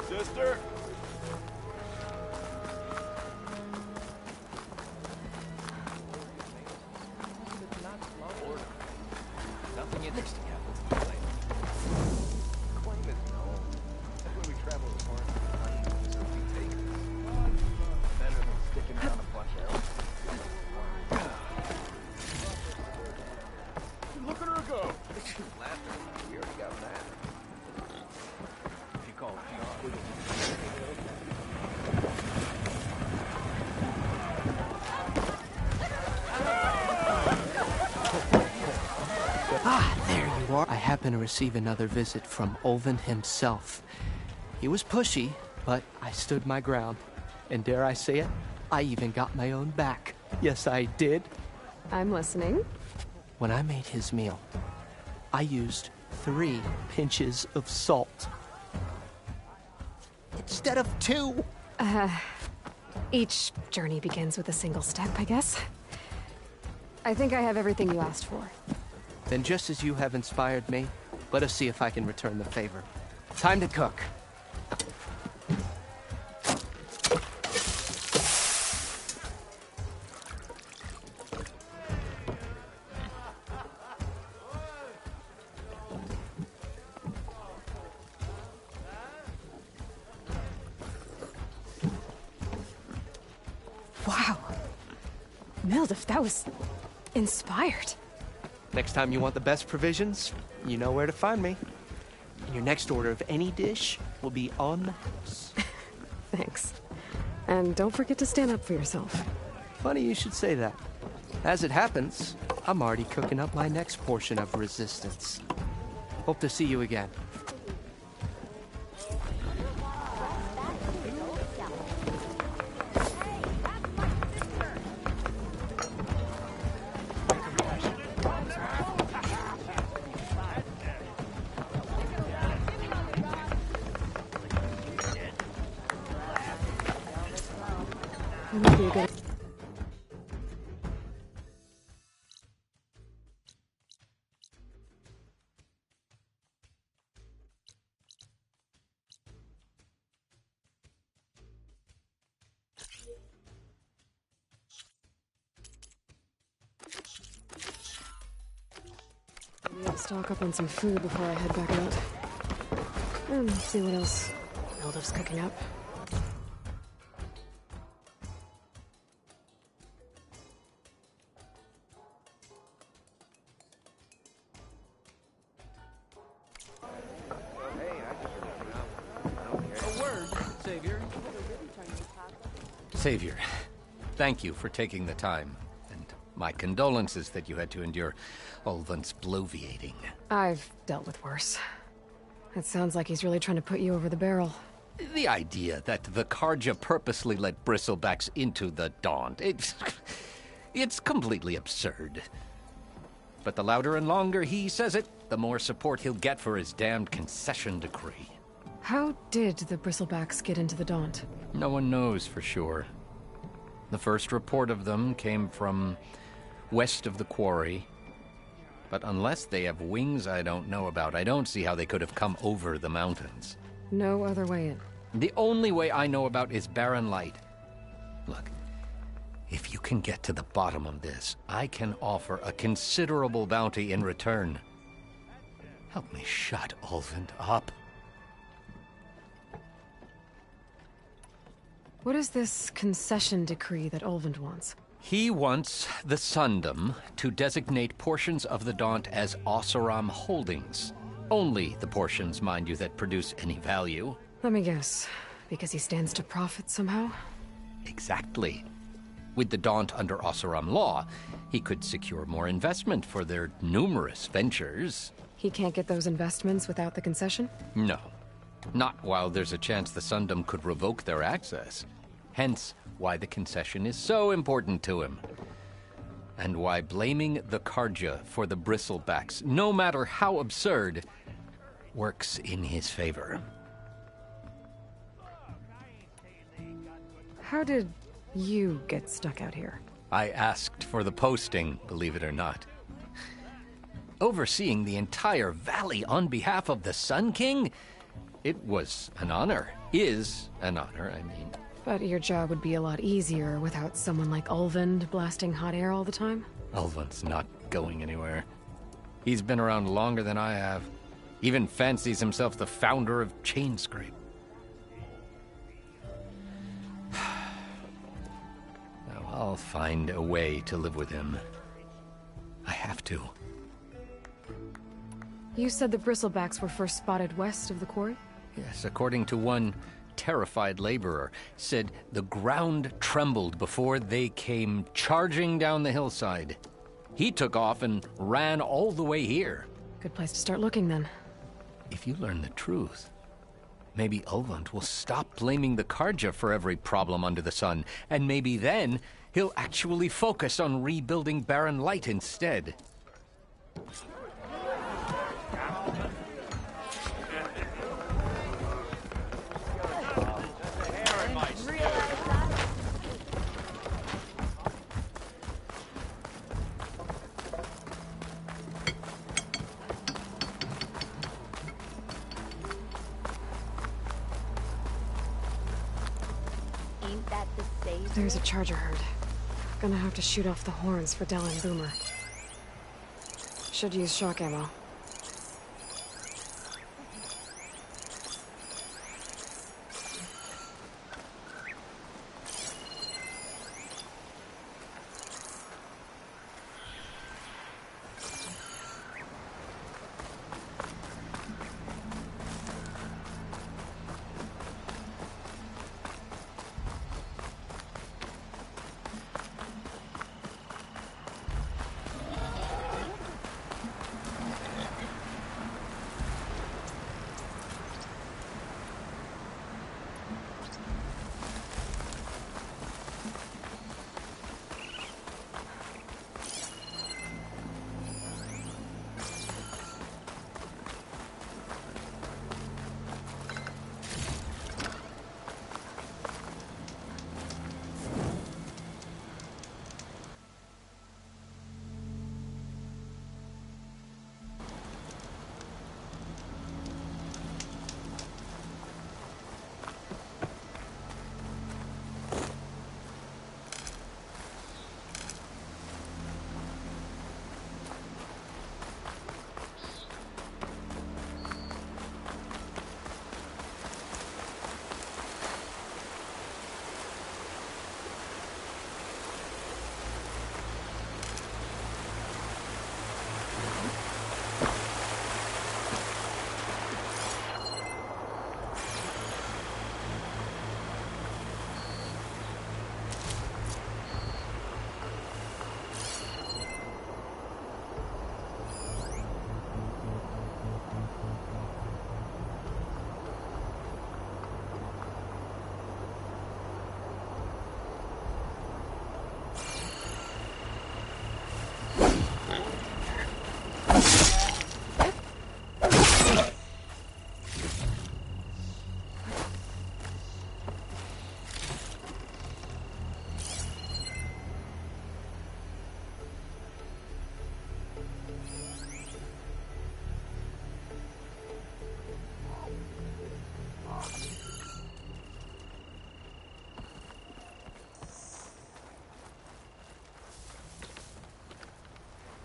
Sister? Nothing interesting happens in the land. Claim is known. That's when we travel as far as the plains or we take this. Better than sticking around a bunch of elves. Look at her go! Laughter. We already got that. She called Ah, there you are. I happen to receive another visit from Olvin himself. He was pushy, but I stood my ground. And dare I say it, I even got my own back. Yes, I did. I'm listening. When I made his meal, I used 3 pinches of salt. Instead of 2. Each journey begins with a single step, I guess. I think I have everything you asked for. Then just as you have inspired me, let us see if I can return the favor. Time to cook. Wow. Mildif, that was inspired. Next time you want the best provisions, you know where to find me. And your next order of any dish will be on the house. Thanks. And don't forget to stand up for yourself. Funny you should say that. As it happens, I'm already cooking up my next portion of resistance. Hope to see you again. That might be a good... Maybe I'll stock up on some food before I head back out. And see what else Mildif's cooking up. Savior, thank you for taking the time, and my condolences that you had to endure Olvin's bloviating. I've dealt with worse. It sounds like he's really trying to put you over the barrel. The idea that the Karja purposely let bristlebacks into the Daunt, it's completely absurd. But the louder and longer he says it, the more support he'll get for his damned concession decree. How did the bristlebacks get into the Daunt? No one knows for sure. The first report of them came from west of the quarry, But unless they have wings I don't know about, I don't see how they could have come over the mountains. No other way in. The only way I know about is Barren Light. Look, if you can get to the bottom of this, I can offer a considerable bounty in return. Help me shut Ulvund up. What is this concession decree that Ulvund wants? He wants the Sundom to designate portions of the Daunt as Oseram holdings. Only the portions, mind you, that produce any value. Let me guess. Because he stands to profit somehow? Exactly. With the Daunt under Oseram law, he could secure more investment for their numerous ventures. He can't get those investments without the concession? No. Not while there's a chance the Sundom could revoke their access. Hence, why the concession is so important to him. And why blaming the Karja for the bristlebacks, no matter how absurd, works in his favor. How did you get stuck out here? I asked for the posting, believe it or not. Overseeing the entire valley on behalf of the Sun King? It was an honor. Is an honor, I mean. But your job would be a lot easier without someone like Ulvund blasting hot air all the time? Ulvund's not going anywhere. He's been around longer than I have. Even fancies himself the founder of Chainscrape. Now, I'll find a way to live with him. I have to. You said the bristlebacks were first spotted west of the quarry? Yes, according to one terrified laborer, said the ground trembled before they came charging down the hillside. He took off and ran all the way here. Good place to start looking, then. If you learn the truth, maybe Ulvund will stop blaming the Karja for every problem under the sun, and maybe then he'll actually focus on rebuilding Barren Light instead. There's a charger herd. Gonna have to shoot off the horns for Dell and Boomer. Should use shock ammo.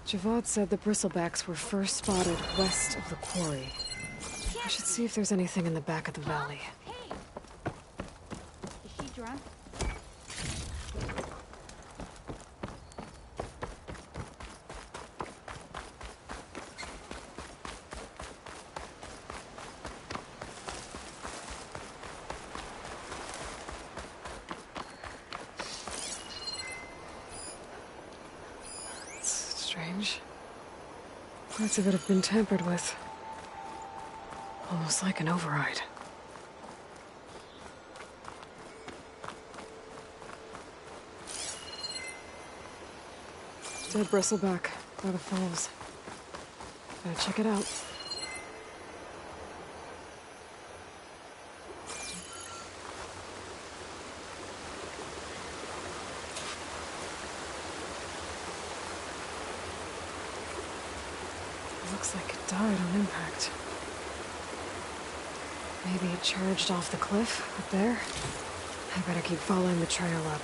Javad said the bristlebacks were first spotted west of the quarry. I should see if there's anything in the back of the valley. Is she drunk? Strange. Parts of it have been tampered with. Almost like an override. Dead bristleback by the falls. Gotta check it out. Looks like it died on impact. Maybe it charged off the cliff up there. I better keep following the trail up.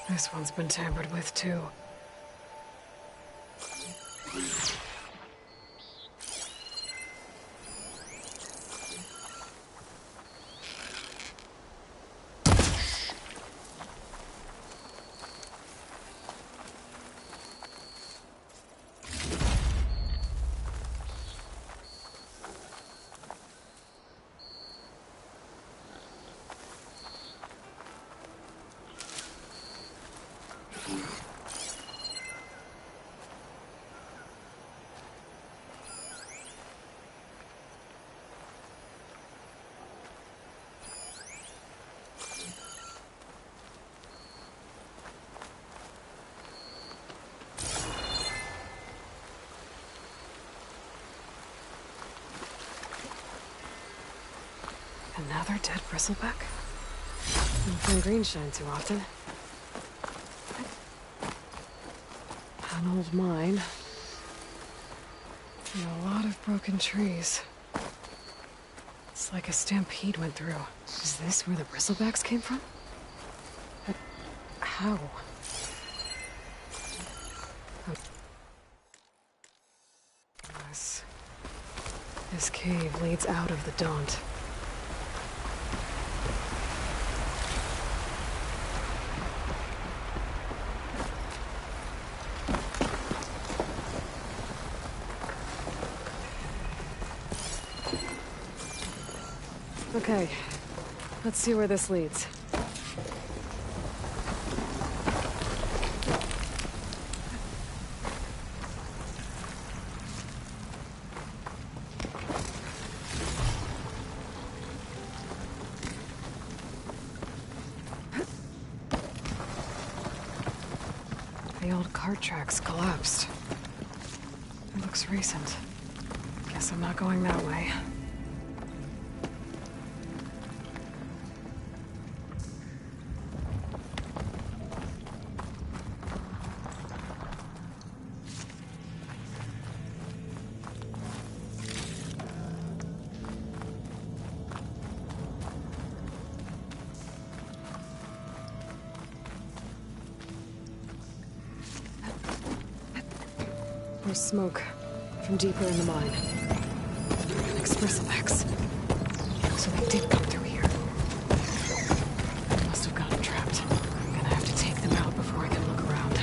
This one's been tampered with, too. Another dead bristleback? Don't find green shine too often. An old mine. And a lot of broken trees. It's like a stampede went through. Is this where the bristlebacks came from? But how? This cave leads out of the Daunt. Okay, let's see where this leads. The old cart tracks collapsed. It looks recent. Guess I'm not going that way. There's smoke from deeper in the mine. Bristleback's. So they did come through here. They must have gotten trapped. I'm gonna have to take them out before I can look around.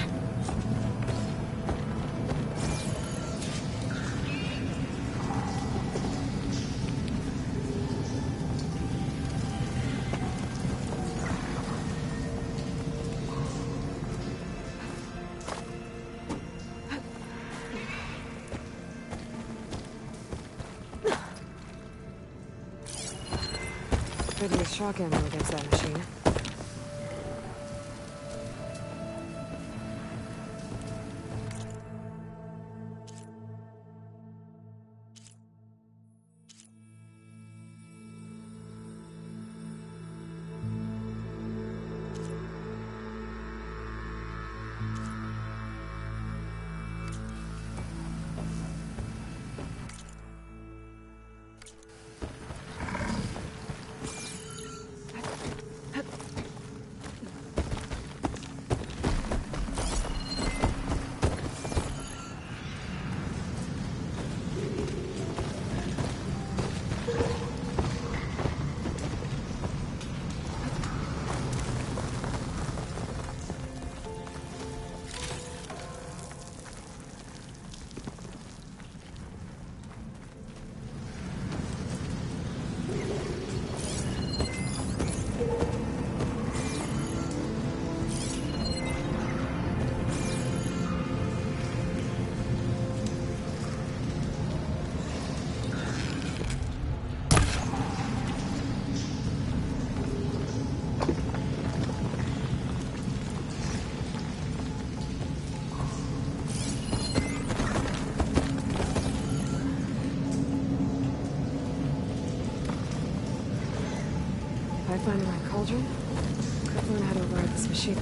Figure the shock ammo against that machine. If I find the right cauldron, could learn how to override this machine.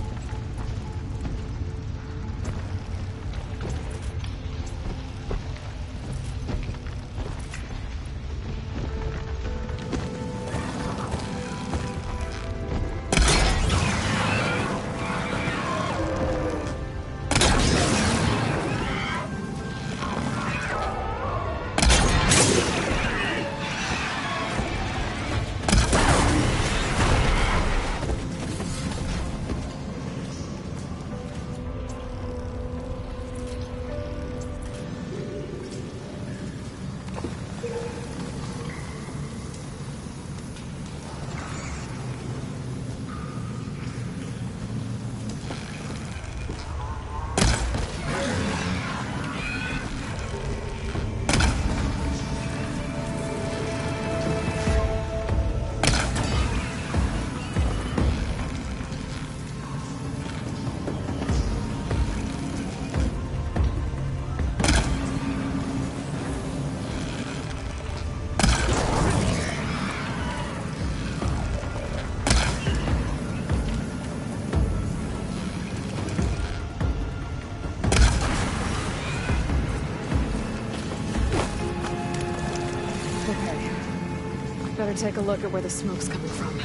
Better take a look at where the smoke's coming from.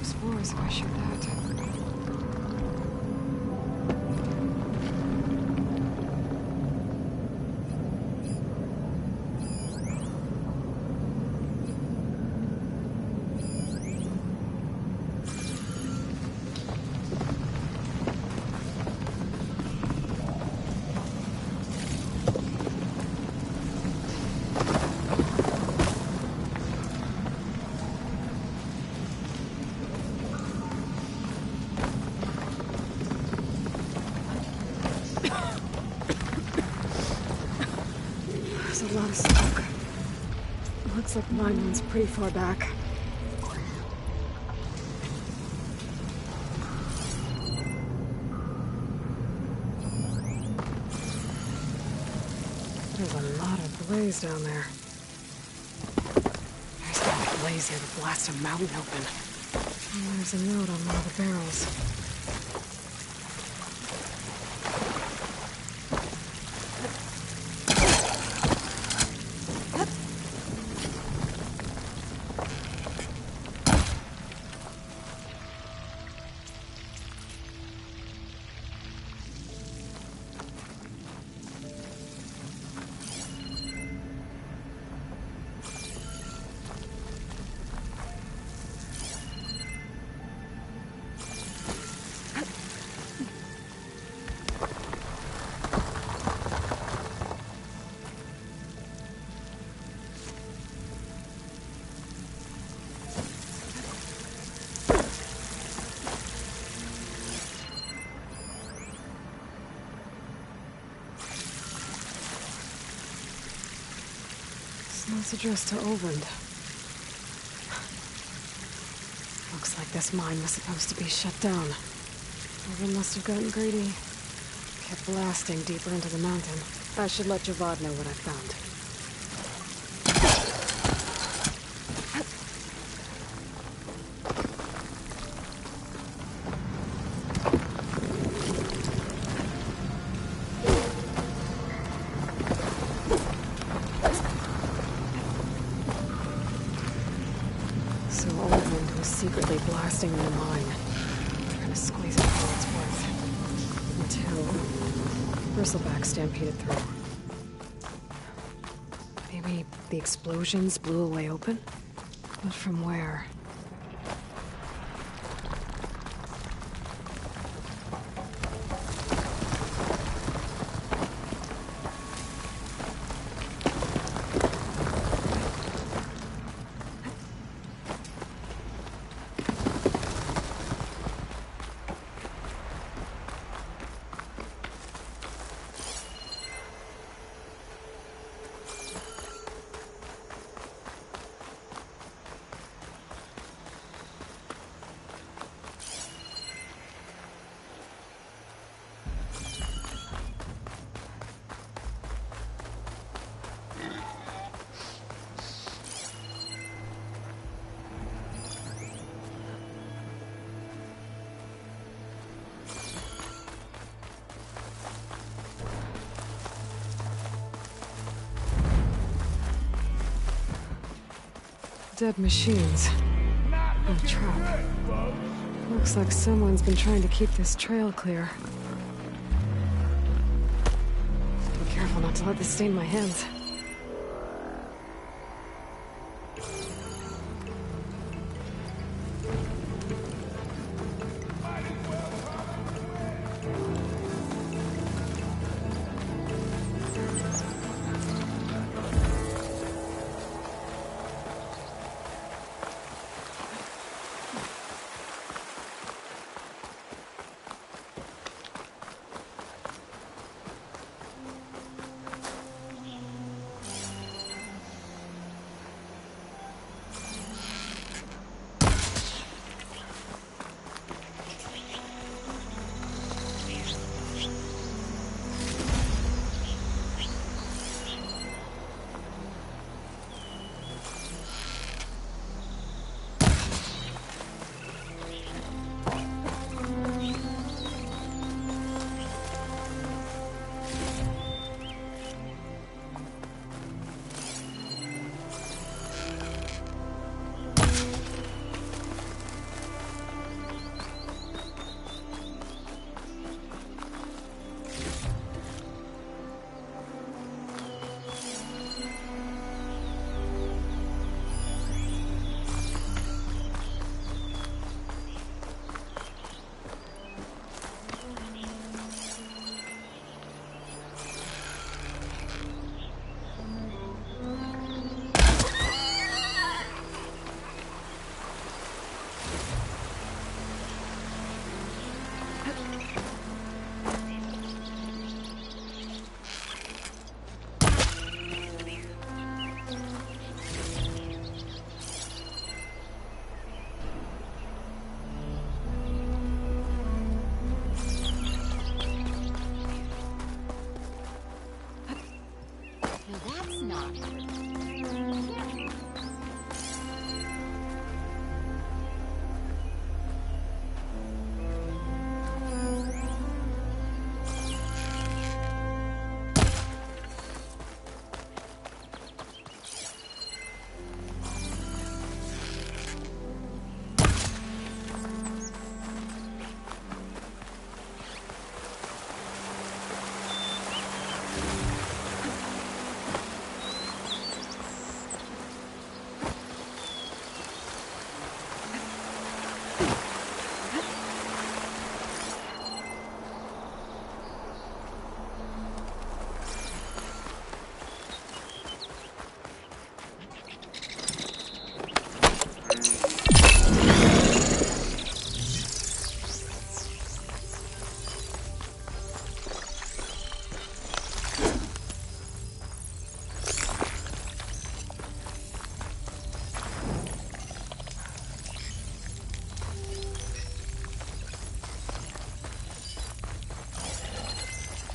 Spores if I shoot that. There's a lot of smoke. Looks like mine runs pretty far back. There's a lot of blaze down there. There's gotta be blaze here to blast a mountain open. And there's a note on one of the barrels. It's addressed to Ovind. Looks like this mine was supposed to be shut down. Ovind must have gotten greedy. Kept blasting deeper into the mountain. I should let Javad know what I found. So Ovind was secretly blasting in the mine, trying to squeeze it for its worth. Until Bristleback stampeded through. Maybe the explosions blew a way open? But from where? Dead machines. And a trap. Looks like someone's been trying to keep this trail clear. Be careful not to let this stain my hands.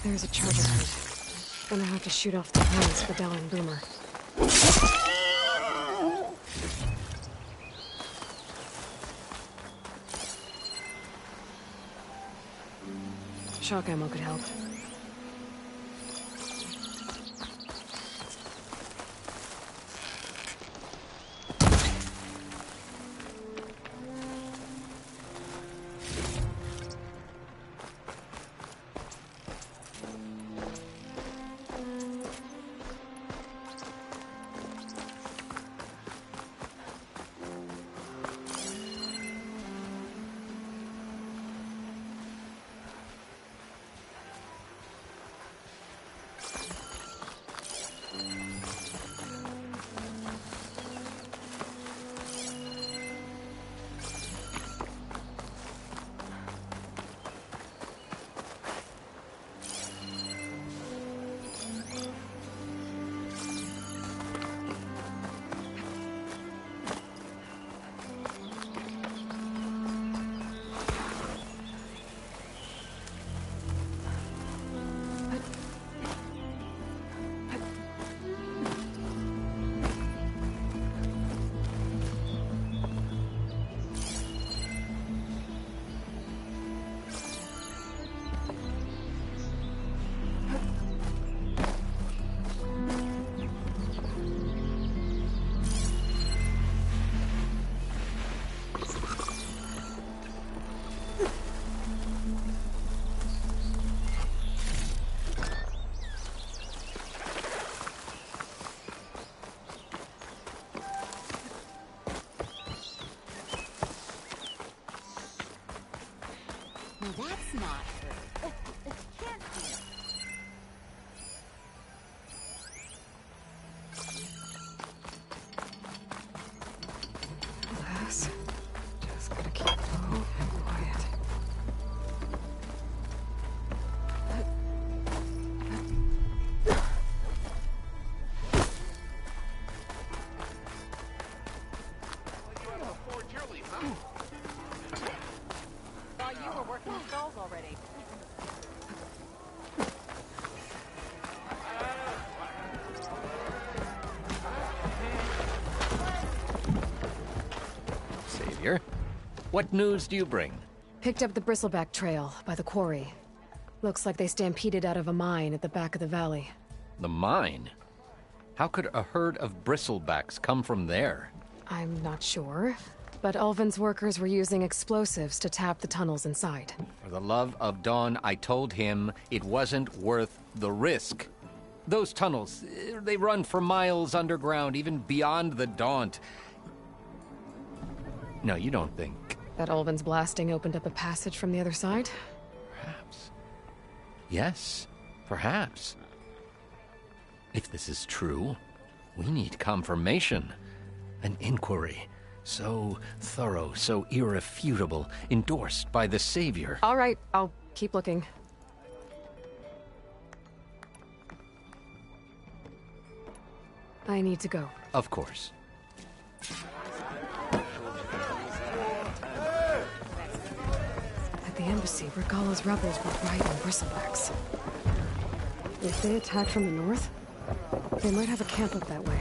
There's a charger point. Gonna have to shoot off the planes of the bell and boomer. Shock ammo could help. That's not her. It can't be. Glass. Just gotta keep low and quiet. Thought you were working the stalls already. Savior, what news do you bring? Picked up the Bristleback Trail by the quarry. Looks like they stampeded out of a mine at the back of the valley. The mine? How could a herd of bristlebacks come from there? I'm not sure, but Ulvin's workers were using explosives to tap the tunnels inside. For the love of Dawn, I told him it wasn't worth the risk. Those tunnels, they run for miles underground, even beyond the Daunt. No, you don't think... That Ulvin's blasting opened up a passage from the other side? Perhaps. Yes, perhaps. If this is true, we need confirmation. An inquiry. So thorough, so irrefutable, endorsed by the Savior. All right, I'll keep looking. I need to go. Of course. At the embassy, Regalla's rebels were riding bristlebacks. If they attack from the north, they might have a camp up that way.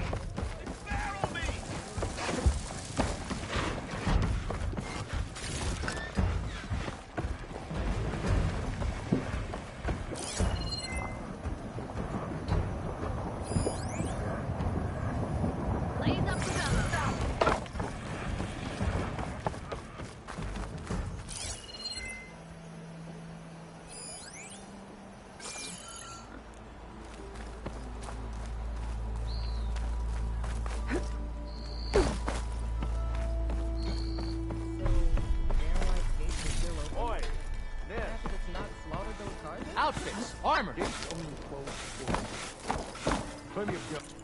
Outfits, armor. Plenty of guns.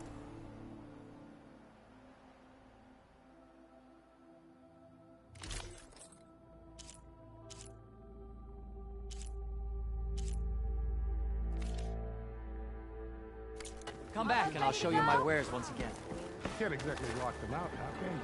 Come back and I'll show you my wares once again. Can't exactly lock them out, how can you?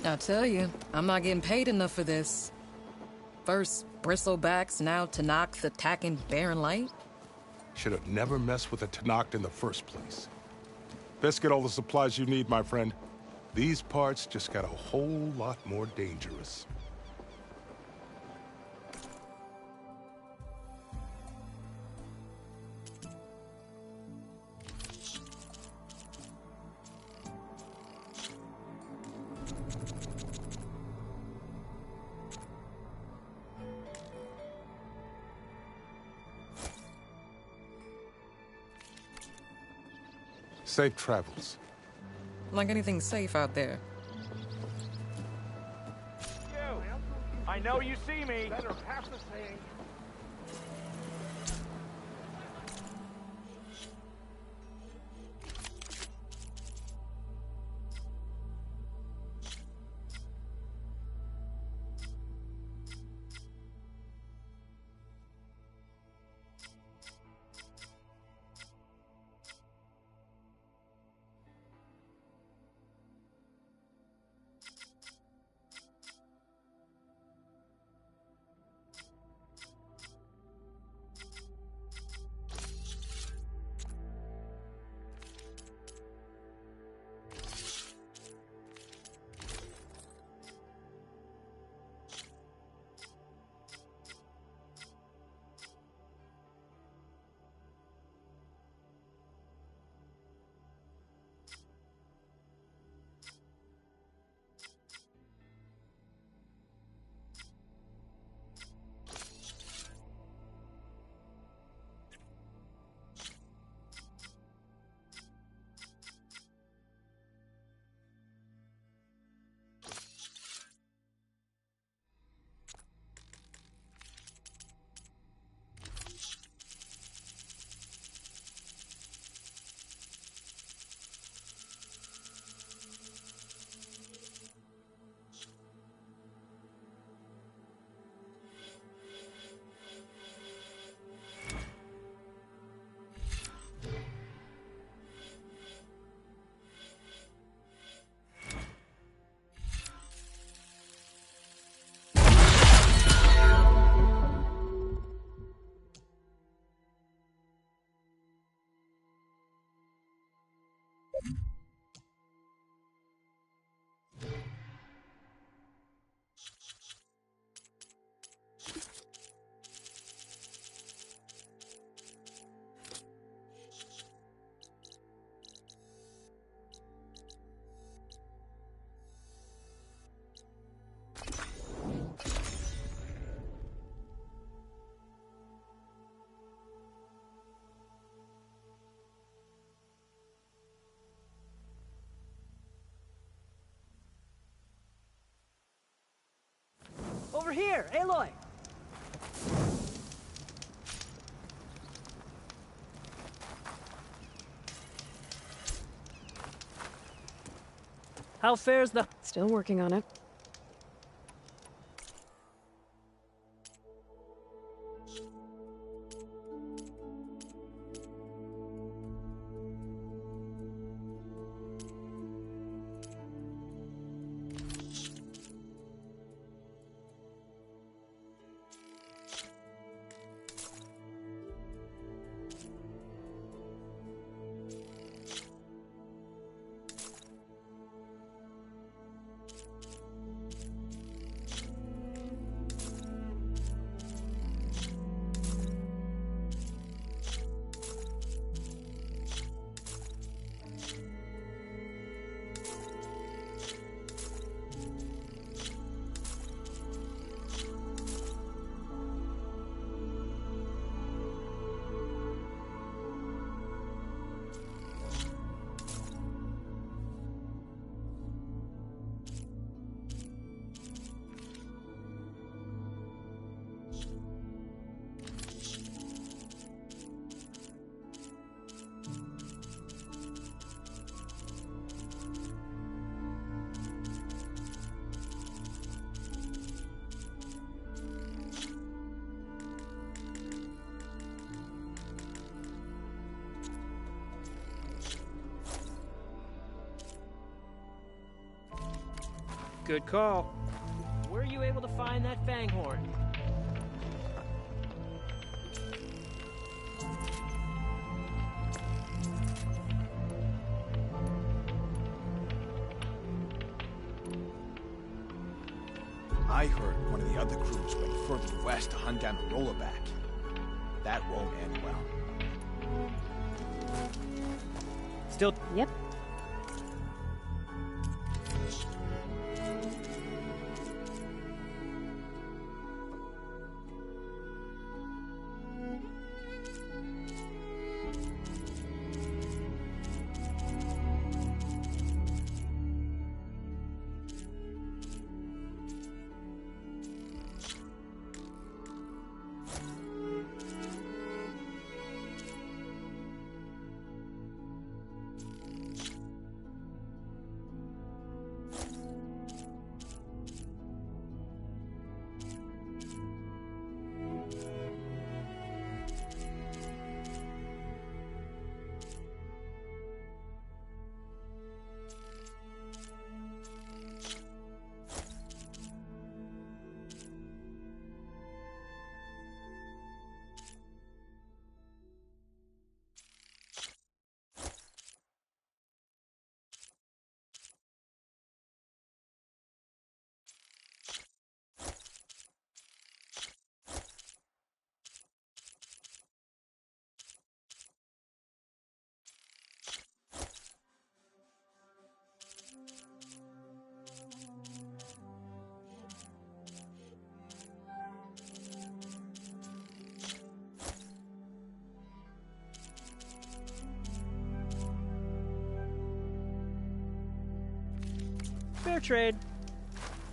I tell you, I'm not getting paid enough for this. First, bristlebacks, now Tanakh attacking Barren Light. Should have never messed with a Tanakh in the first place. Best get all the supplies you need, my friend. These parts just got a whole lot more dangerous. Safe travels. Like anything safe out there. You! I know you see me! Better pass the thing. Over here, Aloy! How fares the... Still working on it. Good call. Were you able to find that fanghorn? I heard one of the other crews went further west to hunt down a rollerback. That won't end well. Still... Yep. Fair trade.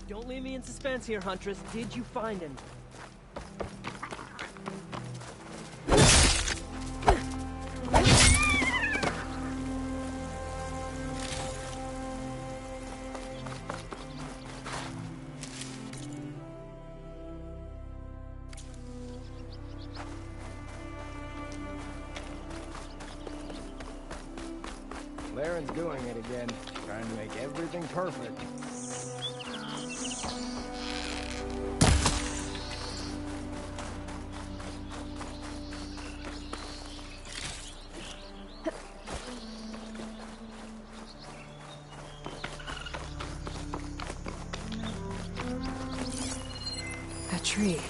Don't leave me in suspense here, Huntress. Did you find him? Laren's doing it again, trying to make everything perfect. That tree, it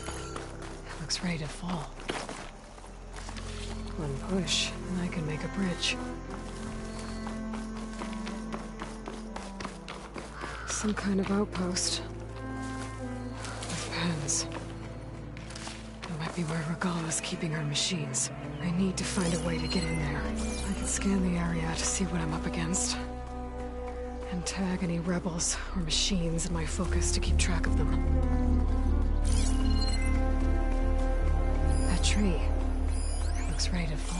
looks ready to fall. One push, and I can make a bridge. Some kind of outpost. With pens. That might be where Regal is keeping her machines. I need to find a way to get in there. I can scan the area to see what I'm up against. And tag any rebels or machines in my focus to keep track of them. That tree. It looks ready to fall.